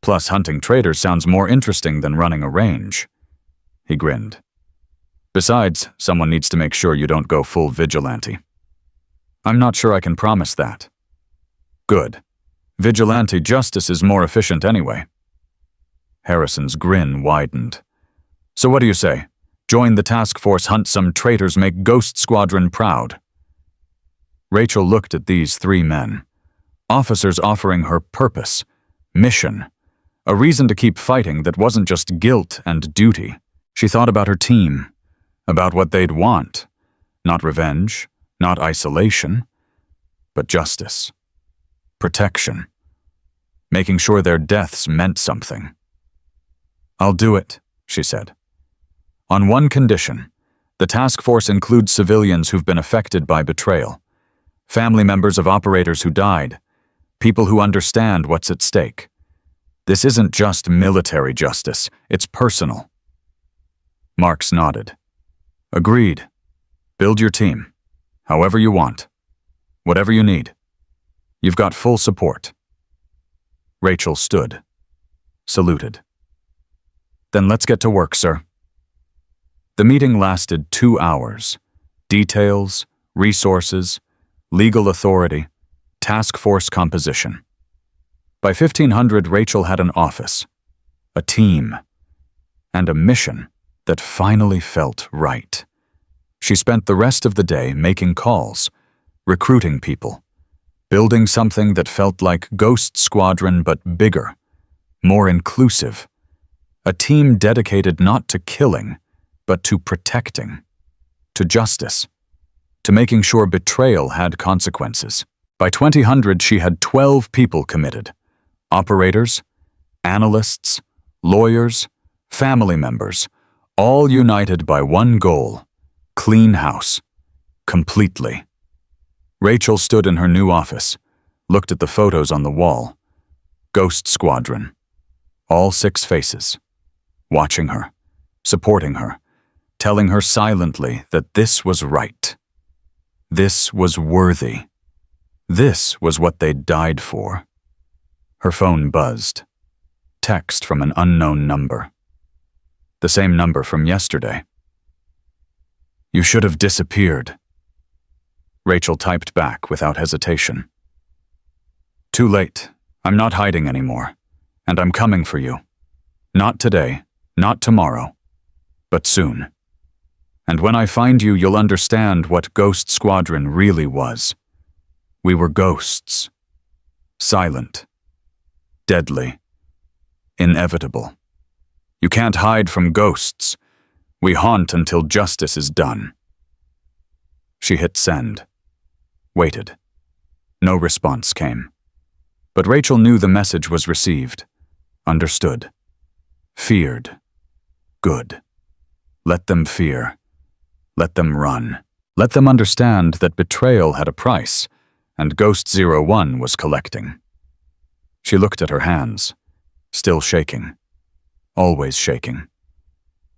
Plus, hunting traitors sounds more interesting than running a range. He grinned. Besides, someone needs to make sure you don't go full vigilante. I'm not sure I can promise that. Good. Vigilante justice is more efficient anyway. Harrison's grin widened. So what do you say? Join the task force, hunt some traitors, make Ghost Squadron proud. Rachel looked at these 3 men. Officers offering her purpose, mission, a reason to keep fighting that wasn't just guilt and duty. She thought about her team, about what they'd want. Not revenge, not isolation, but justice. Protection. Making sure their deaths meant something. I'll do it, she said. On one condition, the task force includes civilians who've been affected by betrayal, family members of operators who died, people who understand what's at stake. This isn't just military justice, it's personal. Marks nodded. Agreed. Build your team, however you want, whatever you need. You've got full support. Rachel stood, saluted. Then let's get to work, sir. The meeting lasted 2 hours. Details, resources, legal authority, task force composition. By 1500, Rachel had an office, a team, and a mission that finally felt right. She spent the rest of the day making calls, recruiting people, building something that felt like Ghost Squadron but bigger, more inclusive. A team dedicated not to killing, but to protecting, to justice, to making sure betrayal had consequences. By 2000, she had 12 people committed. Operators, analysts, lawyers, family members, all united by one goal: clean house. Completely. Rachel stood in her new office, looked at the photos on the wall. Ghost Squadron. All 6 faces. Watching her, supporting her, telling her silently that this was right. This was worthy. This was what they'd died for. Her phone buzzed. Text from an unknown number. The same number from yesterday. You should have disappeared. Rachel typed back without hesitation. Too late. I'm not hiding anymore. And I'm coming for you. Not today, not tomorrow, but soon. And when I find you, you'll understand what Ghost Squadron really was. We were ghosts. Silent. Deadly. Inevitable. You can't hide from ghosts. We haunt until justice is done. She hit send. Waited. No response came. But Rachel knew the message was received. Understood. Feared. Good. Let them fear. Let them run. Let them understand that betrayal had a price, and Ghost 01 was collecting. She looked at her hands, still shaking, always shaking,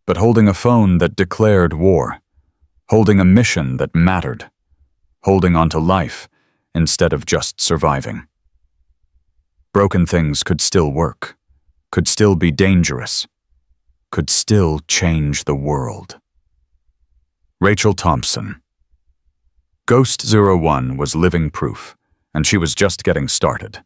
but holding a phone that declared war, holding a mission that mattered, holding on to life instead of just surviving. Broken things could still work, could still be dangerous, could still change the world. Rachel Thompson. Ghost 01 was living proof, and she was just getting started.